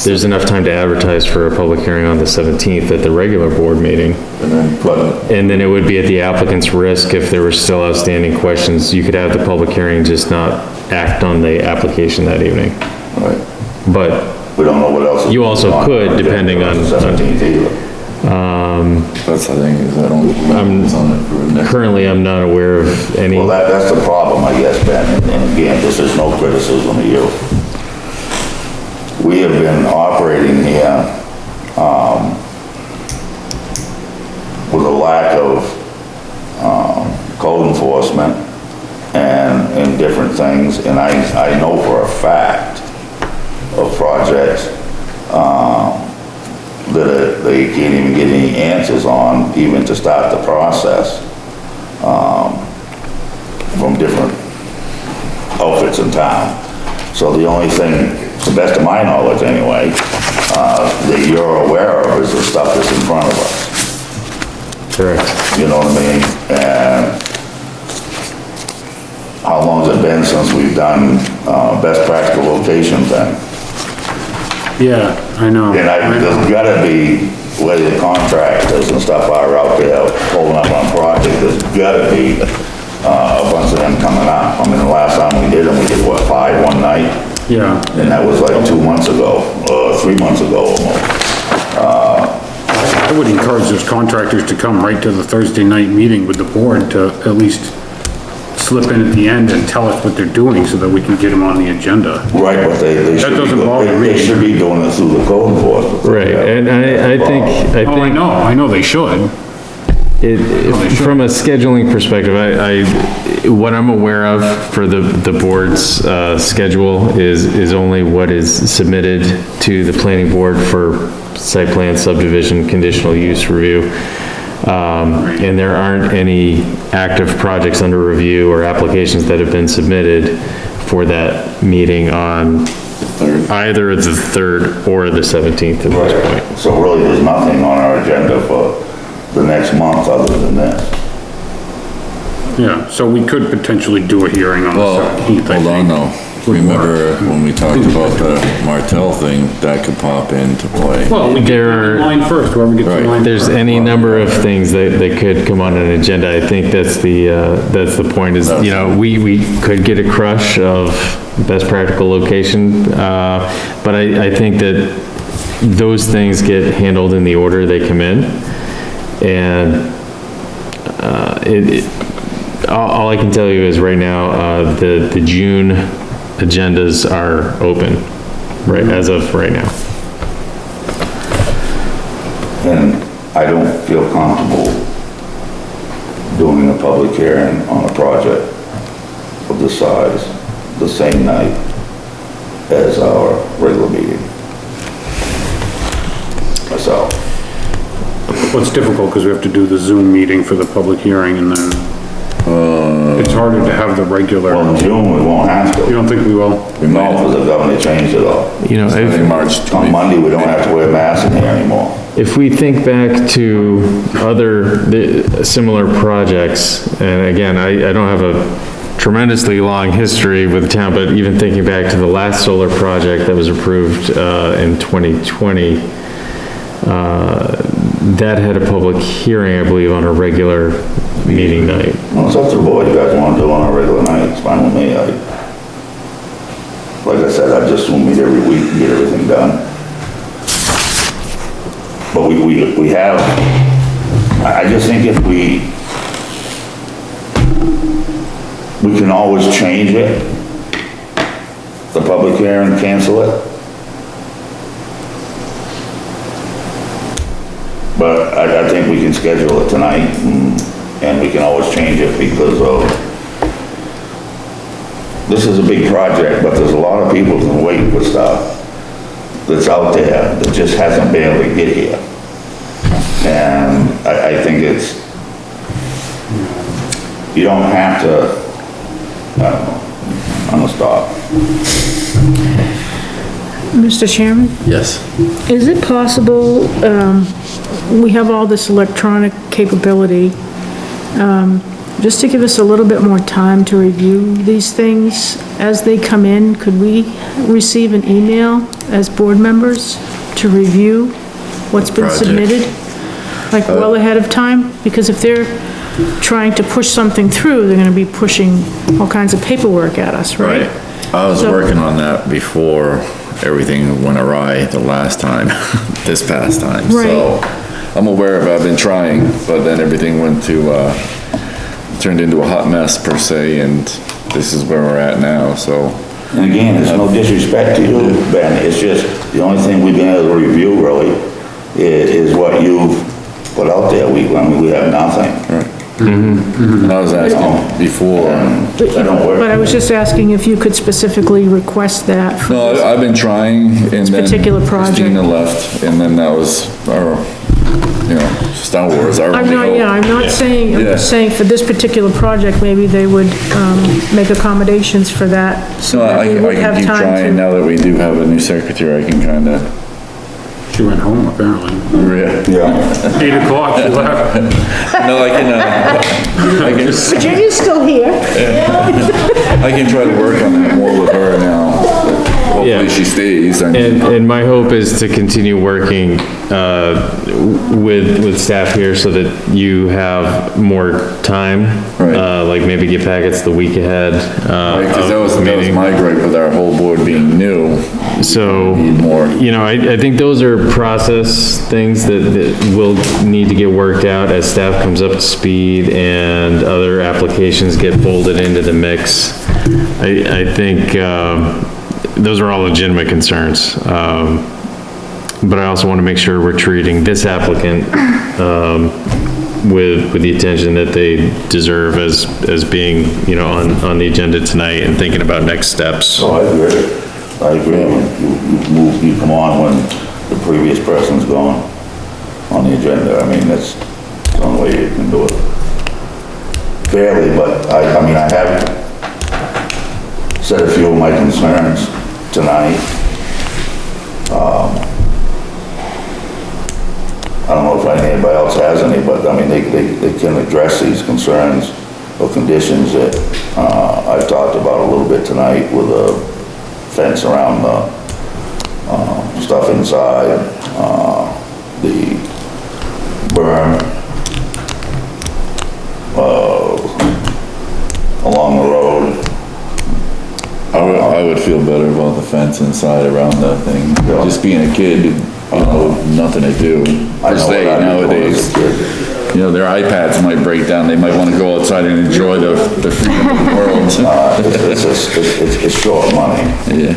there's enough time to advertise for a public hearing on the 17th at the regular board meeting. And then it would be at the applicant's risk if there were still outstanding questions. You could have the public hearing, just not act on the application that evening. Right. But We don't know what else. is You also going could, depending on- 17th either. that's the thing, is I don't, it's on it for next. currently, I'm not aware of any. Well, that's the problem, I guess, Ben, and again, this is no criticism of you. We have been operating here, with a lack of, code enforcement and different things, and I know for a fact of projects, that they can't even get any answers on, even to start the process, from different outfits in town. So the only thing, to the best of my knowledge anyway, that you're aware of is the stuff that's in front of us. Correct. You know what I mean? And how long has it been since we've done, best practical location thing? yeah, I know. And there's gotta be, where the contractors and stuff are out there pulling up on projects, there's gotta be, a bunch of them coming up. I mean, the last time we did them, we did what, 5 one night? Yeah, And that was like 2 months ago, 3 months ago almost. I would encourage those contractors to come right to the Thursday night meeting with the board to at least slip in at the end and tell us what they're doing so that we can get them on the agenda. Right, but they should be, doesn't bother me. they should be doing it through the code enforcement. Right, and I think, Oh, I know they should. from a scheduling perspective, what I'm aware of for the board's, schedule is only what is submitted to the planning board for site plan subdivision conditional use review. And there aren't any active projects under review or applications that have been submitted for that meeting on either the 3rd or the 17th at this point. So really, there's nothing on our agenda for the next month other than this. Yeah, so we could potentially do a hearing on the Well, 17th, I hold on think. though. Remember when we talked about the Martell thing, that could pop into play. Well, we get There in are- line first, whoever gets in Right. line There's first. any number of things that could come on an agenda. I think that's the point is, you know, we could get a crush of best practical location, but I think that those things get handled in the order they come in. And, all I can tell you is right now, the June agendas are open, right, as of right now. And I don't feel comfortable doing a public hearing on a project of this size the same night as our regular meeting. Myself. Well, it's difficult because we have to do the Zoom meeting for the public hearing and then it's harder to have the regular. Well, in June, we won't have You to. don't think we will? No, because the governor changed it all. You know, In March On 20. Monday, we don't have to wear masks in here anymore. if we think back to similar projects, and again, I don't have a tremendously long history with the town, but even thinking back to the last solar project that was approved, in 2020, that had a public hearing, I believe, on a regular meeting night. Well, it's up to the board. You guys want to do it on a regular night, it's fine with me. Like I said, I just want to meet every week and get everything done. But we have, I just think if we can always change it, the public hearing, cancel it. But I think we can schedule it tonight and we can always change it because this is a big project, but there's a lot of people who are waiting for stuff that's out there that just hasn't been able to get here. And I think it's, you don't have to, I don't know, I'm gonna stop. Mr. Chairman, Yes. is it possible, we have all this electronic capability, just to give us a little bit more time to review these things as they come in, could we receive an email as board members to review what's been Project. submitted? Like well ahead of time? Because if they're trying to push something through, they're gonna be pushing all kinds of paperwork at us, right? I was So- working on that before everything went awry the last time, this past time. Right. So I'm aware of it, I've been trying, but then everything went to, turned into a hot mess per se, and this is where we're at now, so. And again, it's no disrespect to you, Ben, it's just, the only thing we've been able to review really is what you've put out there. I mean, we have nothing. And I was asking before. That don't work. But I was just asking if you could specifically request that from No, this. I've been trying, and then particular project. Christina left, and then that was our, you know, Star Wars, our I'm only not, hope. yeah, I'm not saying, I'm just Yeah. saying for this particular project, maybe they would, make accommodations for that, so No, that I we would can have keep time trying, to. now that we do have a new secretary, I can kinda, She went home apparently. Yeah. 8 o'clock, she left. no, I can Virginia's still here. I can try to work on that more with her now. hopefully she stays. I mean, And my hope is to continue working, with staff here so that you have more time. Right. Like maybe get packets the week ahead, because that was of the meeting. my gripe with our whole board being new. So, Need more. you know, I think those are process things that will need to get worked out as staff comes up to speed and other applications get folded into the mix. I think, those are all legitimate concerns. But I also want to make sure we're treating this applicant, with the attention that they deserve as being, you know, on the agenda tonight and thinking about next steps. So I agree. You come on when the previous person's gone on the agenda. I mean, that's the only way you can do it fairly, but I mean, I have said a few of my concerns tonight. I don't know if anybody else has any, but I mean, they can address these concerns or conditions that, I've talked about a little bit tonight with a fence around the, stuff inside, the berm, along the road. I would feel better about the fence inside around that thing. Yeah. Just being a kid, you know, nothing to do. I Per know se, what I mean, nowadays, when I was a kid. you know, their iPads might break down. They might want to go outside and enjoy the freedom of the world. It's short money. Yeah.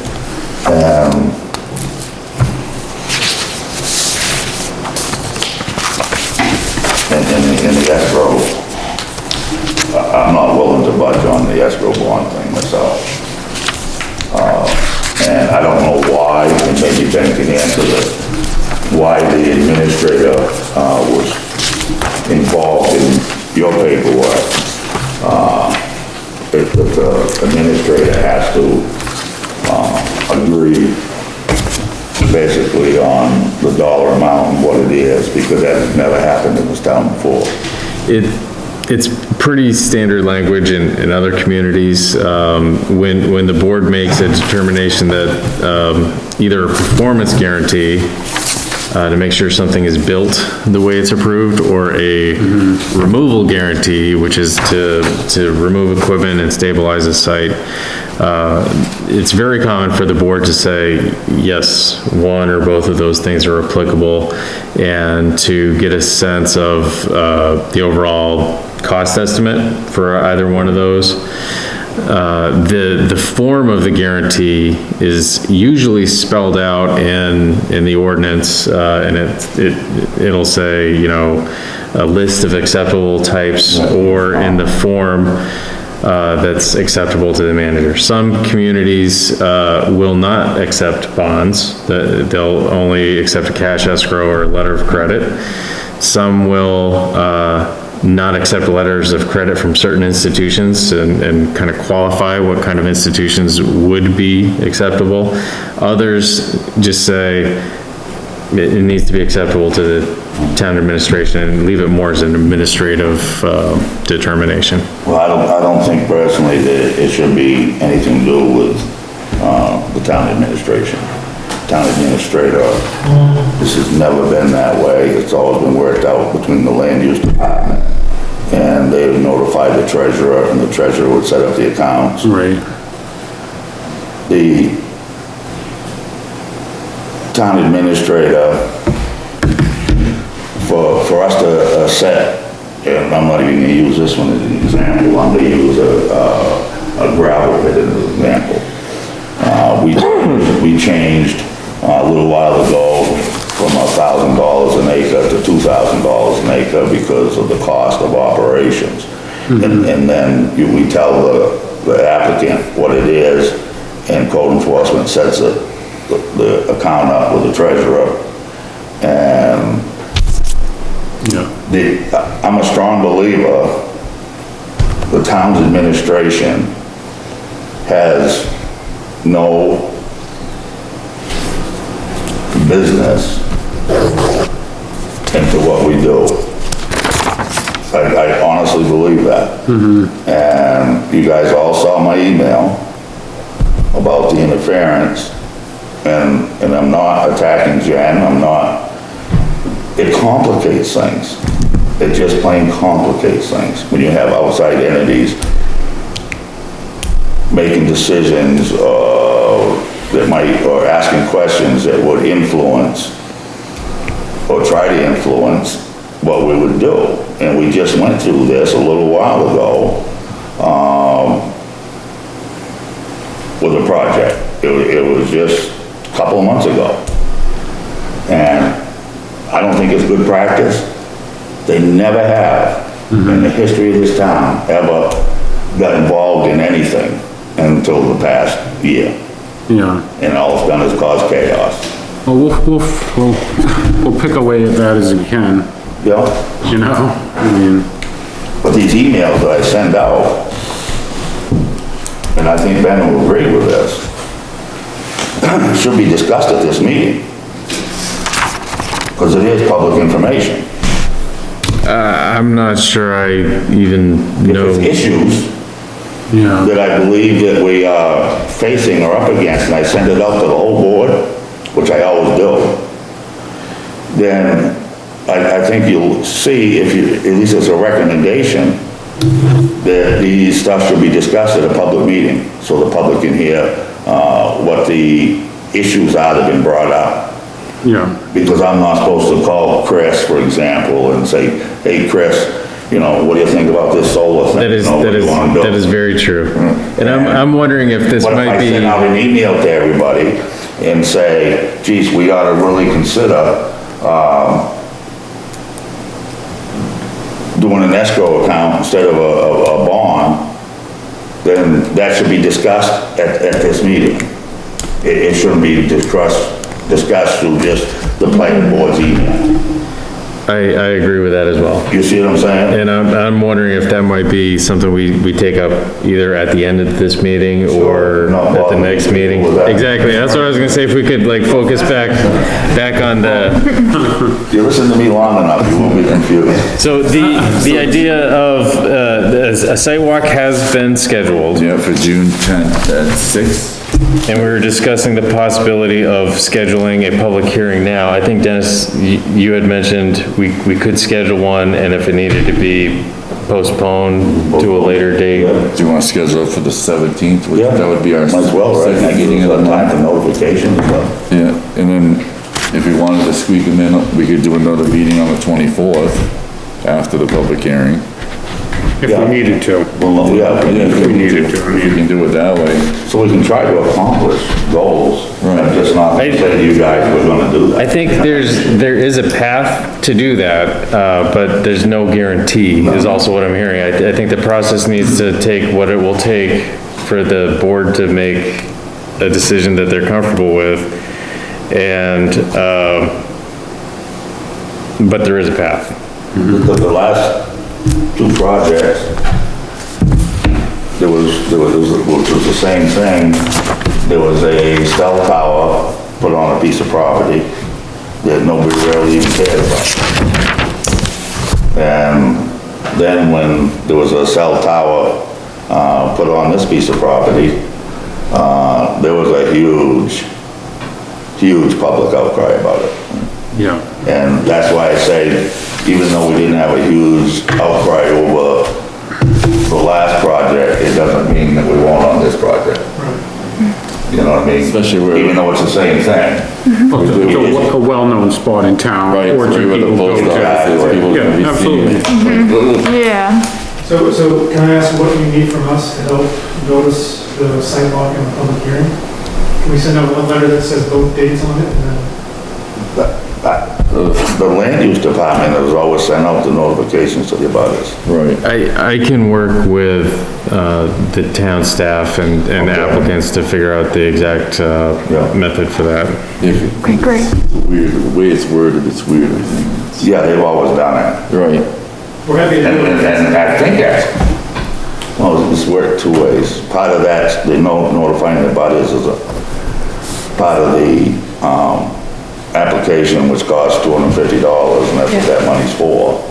And the escrow, I'm not willing to budge on the escrow bond thing myself. And I don't know why, and maybe Ben can answer this, why the administrator, was involved in your paperwork. If the administrator has to, agree basically on the dollar amount and what it is, because that has never happened in this town before. It's pretty standard language in other communities. When the board makes a determination that, either a performance guarantee, to make sure something is built the way it's approved, or a removal guarantee, which is to remove equipment and stabilize the site. It's very common for the board to say, yes, one or both of those things are applicable, and to get a sense of, the overall cost estimate for either one of those. The form of the guarantee is usually spelled out in the ordinance, and it'll say, you know, a list of acceptable types, or in the form, that's acceptable to the manager. Some communities, will not accept bonds. They'll only accept a cash escrow or a letter of credit. Some will, not accept letters of credit from certain institutions and kind of qualify what kind of institutions would be acceptable. Others just say it needs to be acceptable to the town administration and leave it more as an administrative, determination. Well, I don't think personally that it should be anything to do with, the town administration. Town administrator, this has never been that way. It's always been worked out between the land use department. And they would notify the treasurer, and the treasurer would set up the accounts. Right. The town administrator, for us to set, and I'm not even gonna use this one as an example, I'm gonna use a gravel pit as an example. We changed a little while ago from $1,000 an acre to $2,000 an acre because of the cost of operations. And then we tell the applicant what it is, and code enforcement sets the account up with the treasurer. And I'm a strong believer the town's administration has no business into what we do. I honestly believe that. And you guys all saw my email about the interference and I'm not attacking Jen, it complicates things. It just plain complicates things when you have outside entities making decisions, or asking questions that would influence, or try to influence what we would do. And we just went through this a little while ago, with a project. It was just a couple of months ago. And I don't think it's good practice. They never have, in the history of this town, ever got involved in anything until the past year. Yeah. And all it's done is cause chaos. Well, we'll pick away at that as we can, Yeah? you know? I mean, But these emails that I send out, and I think Ben will agree with this, should be discussed at this meeting. Because it is public information. I'm not sure I even know. If it's issues yeah. that I believe that we are facing or up against, and I send it out to the whole board, which I always do, then I think you'll see, if you, at least as a recommendation, that these stuff should be discussed at a public meeting, so the public can hear, what the issues are that have been brought up. Yeah. Because I'm not supposed to call Chris, for example, and say, hey, Chris, you know, what do you think about this solar thing? That is, You know, what do you wanna do? that is very true. And I'm wondering if this What if might I be, send out an email to everybody and say, geez, we ought to really consider, doing an escrow account instead of a bond, then that should be discussed at this meeting. It shouldn't be discussed through just the planning board's email. I agree with that as well. You see what I'm saying? And I'm wondering if that might be something we take up either at the end of this meeting or No, at the next meeting. with that. Exactly, that's what I was gonna say, if we could like focus back on the, If you listen to me long enough, you won't be confused. so the idea of, a site walk has been scheduled. Yeah, for June 10th at 6. And we were discussing the possibility of scheduling a public hearing now. I think Dennis, you had mentioned we could schedule one, and if it needed to be postponed to a later date. Do you want to schedule it for the 17th? Which Yeah. That would be our Might as well, right? second meeting of the Time for month. notification and stuff. Yeah, and then if we wanted to squeak them in, we could do another meeting on the 24th after the public hearing. If we needed to. Well, yeah, Yeah, If we needed to, I We mean, can do it that way. so we can try to accomplish goals. Right. I'm just not saying to you guys we're gonna do that. I think there is a path to do that, but there's no guarantee, is also what I'm hearing. I think the process needs to take what it will take for the board to make a decision that they're comfortable with, and, but there is a path. The last two projects, there was the same thing. There was a cell tower put on a piece of property that nobody really even cared about. And then when there was a cell tower, put on this piece of property, there was a huge public outcry about it. yeah. And that's why I say, even though we didn't have a huge outcry over the last project, it doesn't mean that we won't on this project. You know what I mean? Especially where- Even though it's the same thing. Well, it's a well-known spot in town. Right, Or where two the people go post to. office is, people can be Yeah, absolutely. seen. Yeah. So can I ask what you need from us to help notice the sidewalk and the public hearing? Can we send out one letter that says both dates on it and then? The land use department has always sent out the notifications to the abutters. Right. I can work with, the town staff and applicants to figure out the exact, method for that. Okay, great. Weird, the way it's worded, it's weird, I think. Yeah, they've always done it. Right. We're happy to do it. And I think that's, well, it's worked two ways. Part of that, the notifying the abutters is a part of the, application, which costs $250, and that's what that money's for.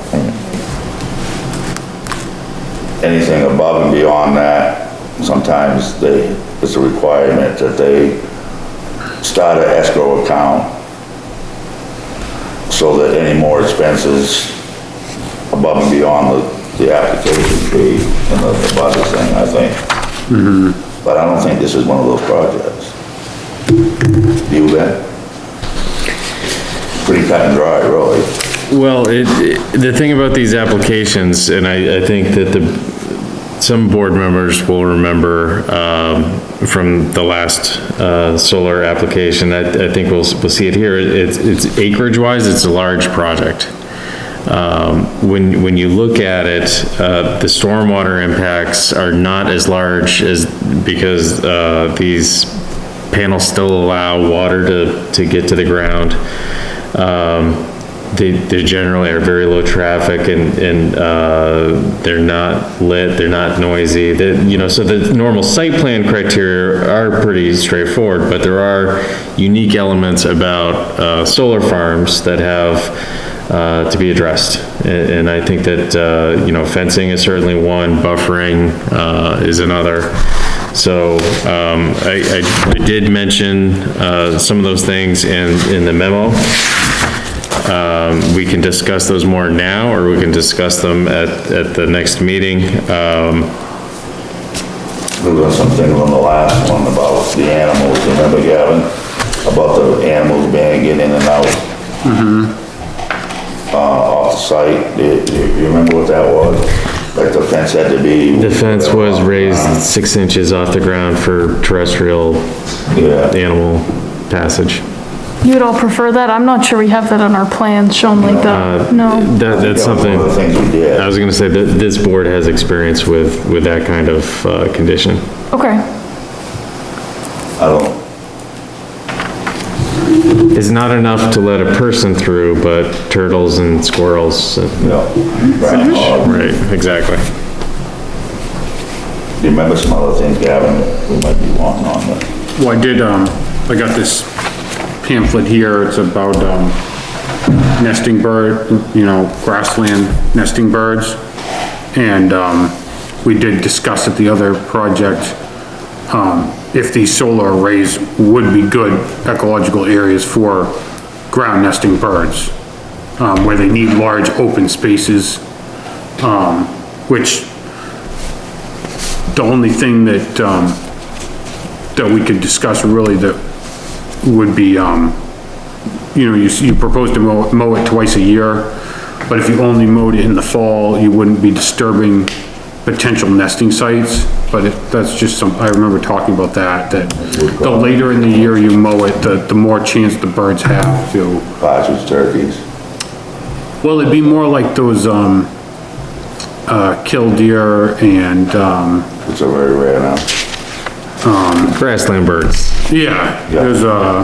Anything above and beyond that, sometimes it's a requirement that they start an escrow account so that any more expenses above and beyond the application fee and the budget thing, I think. But I don't think this is one of those projects. Do you, Ben? Pretty cut and dry, really. Well, the thing about these applications, and I think that some board members will remember, from the last, solar application, I think we'll see it here, it's acreage wise, it's a large project. When you look at it, the stormwater impacts are not as large because these panels still allow water to get to the ground. They generally are very low traffic and they're not lit, they're not noisy. So the normal site plan criteria are pretty straightforward, but there are unique elements about solar farms that have to be addressed. And I think that, fencing is certainly one, buffering is another. So I did mention some of those things in the memo. We can discuss those more now, or we can discuss them at the next meeting. There was something on the last one about the animals, remember, Gavin? About the animals being in and out. Off the site. Do you remember what that was? Like the fence had to be... The fence was raised 6 inches off the ground for terrestrial animal passage. You would all prefer that? I'm not sure we have that on our plans shown like that, no. That's something, One of the things we did. I was gonna say that this board has experience with that kind of condition. Okay, I don't... It's not enough to let a person through, but turtles and squirrels. No. Groundhog. Right, exactly. Do you remember some other things, Gavin, that we might be wanting on the... Well, I did, I got this pamphlet here, it's about, nesting bird, grassland nesting birds. And, we did discuss at the other project, if these solar arrays would be good ecological areas for ground nesting birds, where they need large open spaces, which the only thing that, that we could discuss really that would be, you propose to mow it twice a year, but if you only mowed it in the fall, you wouldn't be disturbing potential nesting sites. But that's just I remember talking about that the later in the year you mow it, the more chance the birds have to. Partridge, turkeys. Well, it'd be more like those, killdeer and, Which are very rare now. Grassland birds. yeah, there's,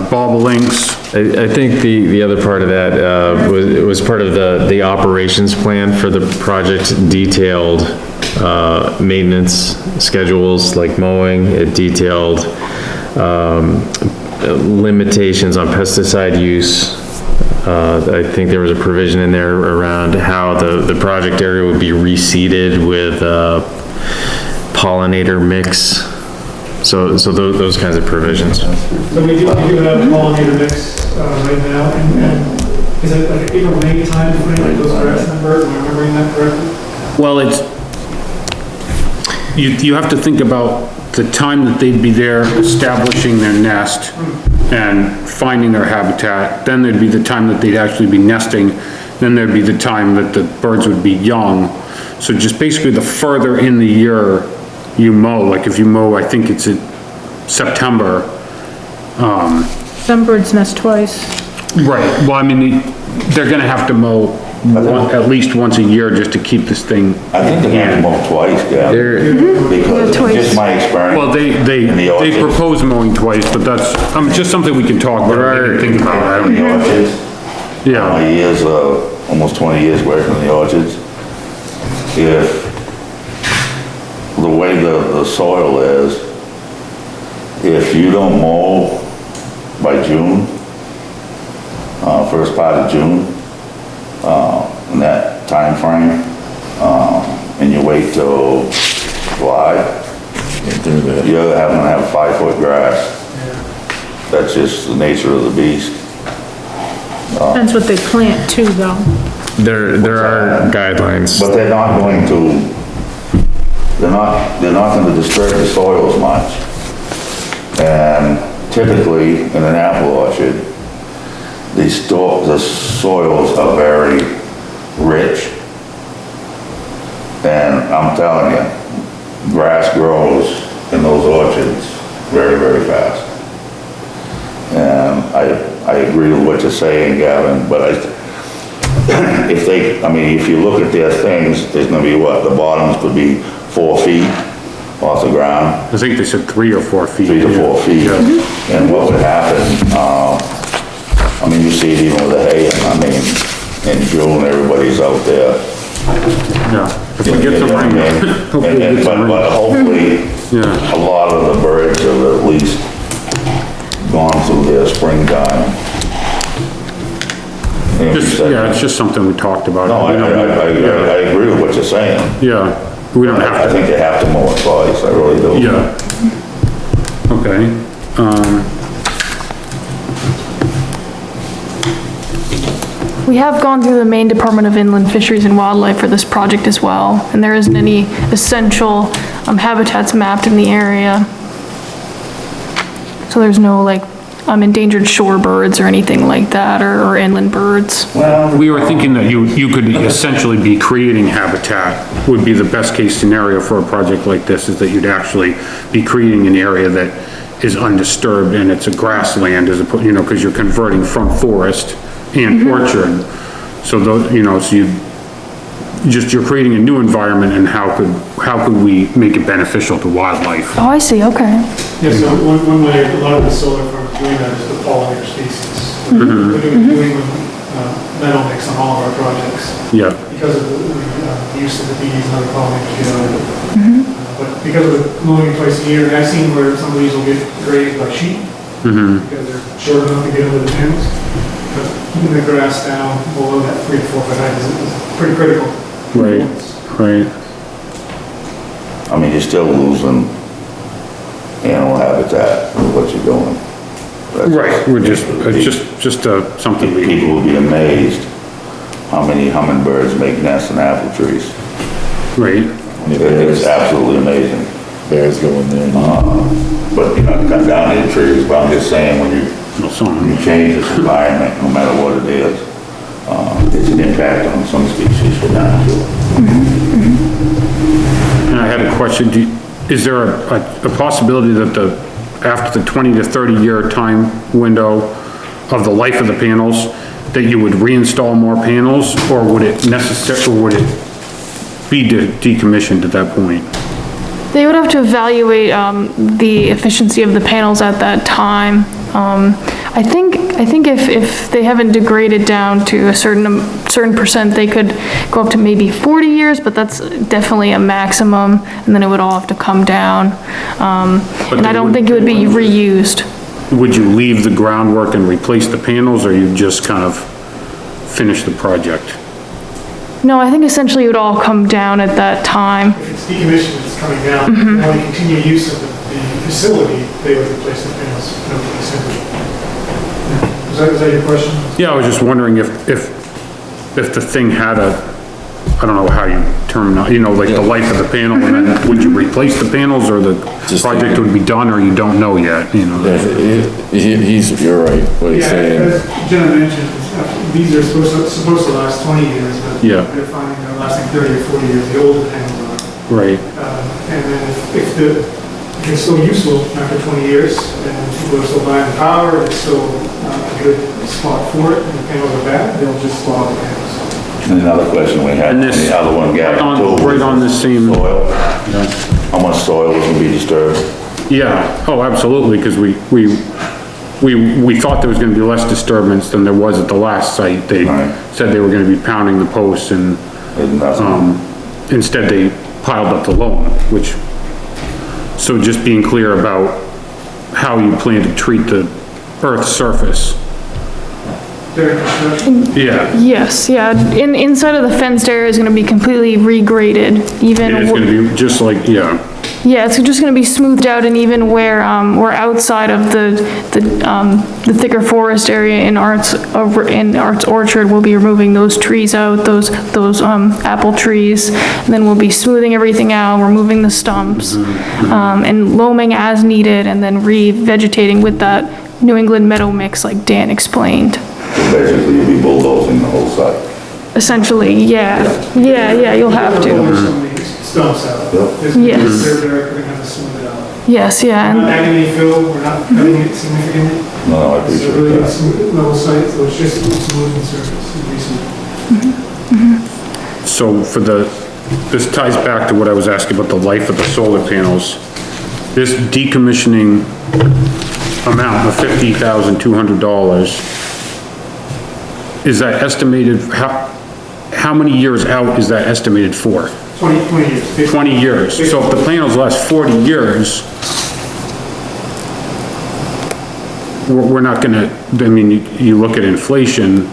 bobolinks. I think the other part of that, was part of the operations plan for the project detailed, maintenance schedules like mowing. It detailed, limitations on pesticide use. I think there was a provision in there around how the project area would be reseeded with, pollinator mix. So those kinds of provisions. So we do have pollinator mix right now, and is it like April, May time frame for those grassland birds? Am I remembering that correctly? Well, you have to think about the time that they'd be there establishing their nest and finding their habitat. Then there'd be the time that they'd actually be nesting. Then there'd be the time that the birds would be young. So just basically the further in the year you mow, like if you mow, I think it's in September. Some birds nest twice. Right, well, I mean, they're gonna have to mow at least once a year just to keep this thing. I think they have to mow twice, Gavin. Because Yeah, twice. just my experience. Well, in the they orchards. propose mowing twice, but that's, just something we can talk about, I didn't think about In it. the orchards. Yeah, My years, almost 20 years working in the orchards. If the way the soil is, if you don't mow by June, first part of June, in that time frame, and you wait till July, you're having to have 5-foot grass. That's just the nature of the beast. Depends what they plant too, though. There are guidelines. But they're not going to, they're not gonna disturb the soils much. And typically, in an apple orchard, the soils are very rich. And I'm telling you, grass grows in those orchards very, very fast. And I agree with what you're saying, Gavin, but if you look at their things, there's gonna be what, the bottoms could be 4 feet off the ground. I think they said 3 or 4 feet. 3 to 4 feet. Yeah. And what would happen, you see it even with the hay, in June, everybody's out there. Yeah. If we get some rain. Hopefully we get some rain. But hopefully, Yeah. a lot of the birds have at least gone through their springtime. It's just something we talked about. No, I agree with what you're saying. Yeah, we don't have I to. think they have to mow it twice, I really do. Yeah. Okay. We have gone through the Maine Department of Inland Fisheries and Wildlife for this project as well, and there isn't any essential habitats mapped in the area. So there's no like endangered shorebirds or anything like that, or inland birds. Well, We were thinking that you could essentially be creating habitat, would be the best case scenario for a project like this, is that you'd actually be creating an area that is undisturbed and it's a grassland as opposed, because you're converting from forest and orchard. So those, so you're creating a new environment, and how could we make it beneficial to wildlife? Oh, I see, okay. Yeah, so one way a lot of the solar farms are doing that is the pollinator species. We're doing meadow mix on all of our projects Yeah, because of the use of the bees and other pollinators get out of it. But because of the mowing twice a year, and I've seen where some of these will get grazed by sheep because they're short enough to get over the panels. But keeping the grass down below that 3 to 4 foot height is pretty critical. right. you're still losing animal habitat with what you're doing. Right, it's just something we, People will be amazed how many hummingbirds make nests in apple trees. right, It's absolutely amazing. Bears go in there. But cut down the trees, but I'm just saying, when you change this environment, no matter what it is, it's an impact on some species for down to it. And I had a question, is there a possibility that after the 20 to 30 year time window of the life of the panels, that you would reinstall more panels, or would it be decommissioned at that point? They would have to evaluate the efficiency of the panels at that time. I think if they haven't degraded down to a certain percent, they could go up to maybe 40 years, but that's definitely a maximum, and then it would all have to come down. And I don't think it would be reused. Would you leave the groundwork and replace the panels, or you just kind of finish the project? No, I think essentially it would all come down at that time. If it's decommissioned, it's coming down. Now we continue use of the facility, they would replace the panels. Is that your question? Yeah, I was just wondering if the thing had I don't know how you term it, like the life of the panel, and then would you replace the panels, or the project would be done, or you don't know yet, You're right, what he's saying. As Jenna mentioned, these are supposed to last 20 years, but they're finding they're lasting 30 or 40 years, the older panels are. Right. And then if it's still useful after 20 years, and people are still buying the power, it's still a good spot for it, and the panels are bad, they'll just swallow the panels. And another question we had, And this- the other one, Gavin, too. right on this same- Soil. How much soil was gonna be disturbed? Yeah, oh, absolutely, because we thought there was gonna be less disturbance than there was at the last site. They Right. said they were gonna be pounding the posts, and, Isn't that instead they piled up the loam, so just being clear about how you plan to treat the earth's surface. During construction, Yeah, Yes, yeah, inside of the fenced area is gonna be completely regraded, it's gonna be just like, yeah, Yeah, it's just gonna be smoothed out, and even where, we're outside of the thicker forest area in Arts Orchard, we'll be removing those trees out, those apple trees, and then we'll be smoothing everything out, removing the stumps, and loaming as needed, and then re-vegetating with that New England meadow mix like Dan explained. So basically, you'll be bulldozing the whole site. Essentially, yeah, you'll have to. Some of these stumps out. Yep. Yes. They're gonna have to smooth it out. Yes, yeah, We're not and adding any fill, we're not cutting it significantly. No, I It's a appreciate really that. smooth level site, so it's just smooth and surface, recent. So for this ties back to what I was asking about the life of the solar panels. This decommissioning amount of $50,200, is that estimated, how many years out is that estimated for? 20 years. 20 years. So if the panels last 40 years, we're not gonna, I mean, you look at inflation,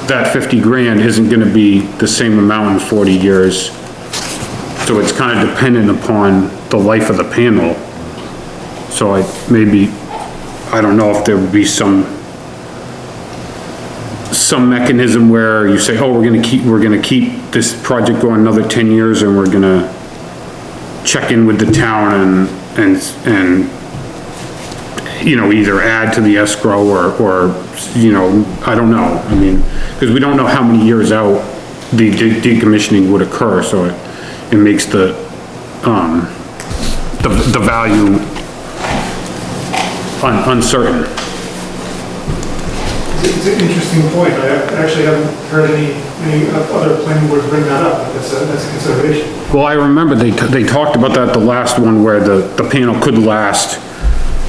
that 50 grand isn't gonna be the same amount in 40 years. So it's kind of dependent upon the life of the panel. So I don't know if there would be some mechanism where you say, oh, we're gonna keep this project going another 10 years and we're gonna check in with the town and, you know, either add to the escrow or, you know, I don't know. I mean, because we don't know how many years out the decommissioning would occur, so it makes the value uncertain. It's an interesting point. I actually haven't heard any other planning boards bring that up, but that's a consideration. Well, I remember they talked about that the last one where the panel could last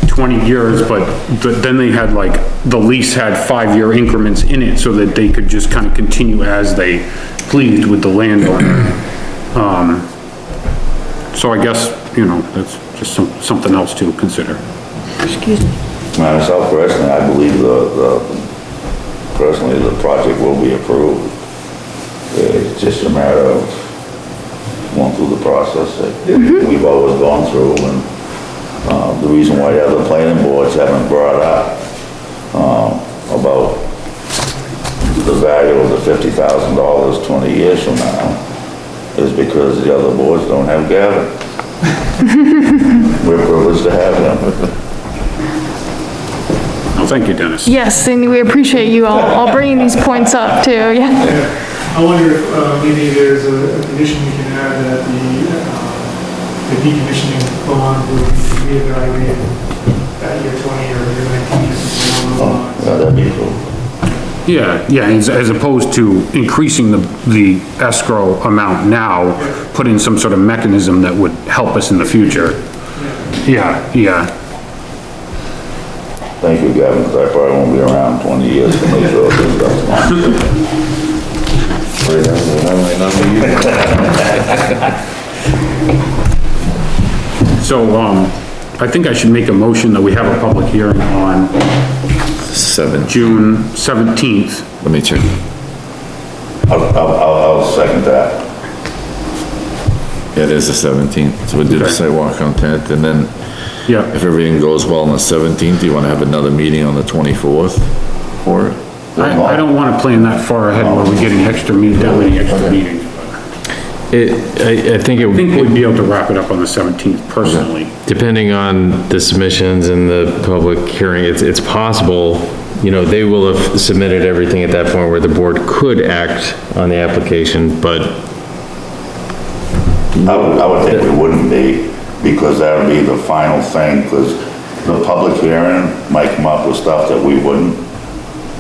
20 years, but then they had like, the lease had 5-year increments in it so that they could just kind of continue as they pleased with the landowner. So I guess, you know, that's just something else to consider. Myself personally, I believe personally, the project will be approved. It's just a matter of going through the process that we've always gone through, and the reason why the other planning boards haven't brought up about the value of the $50,000 20 years from now is because the other boards don't have Gavin. We're privileged to have him. Oh, thank you, Dennis. yes, and we appreciate you all bringing these points up too, yeah. I wonder if maybe there's a condition we can add that the decommissioning bond will be reevaluated that year 20 or year 19. Oh, yeah, that'd be cool. Yeah, as opposed to increasing the escrow amount now, put in some sort of mechanism that would help us in the future. Yeah. Thank you, Gavin, because I probably won't be around 20 years to make sure this stuff's So, I think I should make a motion that we have a public hearing on 7. June 17th. Let me check. I'll second that. Yeah, it is the 17th, so we did a sidewalk on 10th, and then Yeah, if everything goes well on the 17th, do you wanna have another meeting on the 24th for it? I don't wanna plan that far ahead where we're getting that many extra meetings. I think I think we'd be able to wrap it up on the 17th personally. depending on the submissions and the public hearing, it's possible, you know, they will have submitted everything at that point where the board could act on the application, but I would think we wouldn't be, because that would be the final thing, because the public hearing might come up with stuff that we wouldn't.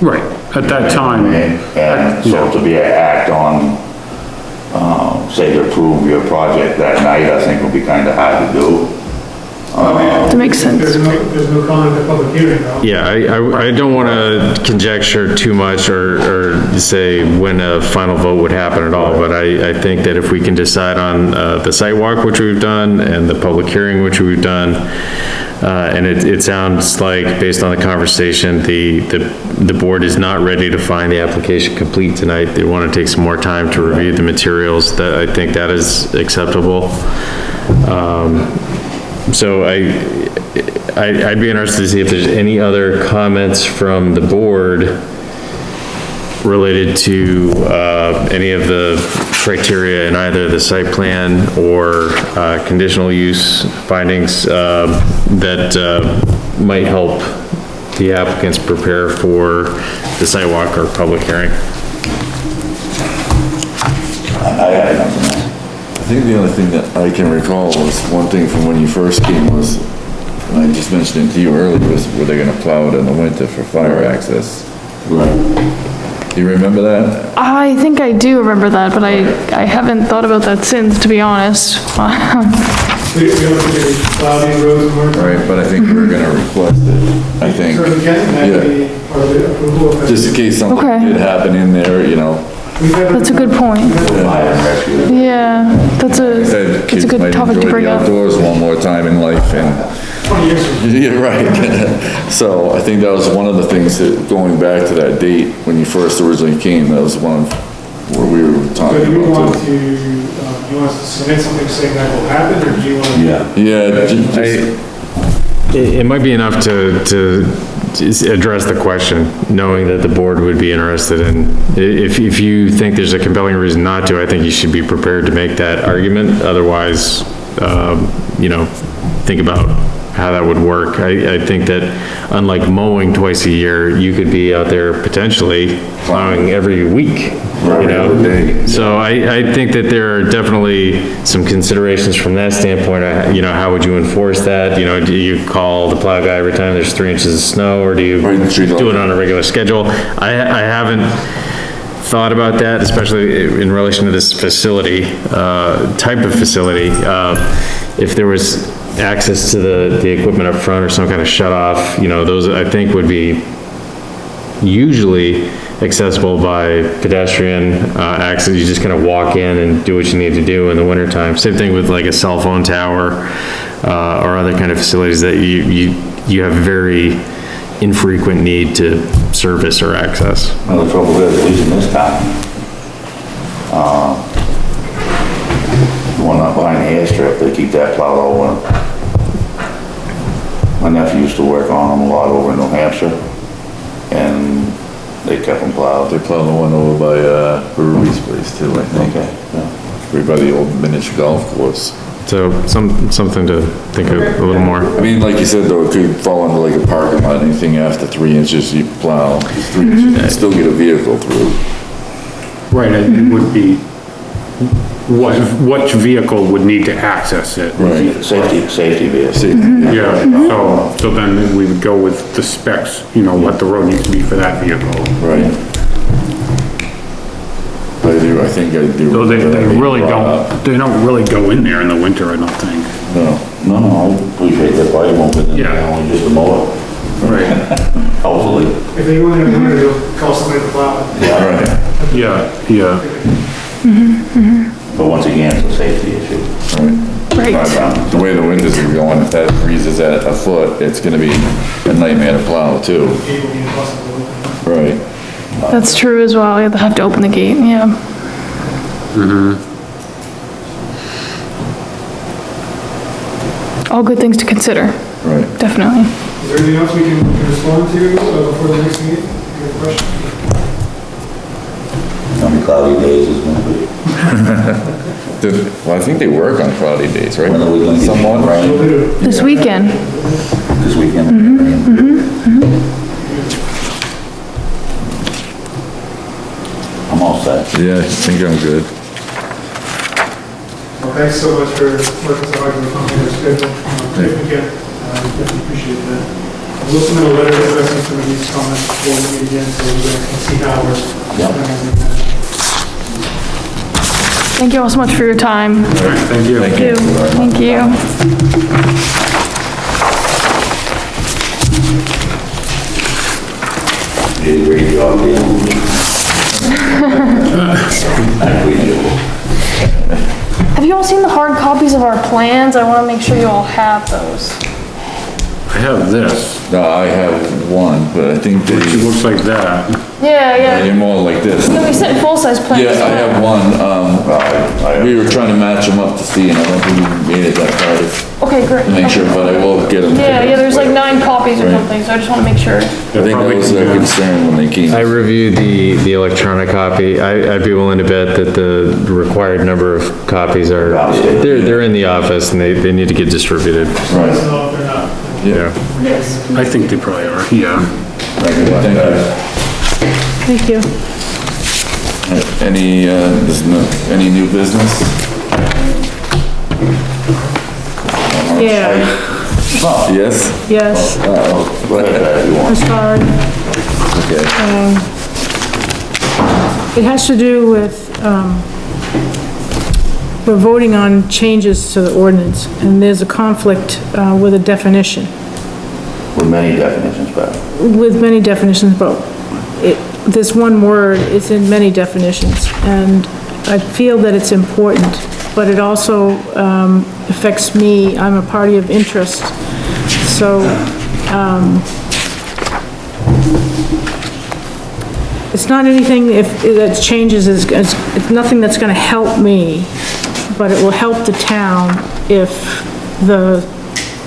Right, at that time. And so to be an act on, say to approve your project that night, I think would be kind of hard to do. That makes sense. There's no comment at the public hearing, though. Yeah, I don't want to conjecture too much or say when a final vote would happen at all, but I think that if we can decide on the site walk, which we've done, and the public hearing, which we've done, and it sounds like, based on the conversation, the board is not ready to find the application complete tonight. They want to take some more time to review the materials. That, I think that is acceptable. So I'd be interested to see if there's any other comments from the board related to any of the criteria in either the site plan or conditional use findings that might help the applicants prepare for the site walk or public hearing. I had nothing else. I think the only thing that I can recall was one thing from when you first came was, and I just mentioned it to you earlier, was were they gonna plow it in the winter for fire access? Right. Do you remember that? I think I do remember that, but I haven't thought about that since, to be honest. We don't do cloudy roads and work. Right, but I think we were gonna request it, I think. So again, that would be part of the approval. If Just in case something Okay. did happen in there, you know. That's a good point. Fire and rescue. Yeah, that's Said a kids good might topic to enjoy bring the up. outdoors one more time in life, and 20 years from now. you're right. So I think that was one of the things that, going back to that date when you first originally came, that was one where we were So talking do you want about to, you want us to submit something saying that will happen, or do you want to? Yeah. too. Yeah, just, It might be enough to address the question, knowing that the board would be interested in. If you think there's a compelling reason not to, I think you should be prepared to make that argument. Otherwise, you know, think about how that would work. I think that unlike mowing twice a year, you could be out there potentially plowing every week, you know? So I think that there are definitely some considerations from that standpoint. You know, how would you enforce that? You know, do you call the plow guy every time there's 3 inches of snow, or do you do it on a regular schedule? I haven't thought about that, especially in relation to this facility, type of facility. If there was access to the equipment up front or some kind of shut off, you know, those I think would be usually accessible by pedestrian access. You just kind of walk in and do what you need to do in the wintertime. Same thing with like a cell phone tower or other kind of facilities that you have very infrequent need to service or access. Well, the trouble is, at least in this town, the one up behind the airstrip, they keep that plowed all winter. My nephew used to work on them a lot over in New Hampshire, and they kept them plowed. they plowed the one over by, Brewery's place too, I think. Okay, yeah. Right by the old miniature golf course. So something to think of a little more. I mean, like you said though, it could fall into like a parking lot, anything after 3 inches you plow, 3 inches, you can still get a vehicle through. Right, it would be, which vehicle would need to access it? Right. Safety vehicle. Yeah, so then we would go with the specs, you know, what the road needs to be for that vehicle. Right. I think I do. So they really brought up. they don't really go in there in the winter, I don't think. No. No, I appreciate that, why you won't fit in there, Yeah. only just a mower, Right. hopefully. If they go in there, they'll call somebody to plow it. Yeah, Right. Yeah. but once again, it's a safety issue. Right. The way the winters are going, if that freezes at a foot, it's gonna be a nightmare to plow too. Gate will be impossible to open. Right. That's true as well. You'll have to open the gate, yeah. All good things to consider, Right. definitely. Is there anything else we can respond to before the next meeting? You have a question? How many cloudy days is gonna be? Well, I think they work on cloudy days, right? When are we gonna get Somewhat. rain This weekend, this weekend? I'm all set. Yeah, I think I'm good. Well, thanks so much for working so hard to accommodate our schedule. Again, definitely appreciate that. We'll submit a letter addressing some of these comments before we meet again, so you guys can see how we're. Yeah. thank you all so much for your time. Thank you. Thank you. Thank you. did a great job dealing with it. Have you all seen the hard copies of our plans? I want to make sure you all have those. I have this, No, I have one, but I think which they, looks like that. Yeah. they're more like this. No, we sent full-size plans. Yeah, I have one, we were trying to match them up to see, and I don't think we made it that far Okay, great. to make sure, but I will get them. Yeah, there's like 9 copies or Right. something, so I just want to make sure. I think that was their concern when they came. I reviewed the electronic copy. I'd be willing to bet that the required number of copies are, they're in the office and they need to get distributed. Right, So if they're not, Yeah. I think they probably are, yeah. thank you. Thank you. Any, any new business? Yeah, Yes? yes, Go ahead, if you want. I'm sorry. Okay. It has to do with, we're voting on changes to the ordinance, and there's a conflict with a definition, With many definitions, but with many definitions, but this one word is in many definitions, and I feel that it's important, but it also affects me. I'm a party of interest, so it's not anything that changes, it's nothing that's gonna help me, but it will help the town if the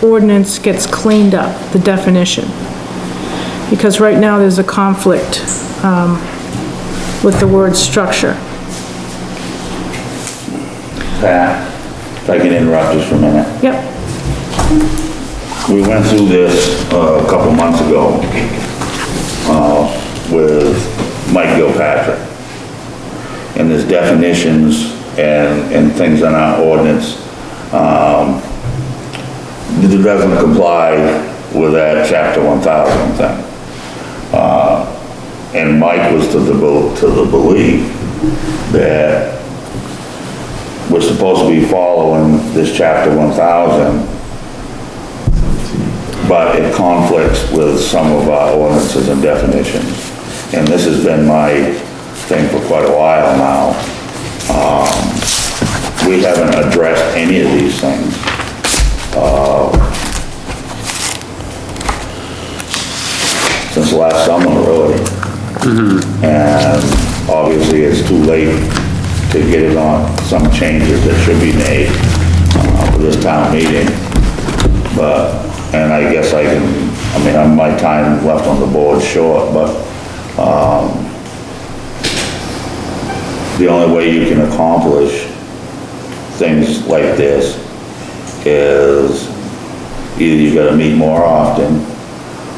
ordinance gets cleaned up, the definition. Because right now there's a conflict with the word structure. Pat, if I can interrupt just for a minute. Yep, We went through this a couple months ago with Mike Gilpatrick. And there's definitions and things in our ordinance that doesn't comply with that chapter 1000 thing. And Mike was to the belief that we're supposed to be following this chapter 1000, but it conflicts with some of our ordinances and definitions. And this has been my thing for quite a while now. We haven't addressed any of these things. Since last summer, really. And obviously it's too late to get it on some changes that should be made for this town meeting. But, and I guess I mean, my time left on the board short, but the only way you can accomplish things like this is either you gotta meet more often,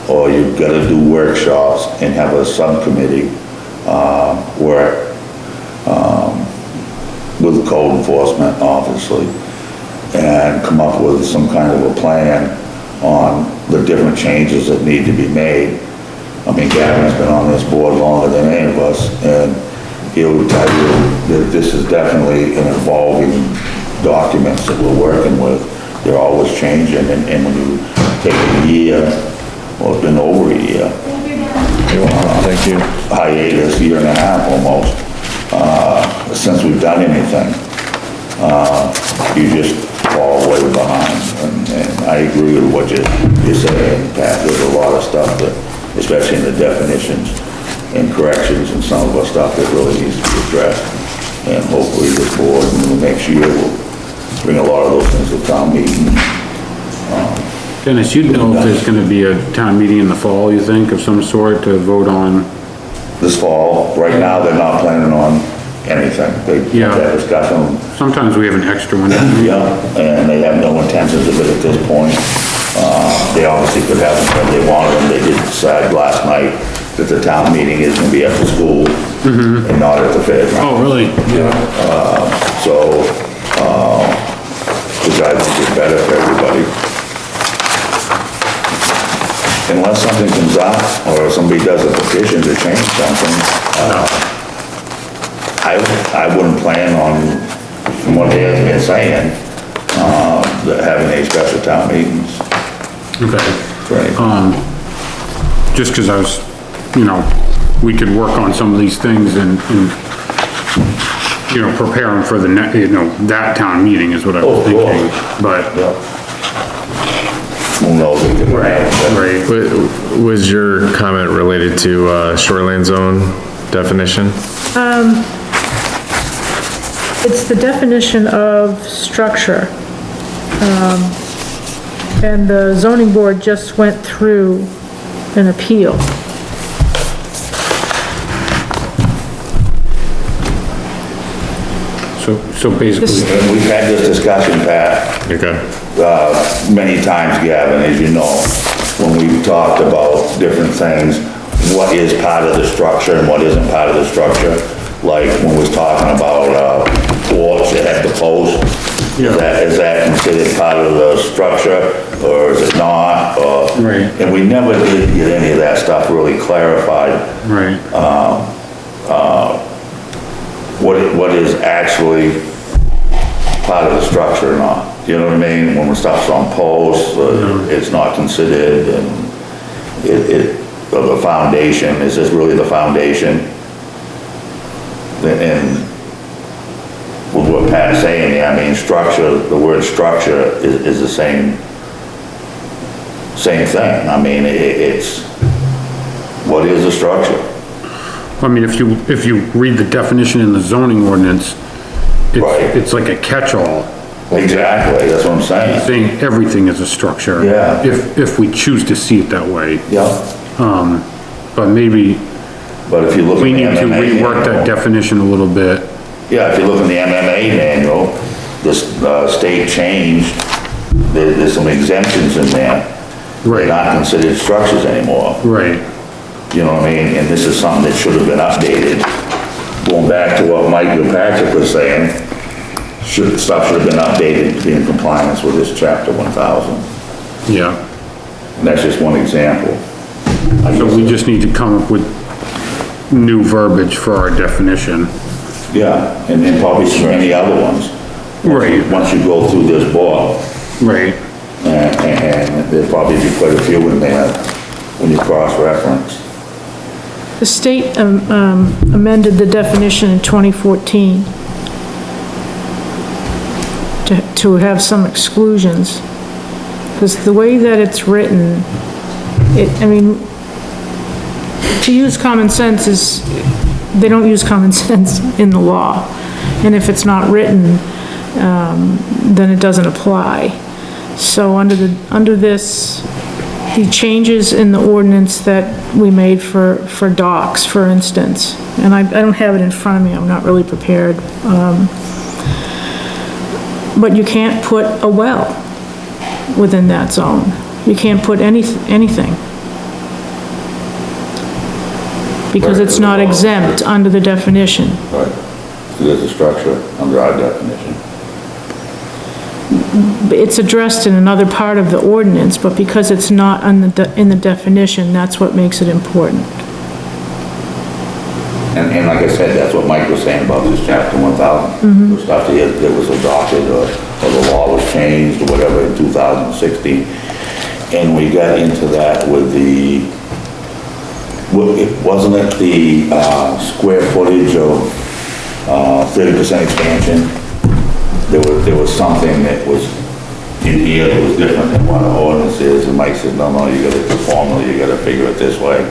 or you've gotta do workshops and have a subcommittee work with code enforcement, obviously, and come up with some kind of a plan on the different changes that need to be made. I mean, Gavin's been on this board longer than any of us, and he'll tell you that this is definitely an evolving documents that we're working with. They're always changing, and when you take a year, well, it's been over a year. Thank you. Hiatus, year and a half almost, since we've done anything. You just fall way behind, and I agree with what you're saying, Pat. There's a lot of stuff that, especially in the definitions and corrections and some of our stuff that really needs to be addressed. And hopefully this board in the next year will bring a lot of those things to town meeting. Dennis, you know if there's gonna be a town meeting in the fall, you think, of some sort to vote on? This fall, right now, they're not planning on anything. They Yeah. had that discussion. Sometimes we have an extra one, don't we? Yeah, and they have no intentions of it at this point. They obviously could have them when they wanted them. They did decide last night that the town meeting is gonna be at the school and not at the fairground. Oh, really? So, which I think is better for everybody. Unless something comes up, or somebody does a petition to change something, I wouldn't plan on, from what they have been saying, having any special town meetings. Okay. Right. Just 'cause I was, we could work on some of these things and, you know, prepare them for the that town meeting is what I was thinking, but. Who knows? Right. Was your comment related to shoreline zone definition? It's the definition of structure. And the zoning board just went through an appeal. So basically, And we've had this discussion, Pat, Okay. many times, Gavin, as you know, when we've talked about different things, what is part of the structure and what isn't part of the structure. Like when we was talking about, porch that had the post, is that considered part of the structure, or is it not, or? Right. And we never did get any of that stuff really clarified. right, What is actually part of the structure or not. You know what I mean? When stuff's on posts, it's not considered, and the foundation, is this really the foundation? And with what Pat's saying, yeah, I mean, structure, the word structure is the same thing. I mean, it's, what is a structure? I mean, if you read the definition in the zoning ordinance, Right. it's like a catch-all, Exactly, that's what I'm saying. saying everything is a structure. Yeah. If we choose to see it that way, Yeah, but maybe but if you look we in the need to MMA rework that manual- definition a little bit. Yeah, if you look in the MMA manual, the state changed, there's some exemptions in there. Right. They're not considered structures anymore. Right, You know what I mean? And this is something that should have been updated. Going back to what Mike Patrick was saying, stuff should have been updated to be in compliance with this chapter 1000. yeah. And that's just one example. So we just need to come up with new verbiage for our definition. Yeah, and then probably some many other ones. Right. Once you go through this book, Right, and there'll probably be quite a few in there when you cross-reference. The state amended the definition in 2014 to have some exclusions. Because the way that it's written, I mean, to use common sense is, they don't use common sense in the law. And if it's not written, then it doesn't apply. So under this, the changes in the ordinance that we made for docks, for instance, and I don't have it in front of me, I'm not really prepared, but you can't put a well within that zone. You can't put anything. Because it's not exempt under the definition. Right. So there's a structure under our definition. It's addressed in another part of the ordinance, but because it's not in the definition, that's what makes it important. And like I said, that's what Mike was saying about this chapter 1000. The stuff that was adopted, or the law was changed, or whatever, in 2016. And we got into that with wasn't it the square footage of 30% expansion? There was something that was in here that was different than what our ordinance is, and Mike said, no, you gotta, the formula, you gotta figure it this way.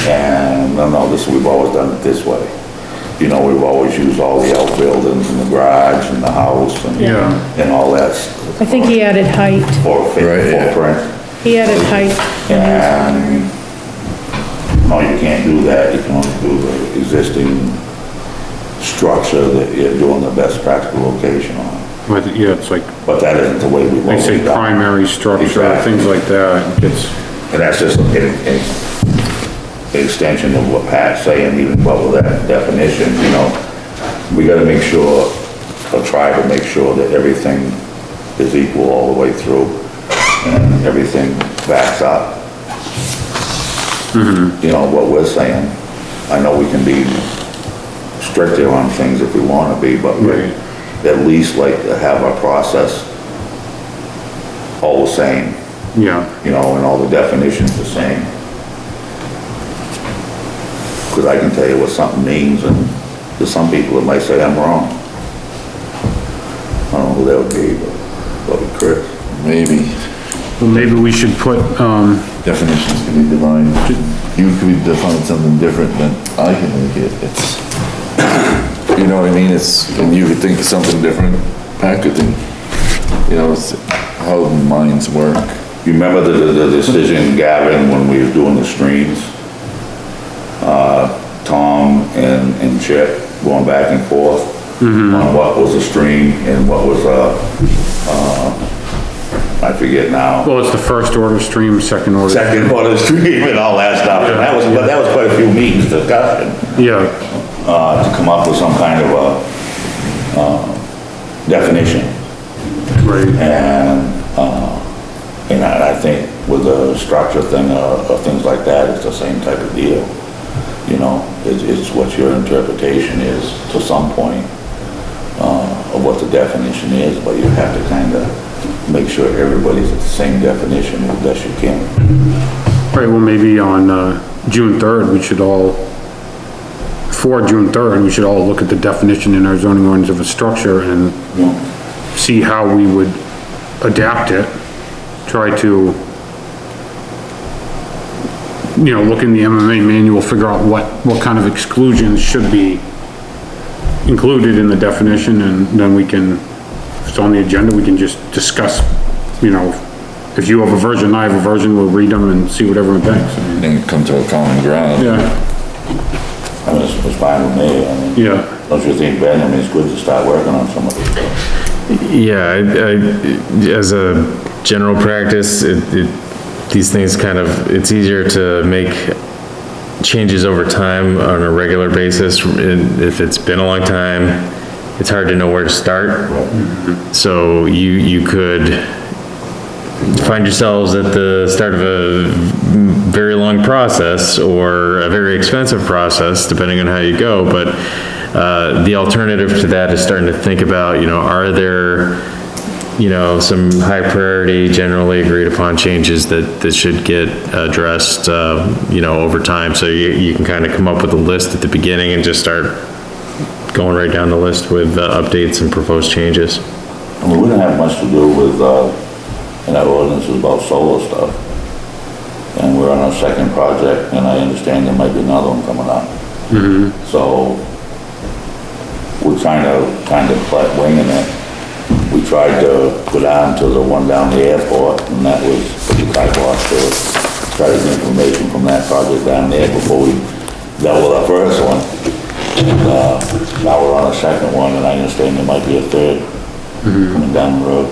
And no, we've always done it this way. You know, we've always used all the outbuildings and the garage and the house and, and all that. I think he added height. Footprint. He added height. And, no, you can't do that. You can only do the existing structure that you're doing the best practical location on. but yeah, it's like, But that isn't the way we've they always say done it. primary structure, Exactly. things like that, it's, And that's just an extension of what Pat's saying, even about that definition, you know. We gotta make sure, or try to make sure that everything is equal all the way through, and everything backs up. You know, what we're saying. I know we can be stricter on things if we wanna be, but we at least like to have our process all the same. yeah. You know, and all the definitions the same. because I can tell you what something means, and there's some people that might say I'm wrong. I don't know who that would be, but probably Chris. Maybe Well, maybe we should put, definitions can be defined, you could define something different than I can make it. It's, you know what I mean? It's, and you could think of something different, Pat could think, you know, it's how minds work. You remember the decision, Gavin, when we were doing the streams? Tom and Chip going back and forth on what was a stream and what was I forget now. well, it's the first order stream, second order. Second order stream and all that stuff, and but that was quite a few meetings discussion, Yeah, to come up with some kind of a, definition. right. And I think with the structure thing, or things like that, it's the same type of deal. You know, it's what your interpretation is to some point, of what the definition is, but you have to kind of make sure everybody's at the same definition as best you can. Right, well, maybe on, June 3rd, we should all, before June 3rd, we should all look at the definition in our zoning ordinance of a structure and see how we would adapt it, try to, you know, look in the MMA manual, figure out what kind of exclusions should be included in the definition, and then we can, if it's on the agenda, we can just discuss, you know, if you have a version, I have a version, we'll read them and see what everyone thinks. Then come to a common ground. Yeah, I mean, it's fine with me, I mean. yeah. Don't you think, Ben? I mean, it's good to start working on some of this stuff. Yeah, as a general practice, these things kind of, it's easier to make changes over time on a regular basis. And if it's been a long time, it's hard to know where to start. So you could find yourselves at the start of a very long process or a very expensive process, depending on how you go, but the alternative to that is starting to think about, you know, are there, you know, some high priority, generally agreed upon changes that should get addressed, you know, over time. So you can kind of come up with a list at the beginning and just start going right down the list with updates and proposed changes. I mean, we didn't have much to do with, in our ordinances about solar stuff. And we're on our second project, and I understand there might be another one coming up. So, we're trying to kind of winging it. We tried to go down to the one down the airport, and that was pretty kibosh to try to get information from that project down there before we dealt with our first one. And, now we're on a second one, and I understand there might be a third coming down the road.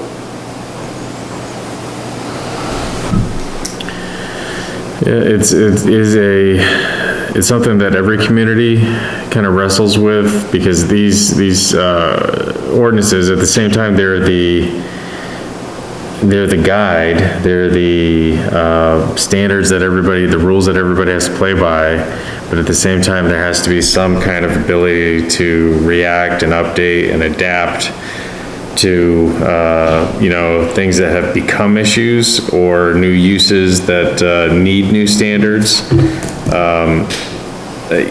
Yeah, it's something that every community kind of wrestles with, because these ordinances, at the same time, they're the guide, they're the standards that everybody, the rules that everybody has to play by, but at the same time, there has to be some kind of ability to react and update and adapt to, you know, things that have become issues or new uses that need new standards.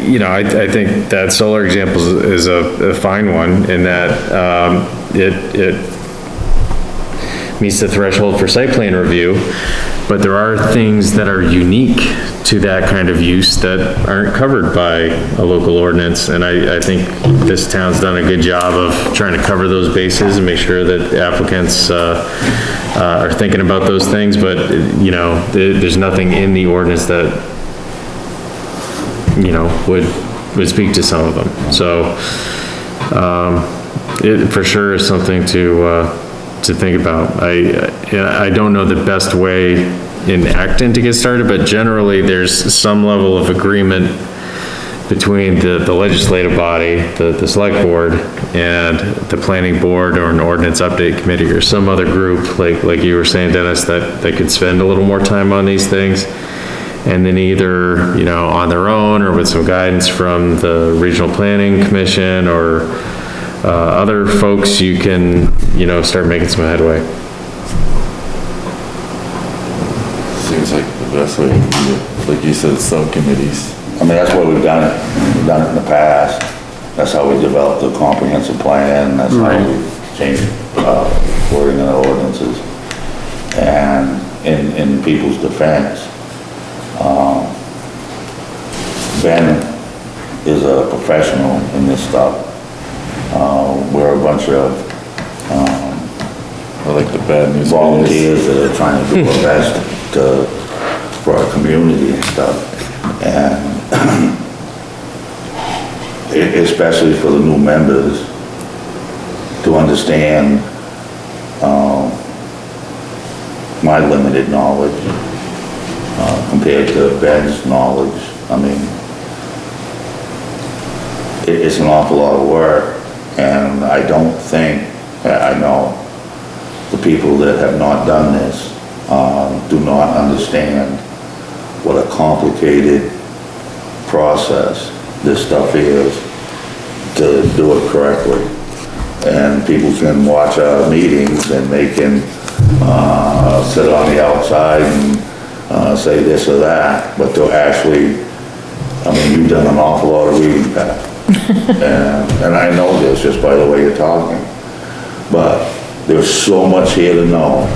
You know, I think that solar example is a fine one in that it meets the threshold for site plan review, but there are things that are unique to that kind of use that aren't covered by a local ordinance, and I think this town's done a good job of trying to cover those bases and make sure that applicants are thinking about those things, but, you know, there's nothing in the ordinance that, you know, would speak to some of them. So, it for sure is something to think about. I don't know the best way in Acton to get started, but generally there's some level of agreement between the legislative body, the select board, and the planning board or an ordinance update committee or some other group, like you were saying, Dennis, that could spend a little more time on these things. And then either, you know, on their own or with some guidance from the Regional Planning Commission or other folks, you can, you know, start making some headway. Seems like the best way to do it, like you said, subcommittees, I mean, that's why we've done it. We've done it in the past. That's how we developed the comprehensive plan. That's how we changed, wording in the ordinances. And in people's defense, Ben is a professional in this stuff. We're a bunch of, I like the bad news. volunteers that are trying to do our best for our community and stuff. And especially for the new members to understand my limited knowledge compared to Ben's knowledge. I mean, it's an awful lot of work, and I don't think, I know the people that have not done this do not understand what a complicated process this stuff is to do it correctly. And people can watch our meetings and they can sit on the outside and say this or that, but to actually, I mean, you've done an awful lot of reading, Pat. And I know this just by the way you're talking, but there's so much here to know.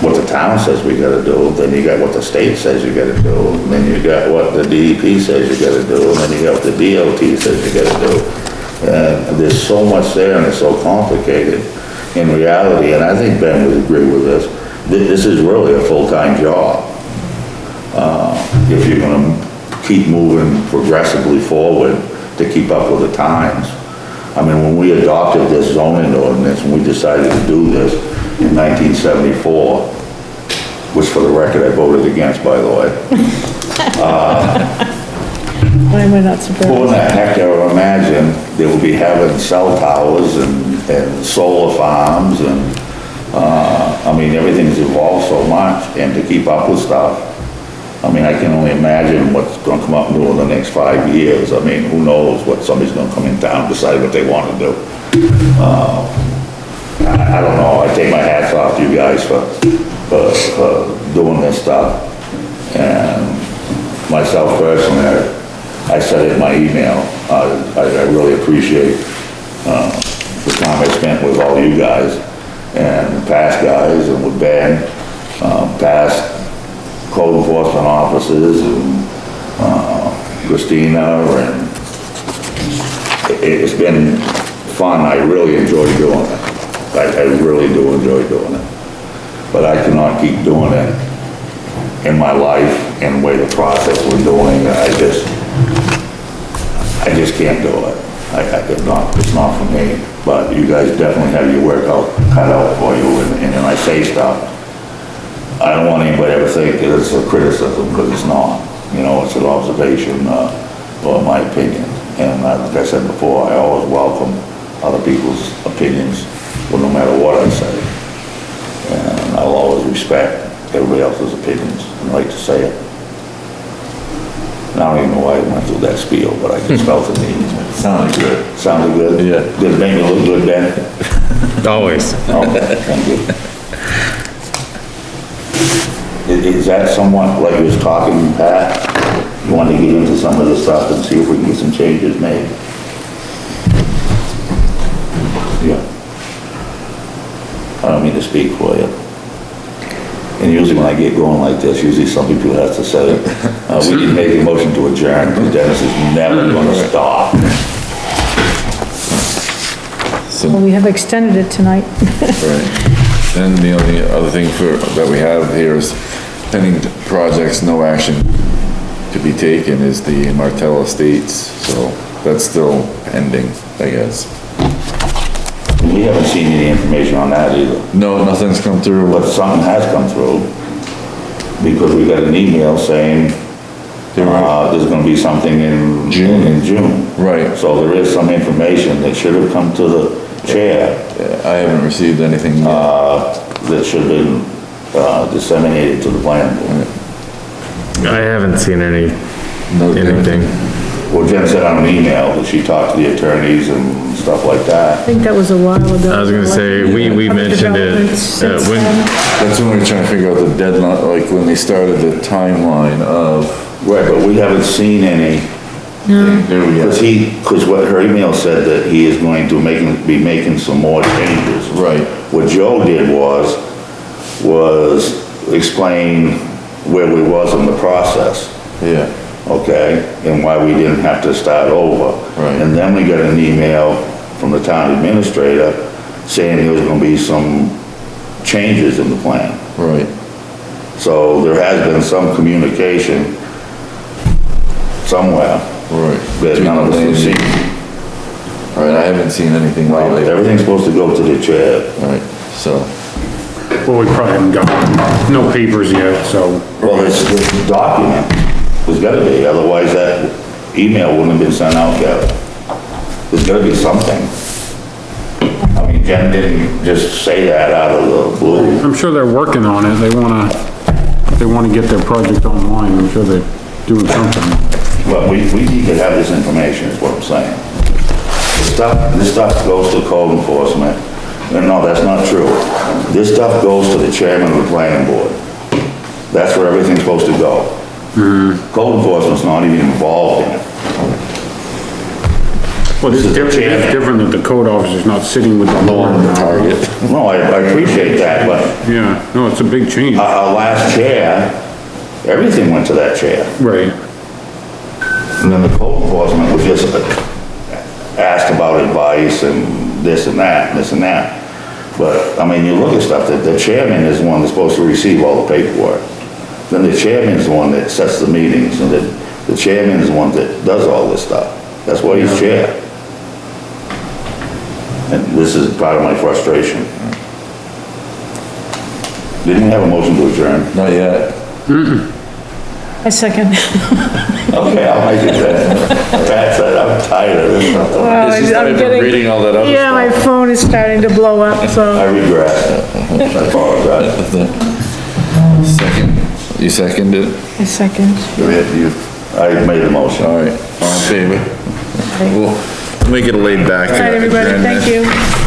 What the town says we gotta do, then you got what the state says you gotta do, and then you got what the DEP says you gotta do, and then you got what the DOT says you gotta do. And there's so much there and it's so complicated in reality, and I think Ben would agree with this. This is really a full-time job. If you're gonna keep moving progressively forward to keep up with the times. I mean, when we adopted this zoning ordinance, and we decided to do this in 1974, which for the record I voted against, by the way. Why am I not Who in surprised? the heck ever imagined they would be having cell towers and solar farms and, I mean, everything's evolved so much, and to keep up with stuff. I mean, I can only imagine what's gonna come up new in the next 5 years. I mean, who knows what somebody's gonna come in town and decide what they wanna do. I don't know, I take my hats off to you guys for doing this stuff. And myself personally, I said it in my email, I really appreciate the time I spent with all you guys and past guys and with Ben, past code enforcement officers and Christina, and it's been fun. I really enjoy doing it. I really do enjoy doing it. But I cannot keep doing it in my life and the way the process we're doing. I just can't do it. It's not for me. But you guys definitely have your work cut out for you, and when I say stuff, I don't want anybody to ever think that it's a criticism, because it's not. You know, it's an observation, or my opinion. And like I said before, I always welcome other people's opinions, well, no matter what I say. And I'll always respect everybody else's opinions and like to say it. And I don't even know why I went through that spiel, but I just felt the need. Sounded good. Sounded good? Yeah. Did it make me look good, Ben? Always. Oh, thank you. Is that somewhat, like you was talking, Pat? You want to get into some of the stuff and see if we can get some changes made? Yeah. I don't mean to speak for you. And usually when I get going like this, usually some people have to say, we can make a motion to adjourn, because Dennis is never gonna stop. Well, we have extended it tonight. Right. And the only other thing that we have here is pending projects, no action to be taken, is the Martell Estates, so that's still pending, I guess. We haven't seen any information on that either. No, nothing's come through. But something has come through, because we got an email saying, there's gonna be something in June. Right. So there is some information that should have come to the chair, I haven't received anything yet. that should have been, disseminated to the planning board. I haven't seen anything. Well, Jen said on an email that she talked to the attorneys and stuff like I that. think that was a while ago. I was gonna say, we mentioned it, Developments when, since then. That's when we were trying to figure out the deadline, like when they started the timeline of Right, but we haven't seen any. Because what her email said that he is going to be making some more changes. Right. What Joe did was explain where we was in the process, Yeah, okay? And why we didn't have to start over. Right. And then we got an email from the town administrator saying there was gonna be some changes in the plan. right. So there has been some communication somewhere Right. that none of us have seen. Right, I haven't seen anything lately. Everything's supposed to go to the chair. Right, so, Well, we probably haven't got no papers yet, so. Well, this document, there's gotta be, otherwise that email wouldn't have been sent out yet. There's gotta be something. I mean, Jen didn't just say that out of the blue. I'm sure they're working on it. They wanna get their project online. I'm sure they're doing something. But we need to have this information, is what I'm saying. This stuff goes to code enforcement. And no, that's not true. This stuff goes to the chairman of the planning board. That's where everything's supposed to go. Code enforcement's not even involved in it. Well, it's different that the code officer's not sitting with the law. target. No, I appreciate that, but Yeah, no, it's a big change. our last chair, everything went to that chair. Right. And then the code enforcement was just asked about advice and this and that, and this and that. But, I mean, you look at stuff, that the chairman is the one that's supposed to receive all the paperwork. Then the chairman is the one that sets the meetings, and the chairman is the one that does all this stuff. That's why he's chair. And this is part of my frustration. Didn't we have a motion to adjourn? Not yet. I second. Okay, I'll make it then. That's it, I'm tired of this stuff. It's just I've been reading all that other Yeah, my stuff. phone is starting to blow up, I so. regret it. I apologize. Second, you seconded it? I second. I made the motion. All right, all in favor? We'll make it a laid back. All right, everybody, adjournment. thank you.